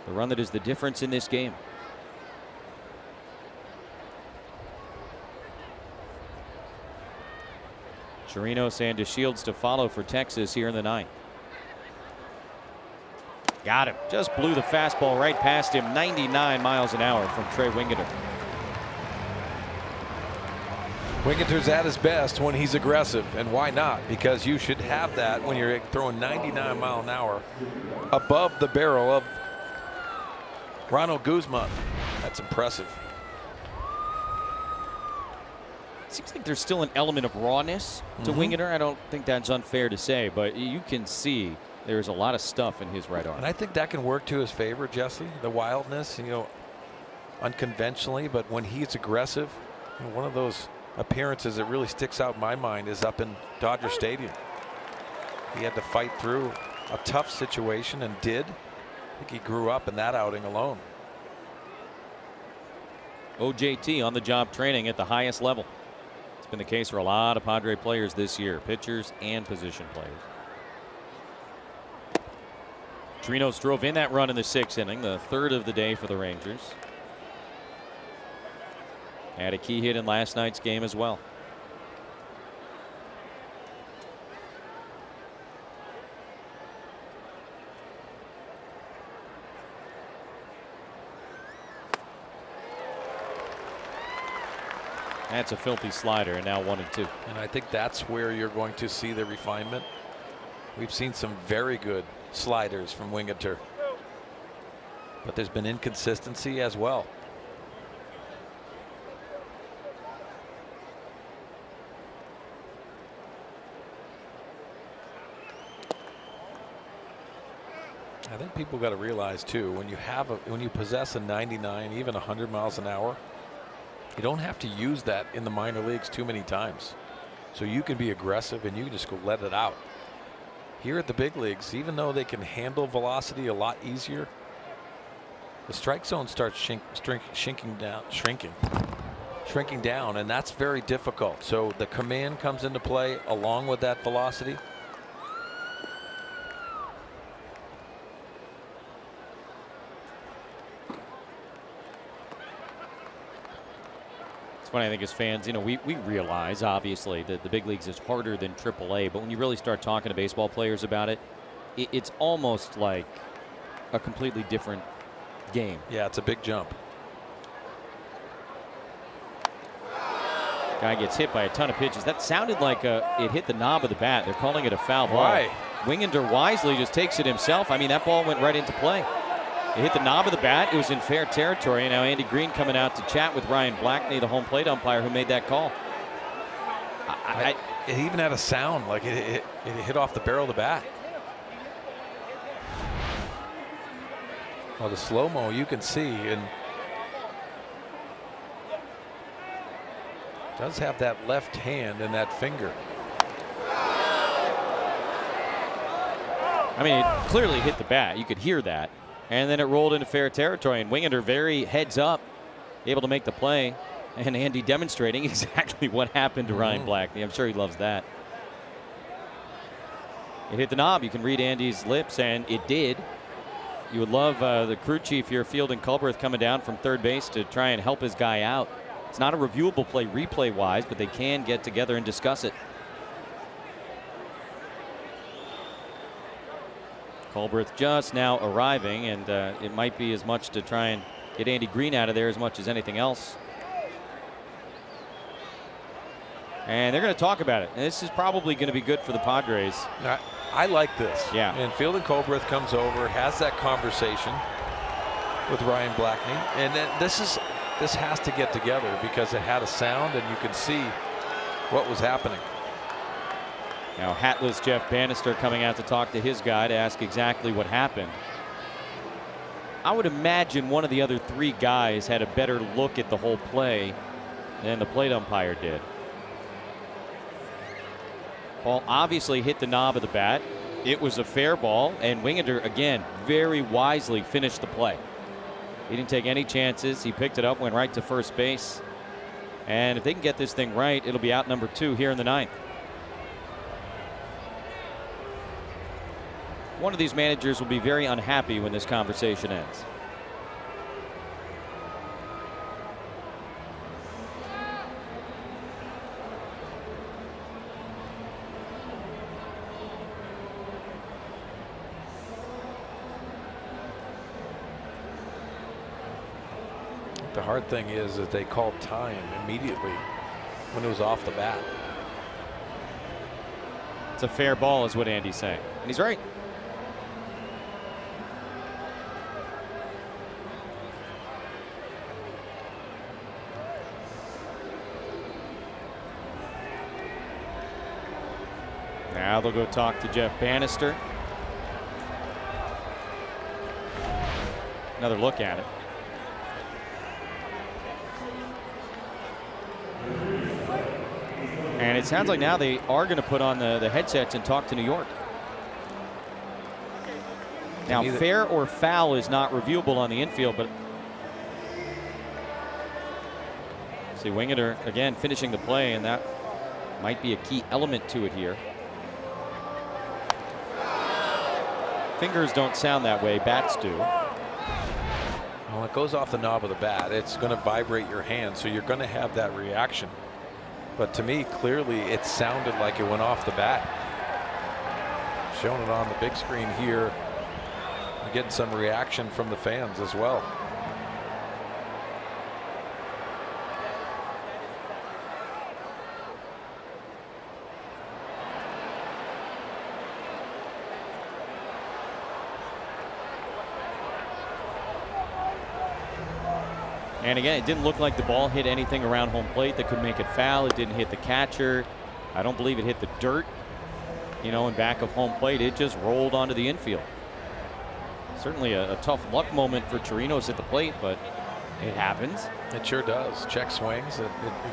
the run that is the difference in this game. Chirinos and DeShields to follow for Texas here in the ninth. Got him. Just blew the fastball right past him. 99 miles an hour from Trey Wingender. Wingender's at his best when he's aggressive, and why not? Because you should have that when you're throwing 99 mile an hour above the barrel of Ronald Guzman. That's impressive. Seems like there's still an element of rawness to Wingender. I don't think that's unfair to say, but you can see there's a lot of stuff in his right arm. And I think that can work to his favor, Jesse. The wildness, you know, unconventionally, but when he's aggressive, you know, one of those appearances that really sticks out in my mind is up in Dodger Stadium. He had to fight through a tough situation and did. I think he grew up in that outing alone. OJT on the job training at the highest level. It's been the case for a lot of Padre players this year, pitchers and position players. Chirinos drove in that run in the sixth inning, the third of the day for the Rangers. Had a key hit in last night's game as well. That's a filthy slider, and now 1-2. And I think that's where you're going to see the refinement. We've seen some very good sliders from Wingender, but there's been inconsistency as well. I think people got to realize too, when you possess a 99, even 100 miles an hour, you don't have to use that in the minor leagues too many times. So you can be aggressive and you can just go let it out. Here at the big leagues, even though they can handle velocity a lot easier, the strike zone starts shrinking down, and that's very difficult. So the command comes into play along with that velocity. funny, I think as fans, you know, we realize, obviously, that the big leagues is harder than AAA, but when you really start talking to baseball players about it, it's almost like a completely different game. Yeah, it's a big jump. Guy gets hit by a ton of pitches. That sounded like it hit the knob of the bat. They're calling it a foul ball. Why? Wingender wisely just takes it himself. I mean, that ball went right into play. It hit the knob of the bat. It was in fair territory. And now Andy Green coming out to chat with Ryan Blackney, the home plate umpire who made that call. It even had a sound like it hit off the barrel of the bat. Well, the slow-mo you can see, and does have that left hand and that finger. I mean, it clearly hit the bat. You could hear that. And then it rolled into fair territory. And Wingender very heads up, able to make the play. And Andy demonstrating exactly what happened to Ryan Blackney. I'm sure he loves that. It hit the knob. You can read Andy's lips, and it did. You would love the crew chief here, Fielding Culberth, coming down from third base to try and help his guy out. It's not a reviewable play replay-wise, but they can get together and discuss it. Culberth just now arriving, and it might be as much to try and get Andy Green out of there as much as anything else. And they're going to talk about it. And this is probably going to be good for the Padres. I like this. Yeah. And Fielding Culberth comes over, has that conversation with Ryan Blackney, and then this has to get together because it had a sound and you could see what was happening. Now hatless Jeff Bannister coming out to talk to his guy to ask exactly what happened. I would imagine one of the other three guys had a better look at the whole play than the plate umpire did. Ball obviously hit the knob of the bat. It was a fair ball, and Wingender, again, very wisely finished the play. He didn't take any chances. He picked it up, went right to first base. And if they can get this thing right, it'll be out number 2 here in the 9th. One of these managers will be very unhappy when this conversation ends. The hard thing is that they called time immediately when it was off the bat. It's a fair ball is what Andy's saying. And he's right. Now they'll go talk to Jeff Bannister. Another look at it. And it sounds like now they are going to put on the headsets and talk to New York. Now, fair or foul is not reviewable on the infield, but see Wingender again finishing the play, and that might be a key element to it here. Fingers don't sound that way, bats do. Well, it goes off the knob of the bat. It's going to vibrate your hand, so you're going to have that reaction. But to me, clearly, it sounded like it went off the bat. Showing it on the big screen here. We're getting some reaction from the fans as well. And again, it didn't look like the ball hit anything around home plate that could make it foul. It didn't hit the catcher. I don't believe it hit the dirt, in back of home plate. It just rolled onto the infield. Certainly a tough luck moment for Chirinos at the plate, but it happens. It sure does. Check swings.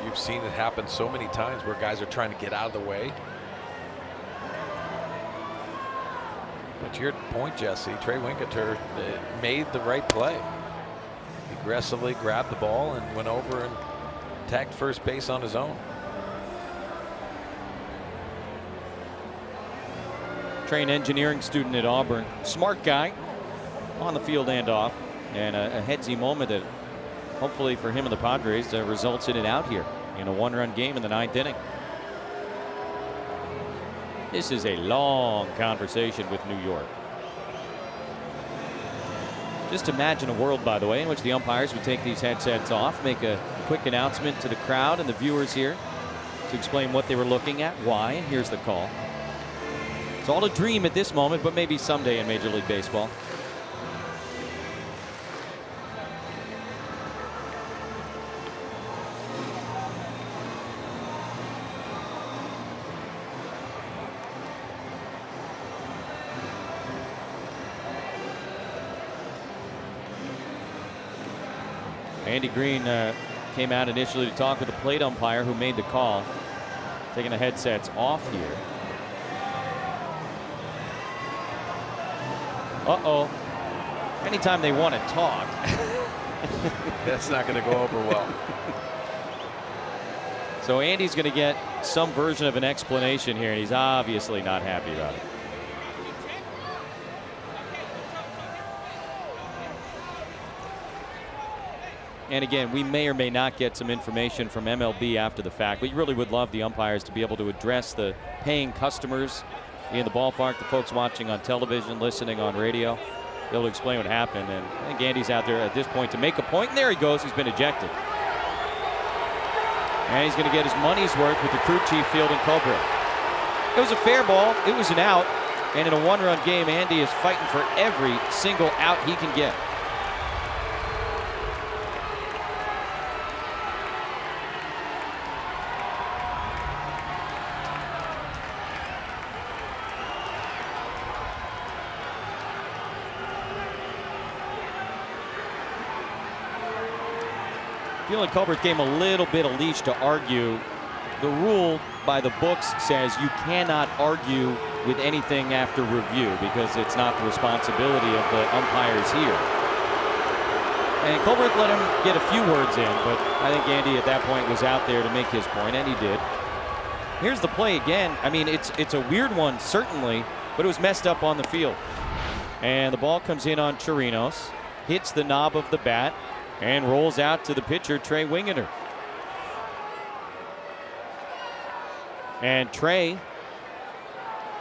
You've seen it happen so many times where guys are trying to get out of the way. But to your point, Jesse, Trey Wingender made the right play. Aggressively grabbed the ball and went over and tagged first base on his own. Trained engineering student at Auburn. Smart guy on the field and off. And a headsy moment that hopefully for him and the Padres, results in an out here in a 1-run game in the 9th inning. This is a long conversation with New York. Just imagine a world, by the way, in which the umpires would take these headsets off, make a quick announcement to the crowd and the viewers here to explain what they were looking at, why, and here's the call. It's all a dream at this moment, but maybe someday in Major League Baseball. Andy Green came out initially to talk with the plate umpire who made the call, taking the headsets off here. Uh-oh. Anytime they want to talk. That's not going to go over well. So Andy's going to get some version of an explanation here, and he's obviously not happy about it. And again, we may or may not get some information from MLB after the fact. We really would love the umpires to be able to address the paying customers in the ballpark, the folks watching on television, listening on radio, be able to explain what happened. And I think Andy's out there at this point to make a point. And there he goes. He's been ejected. And he's going to get his money's worth with the crew chief fielding Culbreth. It was a fair ball. It was an out. And in a 1-run game, Andy is fighting for every single out he can get. I feel like Culbreth gave him a little bit of leash to argue. The rule by the books says you cannot argue with anything after review because it's not the responsibility of the umpires here. And Culbreth let him get a few words in, but I think Andy at that point was out there to make his point, and he did. Here's the play again. I mean, it's a weird one, certainly, but it was messed up on the field. And the ball comes in on Chirinos, hits the knob of the bat, and rolls out to the pitcher, Trey Wingeter. And Trey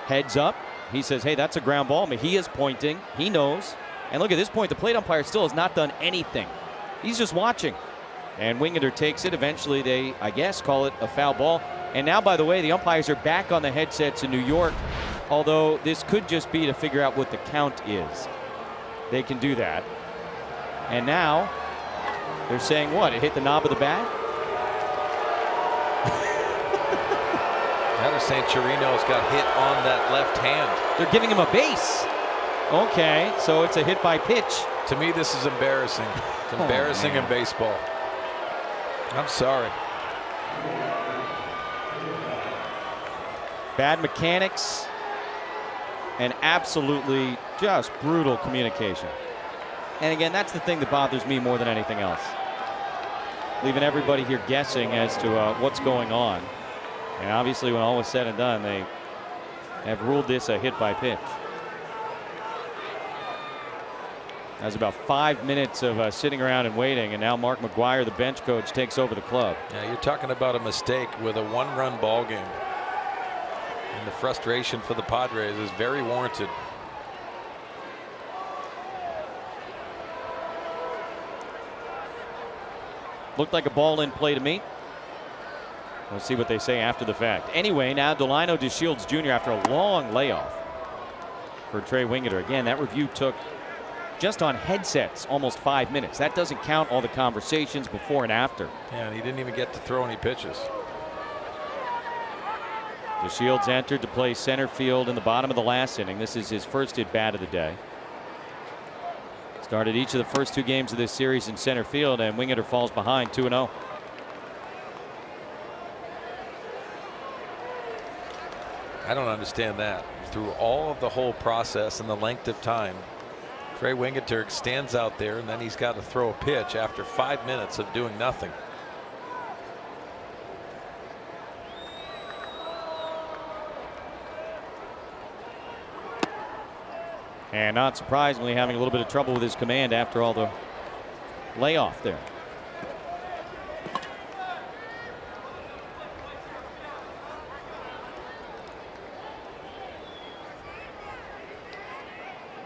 heads up. He says, hey, that's a ground ball. Mejia's pointing. He knows. And look at this point. The plate umpire still has not done anything. He's just watching. And Wingeter takes it. Eventually, they, I guess, call it a foul ball. And now, by the way, the umpires are back on the headsets in New York, although this could just be to figure out what the count is. They can do that. And now they're saying what? It hit the knob of the bat? I understand Chirinos got hit on that left hand. They're giving him a base. Okay, so it's a hit by pitch. To me, this is embarrassing. It's embarrassing in baseball. I'm sorry. Bad mechanics and absolutely just brutal communication. And again, that's the thing that bothers me more than anything else. Leaving everybody here guessing as to what's going on. And obviously, when all was said and done, they have ruled this a hit by pitch. That was about 5 minutes of sitting around and waiting, and now Mark McGuire, the bench coach, takes over the club. Yeah, you're talking about a mistake with a 1-run ball game. And the frustration for the Padres is very warranted. Looked like a ball in play to me. We'll see what they say after the fact. Anyway, now Delino DeShields Jr. after a long layoff for Trey Wingeter. Again, that review took just on headsets almost 5 minutes. That doesn't count all the conversations before and after. Yeah, and he didn't even get to throw any pitches. DeShields entered to play center field in the bottom of the last inning. This is his first at bat of the day. Started each of the first 2 games of this series in center field, and Wingeter falls behind 2-0. I don't understand that. Through all of the whole process and the length of time, Trey Wingeter stands out there, and then he's got to throw a pitch after 5 minutes of doing nothing. And not surprisingly, having a little bit of trouble with his command after all the layoff there.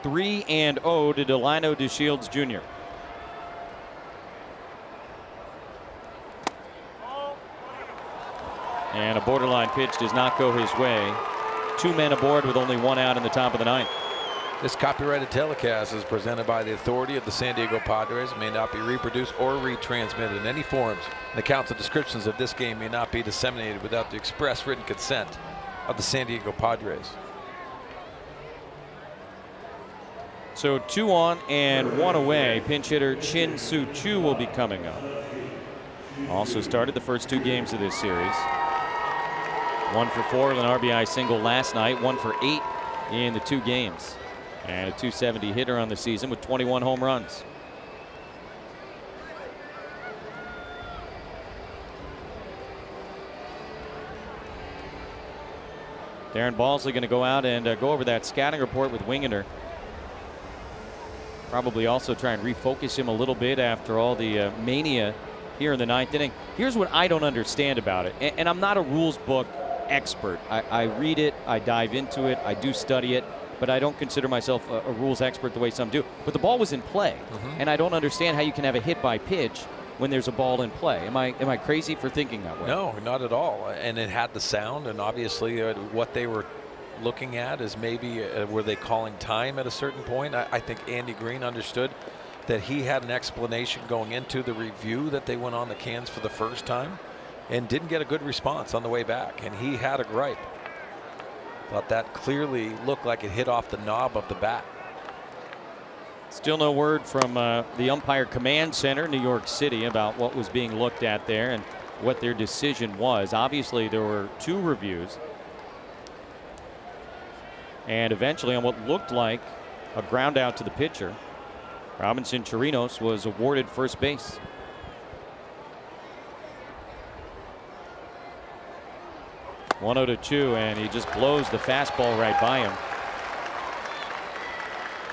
3-0 to Delino DeShields Jr. And a borderline pitch does not go his way. 2 men aboard with only 1 out in the top of the 9th. This copyrighted telecast is presented by the authority of the San Diego Padres. It may not be reproduced or retransmitted in any forms. The accounts and descriptions of this game may not be disseminated without the express written consent of the San Diego Padres. So 2 on and 1 away. Pinch hitter Chin Soo Choo will be coming up. Also started the first 2 games of this series. 1 for 4 with an RBI single last night. 1 for 8 in the 2 games. And a .270 hitter on the season with 21 home runs. Darren Balsley going to go out and go over that scouting report with Wingeter. Probably also try and refocus him a little bit after all the mania here in the 9th inning. Here's what I don't understand about it. And I'm not a rules book expert. I read it, I dive into it, I do study it, but I don't consider myself a rules expert the way some do. But the ball was in play, and I don't understand how you can have a hit by pitch when there's a ball in play. Am I crazy for thinking that way? No, not at all. And it had the sound, and obviously what they were looking at is maybe were they calling time at a certain point. I think Andy Green understood that he had an explanation going into the review that they went on the cans for the first time and didn't get a good response on the way back, and he had a gripe. But that clearly looked like it hit off the knob of the bat. Still no word from the umpire command center, New York City, about what was being looked at there and what their decision was. Obviously, there were 2 reviews. And eventually, on what looked like a ground out to the pitcher, Robinson Chirinos was awarded first base. One 0-2, and he just blows the fastball right by him.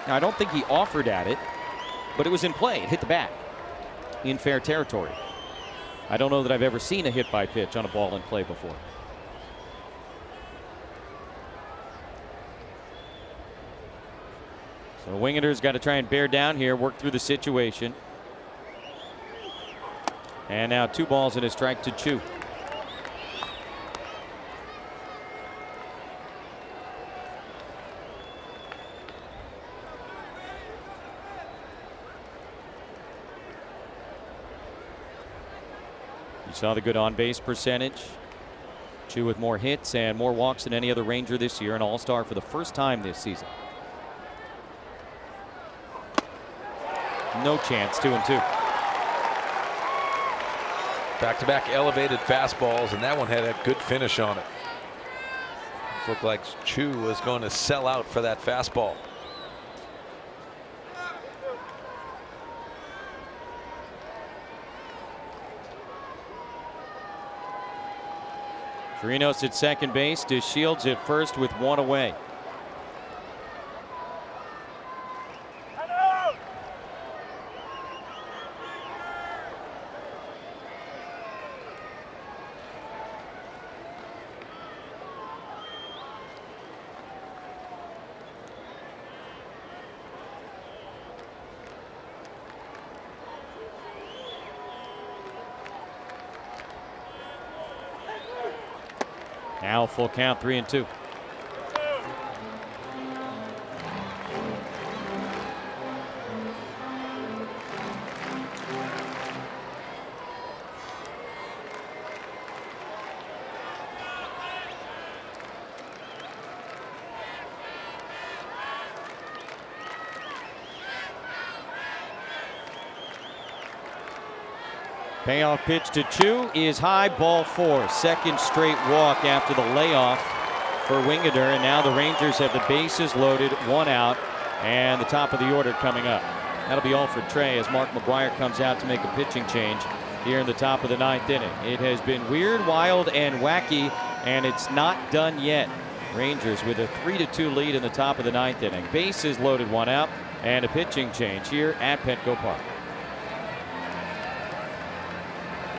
Now, I don't think he offered at it, but it was in play. It hit the bat in fair territory. I don't know that I've ever seen a hit by pitch on a ball in play before. So Wingeter's got to try and bear down here, work through the situation. And now 2 balls and a strike to Choo. You saw the good on-base percentage. Choo with more hits and more walks than any other Ranger this year, an all-star for the first time this season. No chance, 2-2. Back-to-back elevated fastballs, and that one had a good finish on it. It looked like Choo was going to sell out for that fastball. Chirinos at second base. DeShields at first with 1 away. Now full count, 3-2. Payoff pitch to Choo is high, ball 4. Second straight walk after the layoff for Wingeter, and now the Rangers have the bases loaded, 1 out, and the top of the order coming up. That'll be all for Trey as Mark McGuire comes out to make a pitching change here in the top of the 9th inning. It has been weird, wild, and wacky, and it's not done yet. Rangers with a 3-2 lead in the top of the 9th inning. Bases loaded, 1 out, and a pitching change here at Petco Park.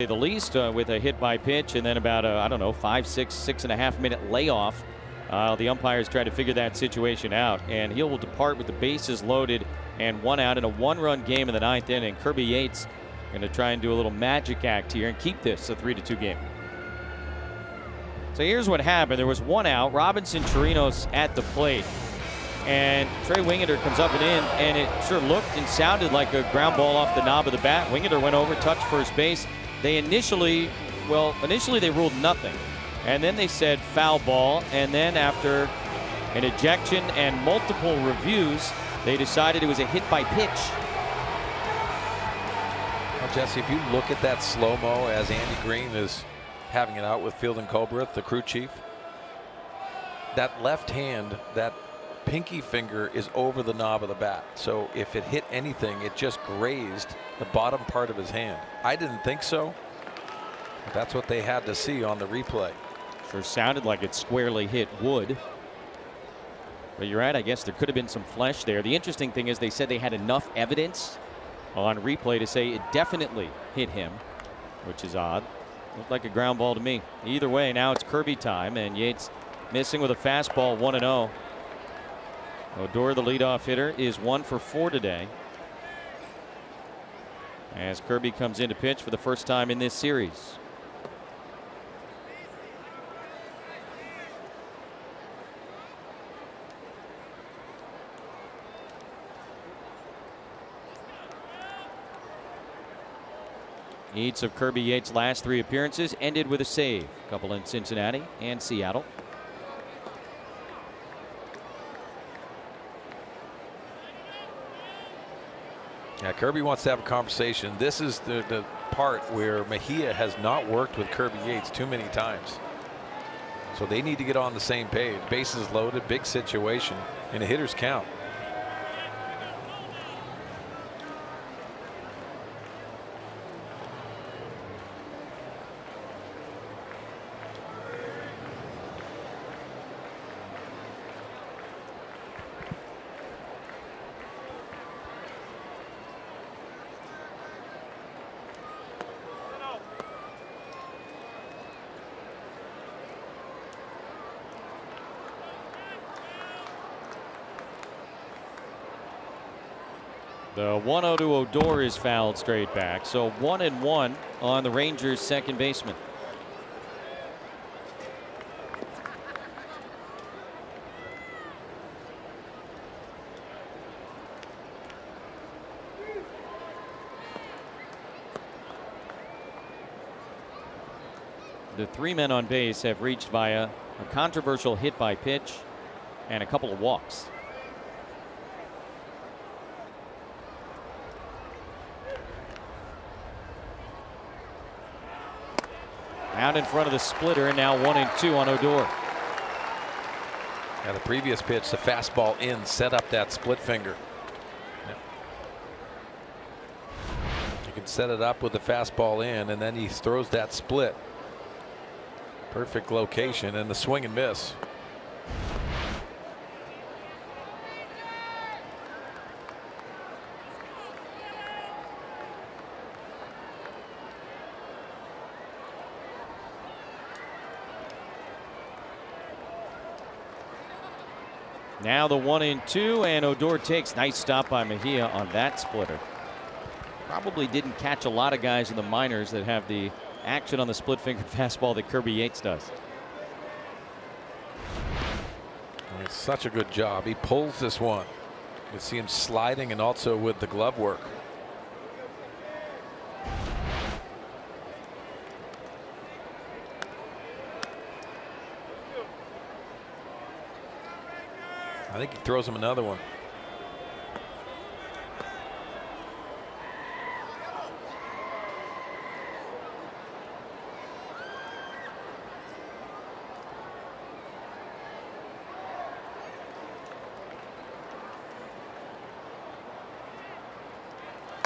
The least with a hit by pitch, and then about a, I don't know, 5, 6, 6.5 minute layoff The umpires try to figure that situation out, and Hill will depart with the bases loaded and 1 out in a 1-run game in the 9th inning. Kirby Yates going to try and do a little magic act here and keep this a 3-2 game. So here's what happened. There was 1 out. Robinson Chirinos at the plate. And Trey Wingeder comes up and in, and it sure looked and sounded like a ground ball off the knob of the bat. Wingeder went over, touched first base. They initially they ruled nothing. And then they said foul ball. And then after an ejection and multiple reviews, they decided it was a hit by pitch. Well, Jesse, if you look at that slow-mo as Andy Green is having it out with Fielding Colbreth, the crew chief, that left hand, that pinky finger is over the knob of the bat. So if it hit anything, it just grazed the bottom part of his hand. I didn't think so, but that's what they had to see on the replay. Sure sounded like it squarely hit wood. But you're right, I guess there could have been some flesh there. The interesting thing is they said they had enough evidence on replay to say it definitely hit him, which is odd. Looked like a ground ball to me. Either way, now it's Kirby time, and Yates missing with a fastball, 1-0. Odor, the leadoff hitter, is 1 for 4 today, as Kirby comes in to pitch for the first time in this series. Each of Kirby Yates' last 3 appearances ended with a save. A couple in Cincinnati and Seattle. Yeah, Kirby wants to have a conversation. This is the part where Mejia has not worked with Kirby Yates too many times. So they need to get on the same page. Bases loaded, big situation, and a hitter's count. The 1-0 to Odor is fouled straight back. So 1-1 on the Rangers' second baseman. The 3 men on base have reached via a controversial hit by pitch and a couple of walks. Out in front of the splitter, and now 1-2 on Odor. Yeah, the previous pitch, the fastball in, set up that split finger. Yeah. You can set it up with the fastball in, and then he throws that split. Perfect location, and the swing and miss. Now the 1-2, and Odor takes. Nice stop by Mejia on that splitter. Probably didn't catch a lot of guys in the minors that have the action on the split finger fastball that Kirby Yates does. It's such a good job. He pulls this one. You see him sliding and also with the glove work. I think he throws him another one.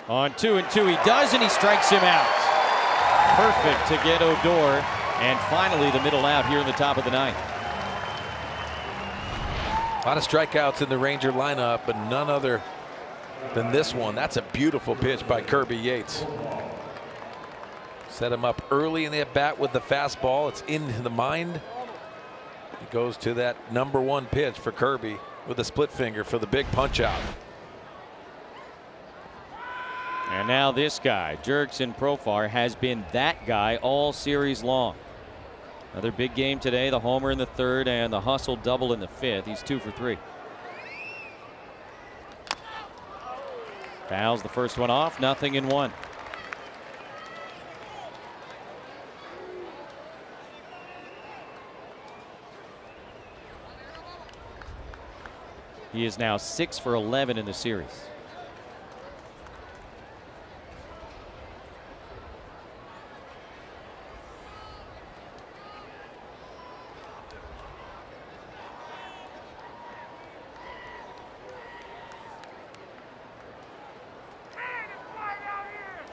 On 2-2 he does, and he strikes him out. Perfect to get Odor, and finally the middle out here in the top of the 9th. A lot of strikeouts in the Ranger lineup, but none other than this one. That's a beautiful pitch by Kirby Yates. Set him up early in the at bat with the fastball. It's in the mind. He goes to that #1 pitch for Kirby with a split finger for the big punch out. And now this guy, Jurickson Profar, has been that guy all series long. Another big game today, the homer in the 3rd and the hustle double in the 5th. He's 2 for 3. Fouls the first one off, 0-1. He is now 6 for 11 in the series.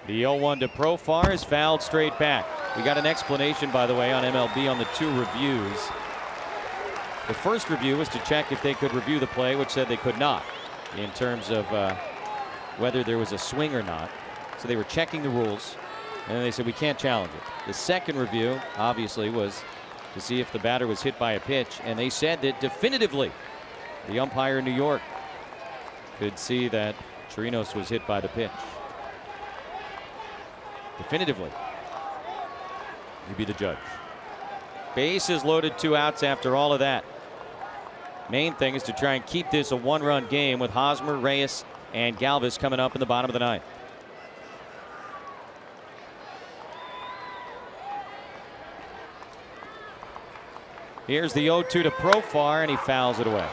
The 0-1 to Profar is fouled straight back. We got an explanation, by the way, on MLB on the 2 reviews. The first review was to check if they could review the play, which said they could not, in terms of whether there was a swing or not. So they were checking the rules, and then they said we can't challenge it. The second review, obviously, was to see if the batter was hit by a pitch, and they said that definitively the umpire in New York could see that Chirinos was hit by the pitch. Definitively. He'd be the judge. Bases loaded, 2 outs after all of that. Main thing is to try and keep this a 1-run game with Hosmer, Reyes, and Galvis coming up in the bottom of the 9th. Here's the 0-2 to Profar, and he fouls it away.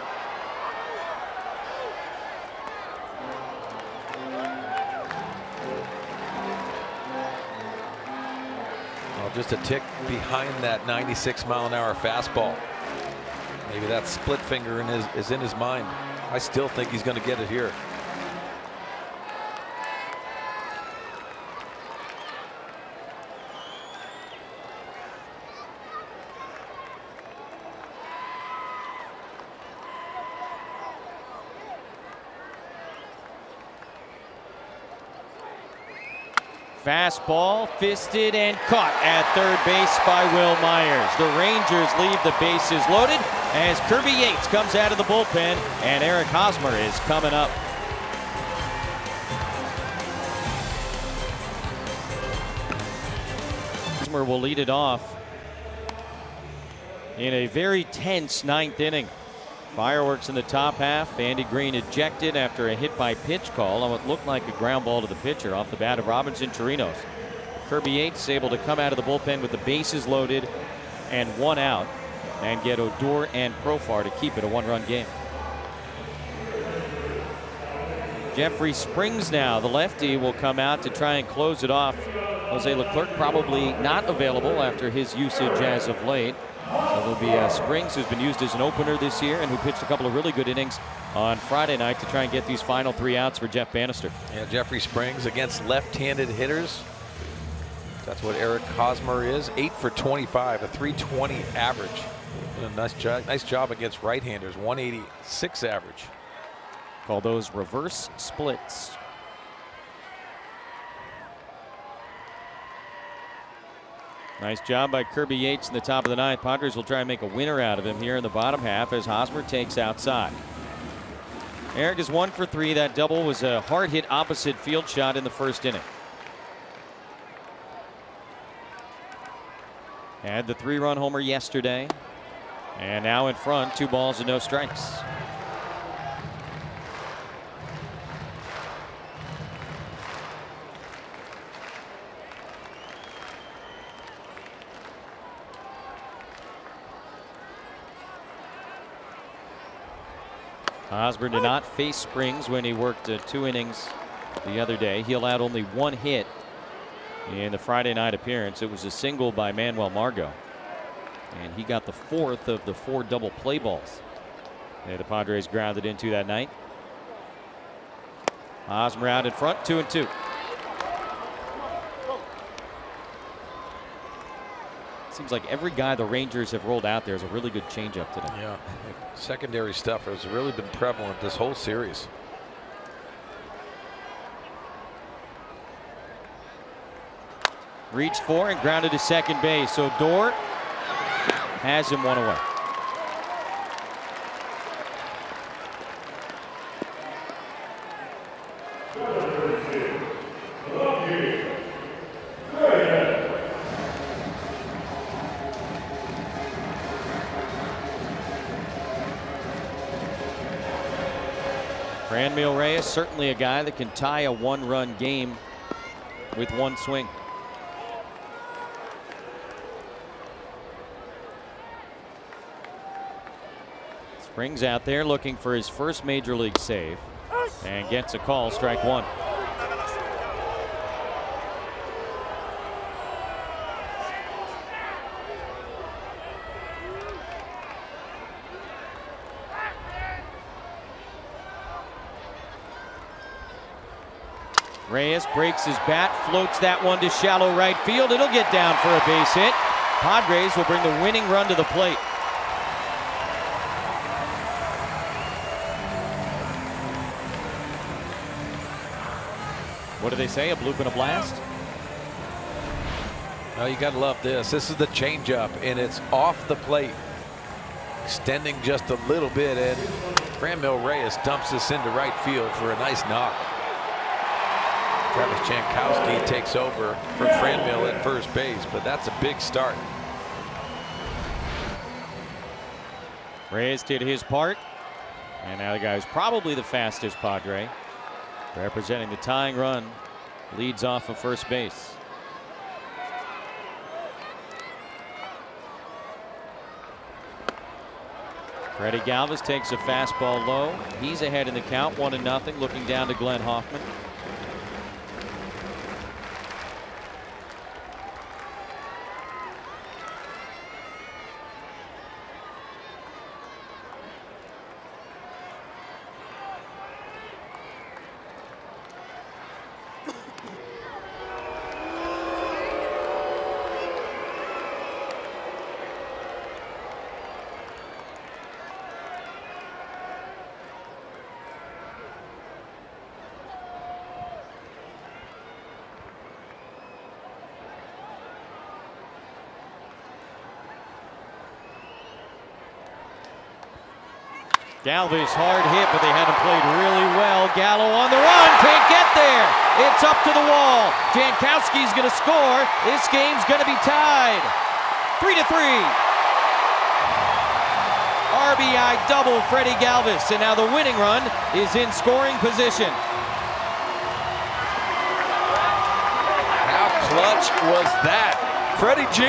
Just a tick behind that 96-mile-an-hour fastball. Maybe that split finger is in his mind. I still think he's going to get it here. Fastball fisted and caught at third base by Will Myers. The Rangers leave the bases loaded as Kirby Yates comes out of the bullpen, and Eric Hosmer is coming up. Hosmer will lead it off in a very tense 9th inning. Fireworks in the top half. Andy Green ejected after a hit by pitch call on what looked like a ground ball to the pitcher off the bat of Robinson Chirinos. Kirby Yates able to come out of the bullpen with the bases loaded and 1 out and get Odor and Profar to keep it a 1-run game. Jeffrey Springs now, the lefty, will come out to try and close it off. Jose Leclerc probably not available after his usage as of late. So there'll be Springs, who's been used as an opener this year and who pitched a couple of really good innings on Friday night to try and get these final 3 outs for Jeff Bannister. Yeah, Jeffrey Springs against left-handed hitters. That's what Eric Hosmer is. 8 for 25, a 320 average. And a nice job against right-handers, 186 average. Call those reverse splits. Nice job by Kirby Yates in the top of the 9th. Padres will try and make a winner out of him here in the bottom half as Hosmer takes outside. Eric is 1 for 3. That double was a hard hit opposite field shot in the 1st inning. Had the 3-run homer yesterday. And now in front, 2 balls and no strikes. Hosmer did not face Springs when he worked 2 innings the other day. He allowed only 1 hit in the Friday night appearance. It was a single by Manuel Margot, and he got the 4th of the 4 double play balls the Padres grounded into that night. Hosmer out in front, 2-2. Seems like every guy the Rangers have rolled out there is a really good changeup today. Yeah, secondary stuff has really been prevalent this whole series. Reached for and grounded to second base. So Odor has him 1 away. Franmil Reyes, certainly a guy that can tie a one-run game with one swing. Springs out there looking for his first major league save and gets a call, strike one. Reyes breaks his bat, floats that one to shallow right field. It'll get down for a base hit. Padres will bring the winning run to the plate. What do they say? A bloop and a blast? Oh, you got to love this. This is the changeup, and it's off the plate, extending just a little bit, and Franmil Reyes dumps this into right field for a nice knock. Travis Jankowski takes over for Franmil at first base, but that's a big start. Reyes did his part, and now the guy who's probably the fastest Padre, representing the tying run, leads off of first base. Freddy Galvis takes a fastball low. He's ahead in the count, 1-0, looking down to Glenn Hoffman. Galvis hard hit, but they had him played really well. Gallo on the run, can't get there. It's up to the wall. Jankowski's going to score. This game's going to be tied. 3-3. RBI double Freddy Galvis, and now the winning run is in scoring position. How clutch was that? Freddie G.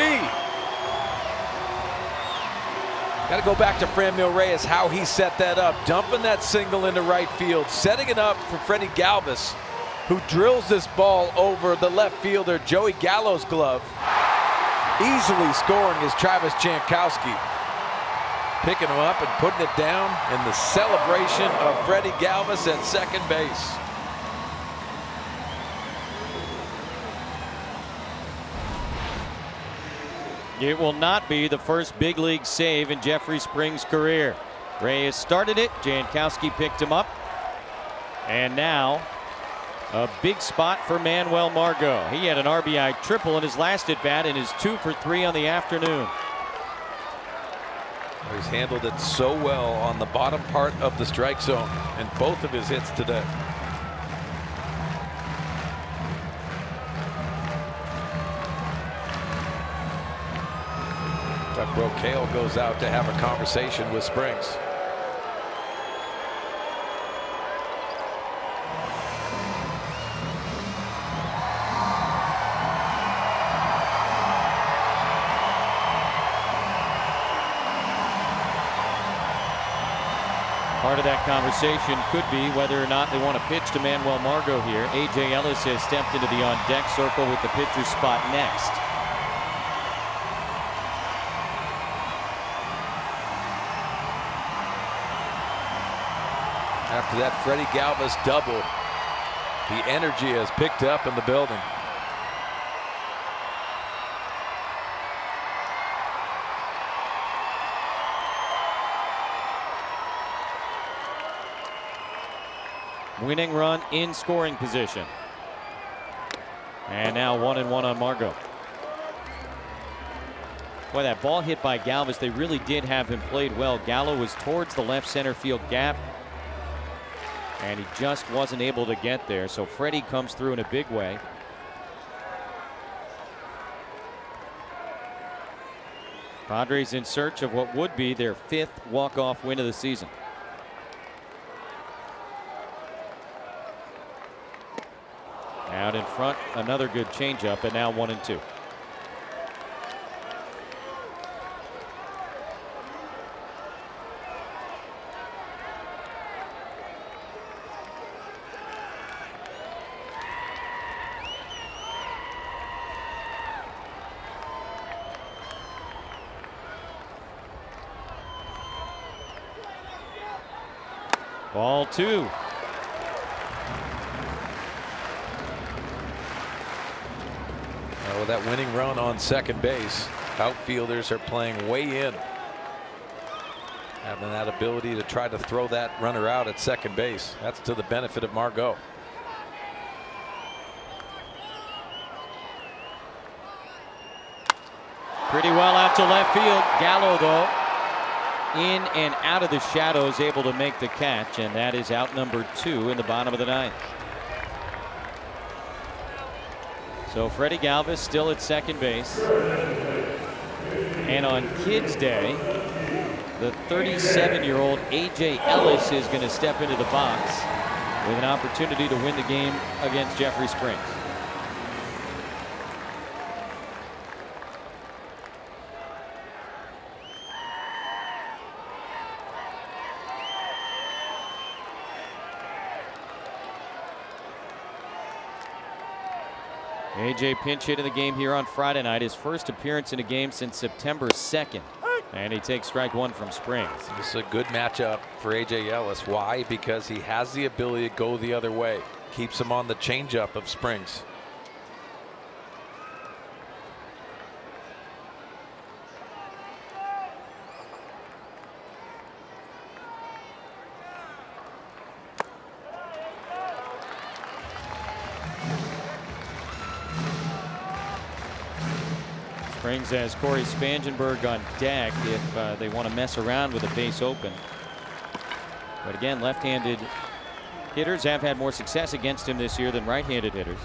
Got to go back to Franmil Reyes, how he set that up, dumping that single into right field, setting it up for Freddy Galvis, who drills this ball over the left fielder Joey Gallo's glove. Easily scoring is Travis Jankowski, picking him up and putting it down in the celebration of Freddy Galvis at second base. It will not be the first big league save in Jeffrey Springs' career. Reyes started it, Jankowski picked him up, and now a big spot for Manuel Margot. He had an RBI triple in his last at bat and is 2 for 3 on the afternoon. He's handled it so well on the bottom part of the strike zone in both of his hits today. Doug Brocail goes out to have a conversation with Springs. Part of that conversation could be whether or not they want to pitch to Manuel Margot here. A.J. Ellis has stepped into the on-deck circle with the pitcher's spot next. After that Freddy Galvis double, the energy has picked up in the building. Winning run in scoring position. And now 1-1 on Margot. Boy, that ball hit by Galvis, they really did have him played well. Gallo was towards the left center field gap, and he just wasn't able to get there. So Freddie comes through in a big way. Padres in search of what would be their 5th walk-off win of the season. Out in front, another good changeup, and now 1-2. Ball 2. With that winning run on second base, outfielders are playing way in. Having that ability to try to throw that runner out at second base. That's to the benefit of Margot. Pretty well out to left field. Gallo, though, in and out of the shadows, able to make the catch, and that is out number 2 in the bottom of the 9th. So Freddy Galvis still at second base. And on Kids Day, the 37-year-old A.J. Ellis is going to step into the box with an opportunity to win the game against Jeffrey Springs. AJ pinch hit in the game here on Friday night, his first appearance in a game since September 2nd. And he takes strike 1 from Springs. This is a good matchup for AJ Ellis. Why? Because he has the ability to go the other way. Keeps him on the changeup of Springs. Springs has Corey Spangenberg on deck if they want to mess around with a base open. But again, left-handed hitters have had more success against him this year than right-handed hitters.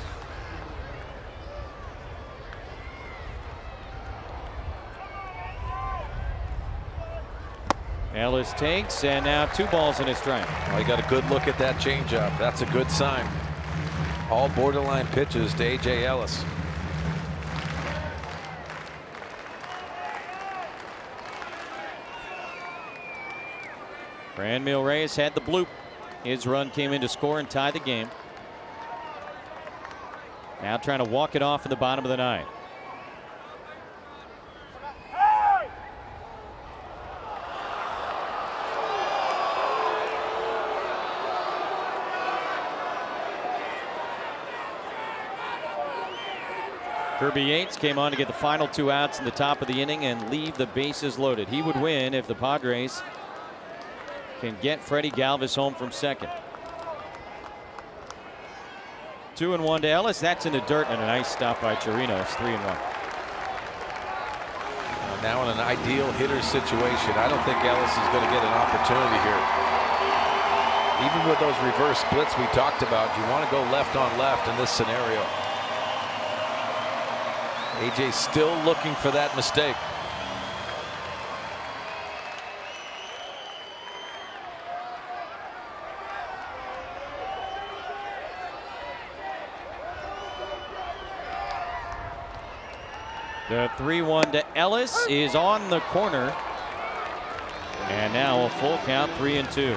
Ellis takes, and now 2 balls in his strike. Well, he got a good look at that changeup. That's a good sign. All borderline pitches to AJ Ellis. Franmil Reyes had the bloop. His run came in to score and tie the game. Now trying to walk it off in the bottom of the 9th. Kirby Yates came on to get the final 2 outs in the top of the inning and leave the bases loaded. He would win if the Padres can get Freddy Galvis home from second. 2-1 to Ellis. That's in the dirt, and a nice stop by Chirinos. 3-1. Now in an ideal hitter situation, I don't think Ellis is going to get an opportunity here. Even with those reverse splits we talked about, you want to go left on left in this scenario. AJ still looking for that mistake. The 3-1 to Ellis is on the corner. And now a full count, 3-2.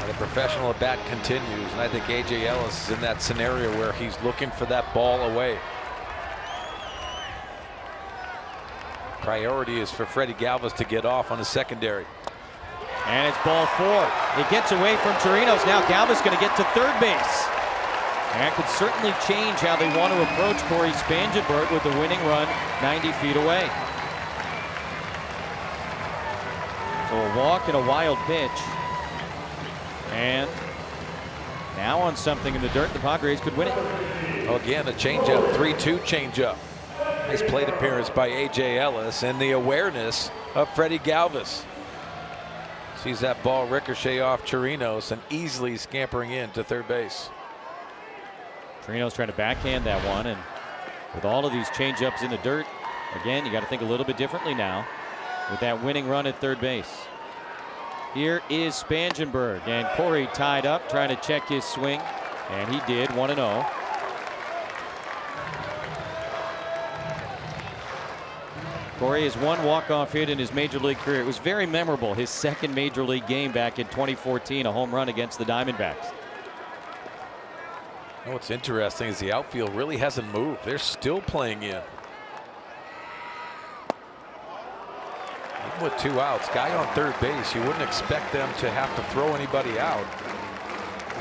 The professional at bat continues, and I think AJ Ellis is in that scenario where he's looking for that ball away. Priority is for Freddy Galvis to get off on his secondary. And it's ball 4. It gets away from Chirinos. Now Galvis going to get to third base. That could certainly change how they want to approach Corey Spangenberg with the winning run 90 feet away. So a walk and a wild pitch. And now on something in the dirt, the Padres could win it. Oh, again, a changeup, 3-2 changeup. Nice plate appearance by AJ Ellis and the awareness of Freddy Galvis. Sees that ball ricochet off Chirinos and easily scampering in to third base. Chirinos trying to backhand that one, and with all of these changeups in the dirt, again, you got to think a little bit differently now with that winning run at third base. Here is Spangenberg, and Corey tied up trying to check his swing, and he did. 1-0. Corey has one walk-off hit in his major league career. It was very memorable. His second major league game back in 2014, a home run against the Diamondbacks. What's interesting is the outfield really hasn't moved. They're still playing in. Even with 2 outs, guy on third base, you wouldn't expect them to have to throw anybody out.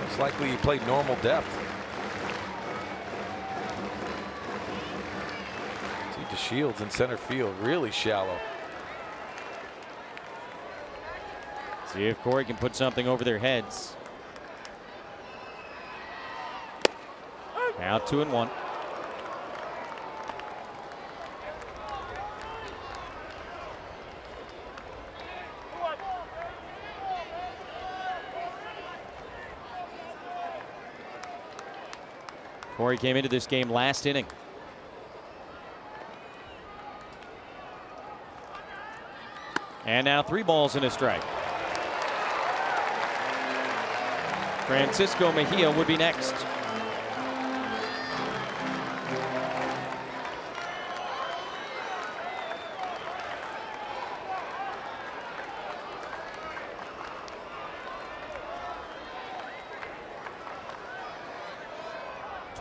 Most likely he played normal depth. See DeShields in center field, really shallow. See if Corey can put something over their heads. Now 2-1. Corey came into this game last inning. And now 3 balls and a strike. Francisco Mejia would be next.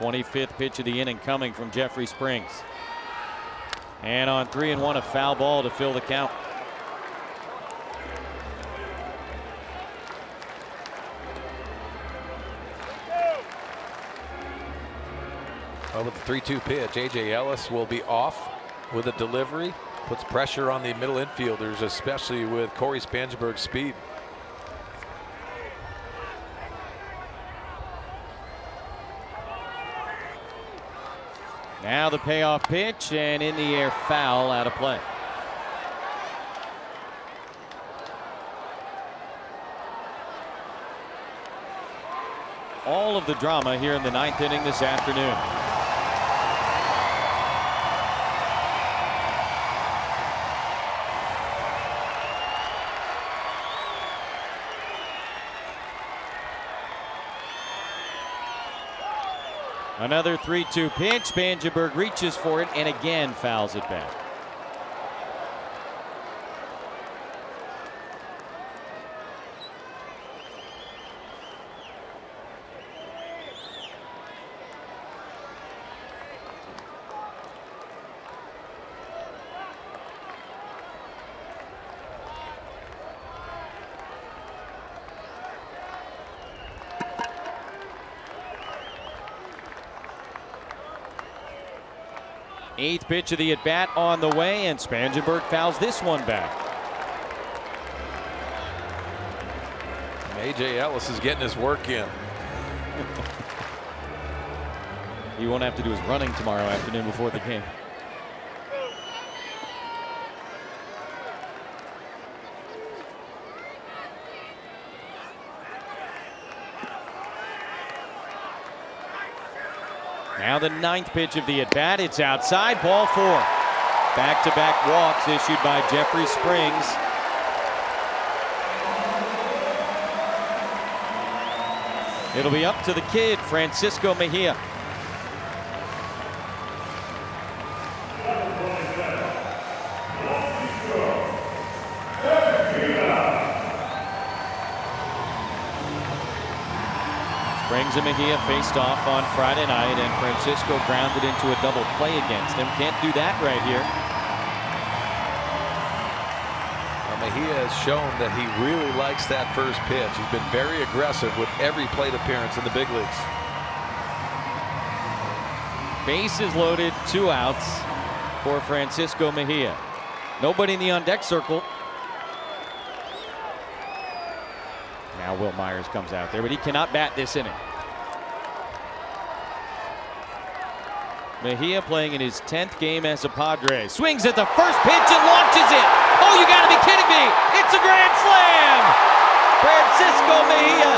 '25th pitch of the inning coming from Jeffrey Springs. And on 3-1, a foul ball to fill the count. Well, with the 3-2 pitch, A.J. Ellis will be off with a delivery. Puts pressure on the middle infielders, especially with Corey Spangenberg's speed. Now the payoff pitch, and in the air, foul, out of play. All of the drama here in the 9th inning this afternoon. Another 3-2 pitch. Spangenberg reaches for it and again fouls it back. Eighth pitch of the at-bat on the way, and Spangenberg fouls this one back. A.J. Ellis is getting his work in. He won't have to do his running tomorrow afternoon before the game. Now the 9th pitch of the at-bat. It's outside, ball 4. Back-to-back walks issued by Jeffrey Springs. It'll be up to the kid, Francisco Mejia. Springs and Mejia faced off on Friday night, and Francisco grounded into a double play against him. Can't do that right here. Well, Mejia has shown that he really likes that first pitch. He's been very aggressive with every plate appearance in the big leagues. Bases loaded, 2 outs for Francisco Mejia. Nobody in the on-deck circle. Now Will Myers comes out there, but he cannot bat this inning. Mejia playing in his 10th game as a Padre. Swings at the first pitch and launches it. Oh, you gotta be kidding me. It's a grand slam. Francisco Mejia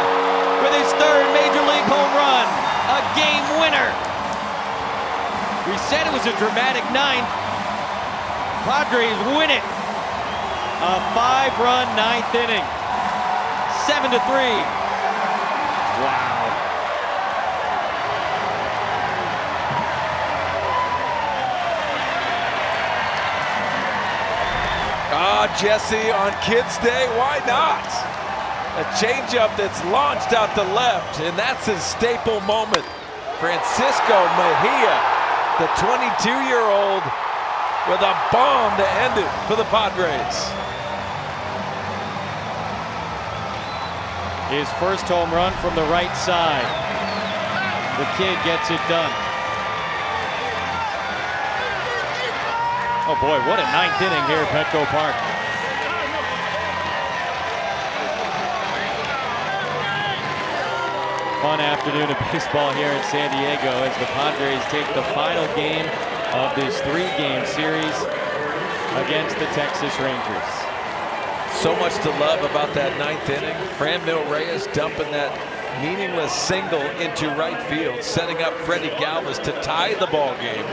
with his 3rd major league home run. A game winner. We said it was a dramatic 9th. Padres win it. A 5-run 9th inning. 7-3. Wow. Jesse, on Kids Day, why not? A changeup that's launched out to left, and that's his staple moment. Francisco Mejia, the 22-year-old, with a bomb to end it for the Padres. His first home run from the right side. The kid gets it done. Oh boy, what a ninth inning here at Petco Park. Fun afternoon of baseball here in San Diego as the Padres take the final game of this 3-game series against the Texas Rangers. So much to love about that ninth inning. Franmil Reyes dumping that meaningless single into right field, setting up Freddy Galvis to tie the ball game.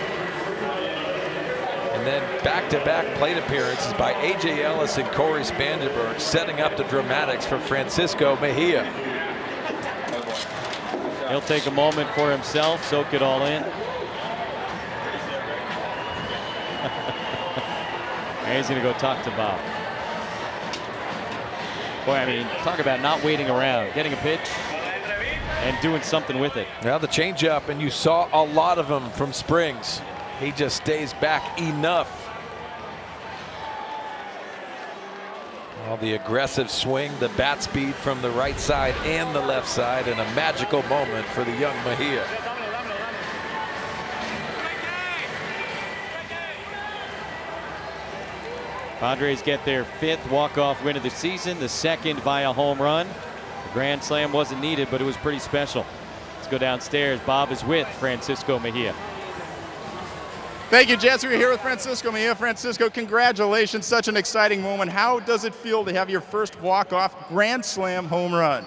And then back-to-back plate appearances by A.J. Ellis and Corey Spangenberg, setting up the dramatics for Francisco Mejia. He'll take a moment for himself, soak it all in. He's going to go talk to Bob. Boy, I mean, talk about not waiting around, getting a pitch and doing something with it. Now the changeup, and you saw a lot of them from Springs. He just stays back enough. Well, the aggressive swing, the bat speed from the right side and the left side, and a magical moment for the young Mejia. Padres get their 5th walk-off win of the season, the 2nd via home run. The grand slam wasn't needed, but it was pretty special. Let's go downstairs. Bob is with Francisco Mejia. Thank you, Jesse. We're here with Francisco Mejia. Francisco, congratulations. Such an exciting moment. How does it feel to have your first walk-off grand slam home run?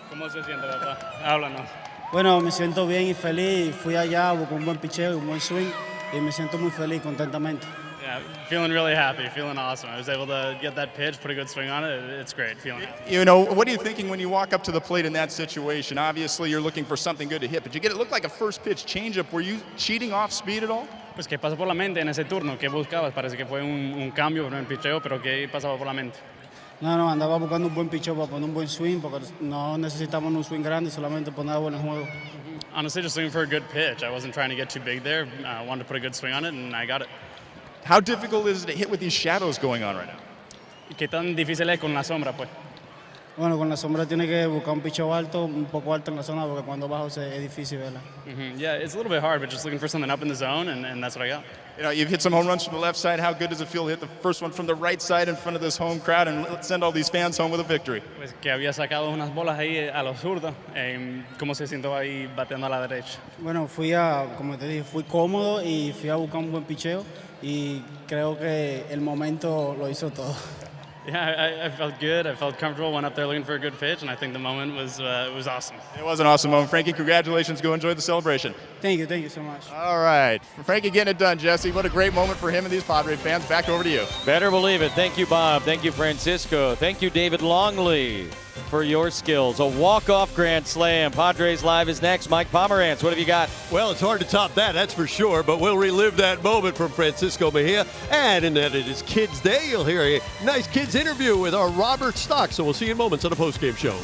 ¿Cómo se siente, papá? Háblanos. Bueno, me siento bien y feliz. Fui allá, busqué un buen picheo, un buen swing y me siento muy feliz, contentamente. Yeah, feeling really happy, feeling awesome. I was able to get that pitch, put a good swing on it. It's great, feeling happy. You know, what are you thinking when you walk up to the plate in that situation? Obviously, you're looking for something good to hit, but it looked like a first pitch changeup. Were you cheating off speed at all? Pues, ¿qué pasó por la mente en ese turno? ¿Qué buscabas? Parece que fue un cambio en el picheo, pero ¿qué pasaba por la mente? No, andaba buscando un buen picheo para poner un buen swing, porque no necesitamos un swing grande, solamente poner buen juego. Honestly, just looking for a good pitch. I wasn't trying to get too big there. I wanted to put a good swing on it, and I got it. How difficult is it to hit with these shadows going on right now? ¿Qué tan difícil es con la sombra, pues? Bueno, con la sombra tiene que buscar un picheo alto, un poco alto en la zona, porque cuando bajo es difícil verla. Yeah, it's a little bit hard, but just looking for something up in the zone, and that's what I got. You know, you've hit some home runs from the left side. How good does it feel to hit the first one from the right side in front of this home crowd and send all these fans home with a victory? Pues que había sacado unas bolas ahí a los zurdos. ¿Cómo se sintió ahí bateando a la derecha? Bueno, como te dije, fui cómodo y fui a buscar un buen picheo y creo que el momento lo hizo todo. Yeah, I felt good. I felt comfortable. Went up there looking for a good pitch, and I think the moment was awesome. It was an awesome moment. Frankie, congratulations. Go enjoy the celebration. Thank you so much. All right. Frankie getting it done, Jesse. What a great moment for him and these Padres fans. Back over to you. Better believe it. Thank you, Bob. Thank you, Francisco. Thank you, David Longley, for your skills. A walk-off grand slam. Padres Live is next. Mike Pomerantz, what have you got? Well, it's hard to top that's for sure, but we'll relive that moment from Francisco Mejia. And in that it is Kids Day, you'll hear a nice kids interview with our Robert Stock. So we'll see you in moments on the postgame show.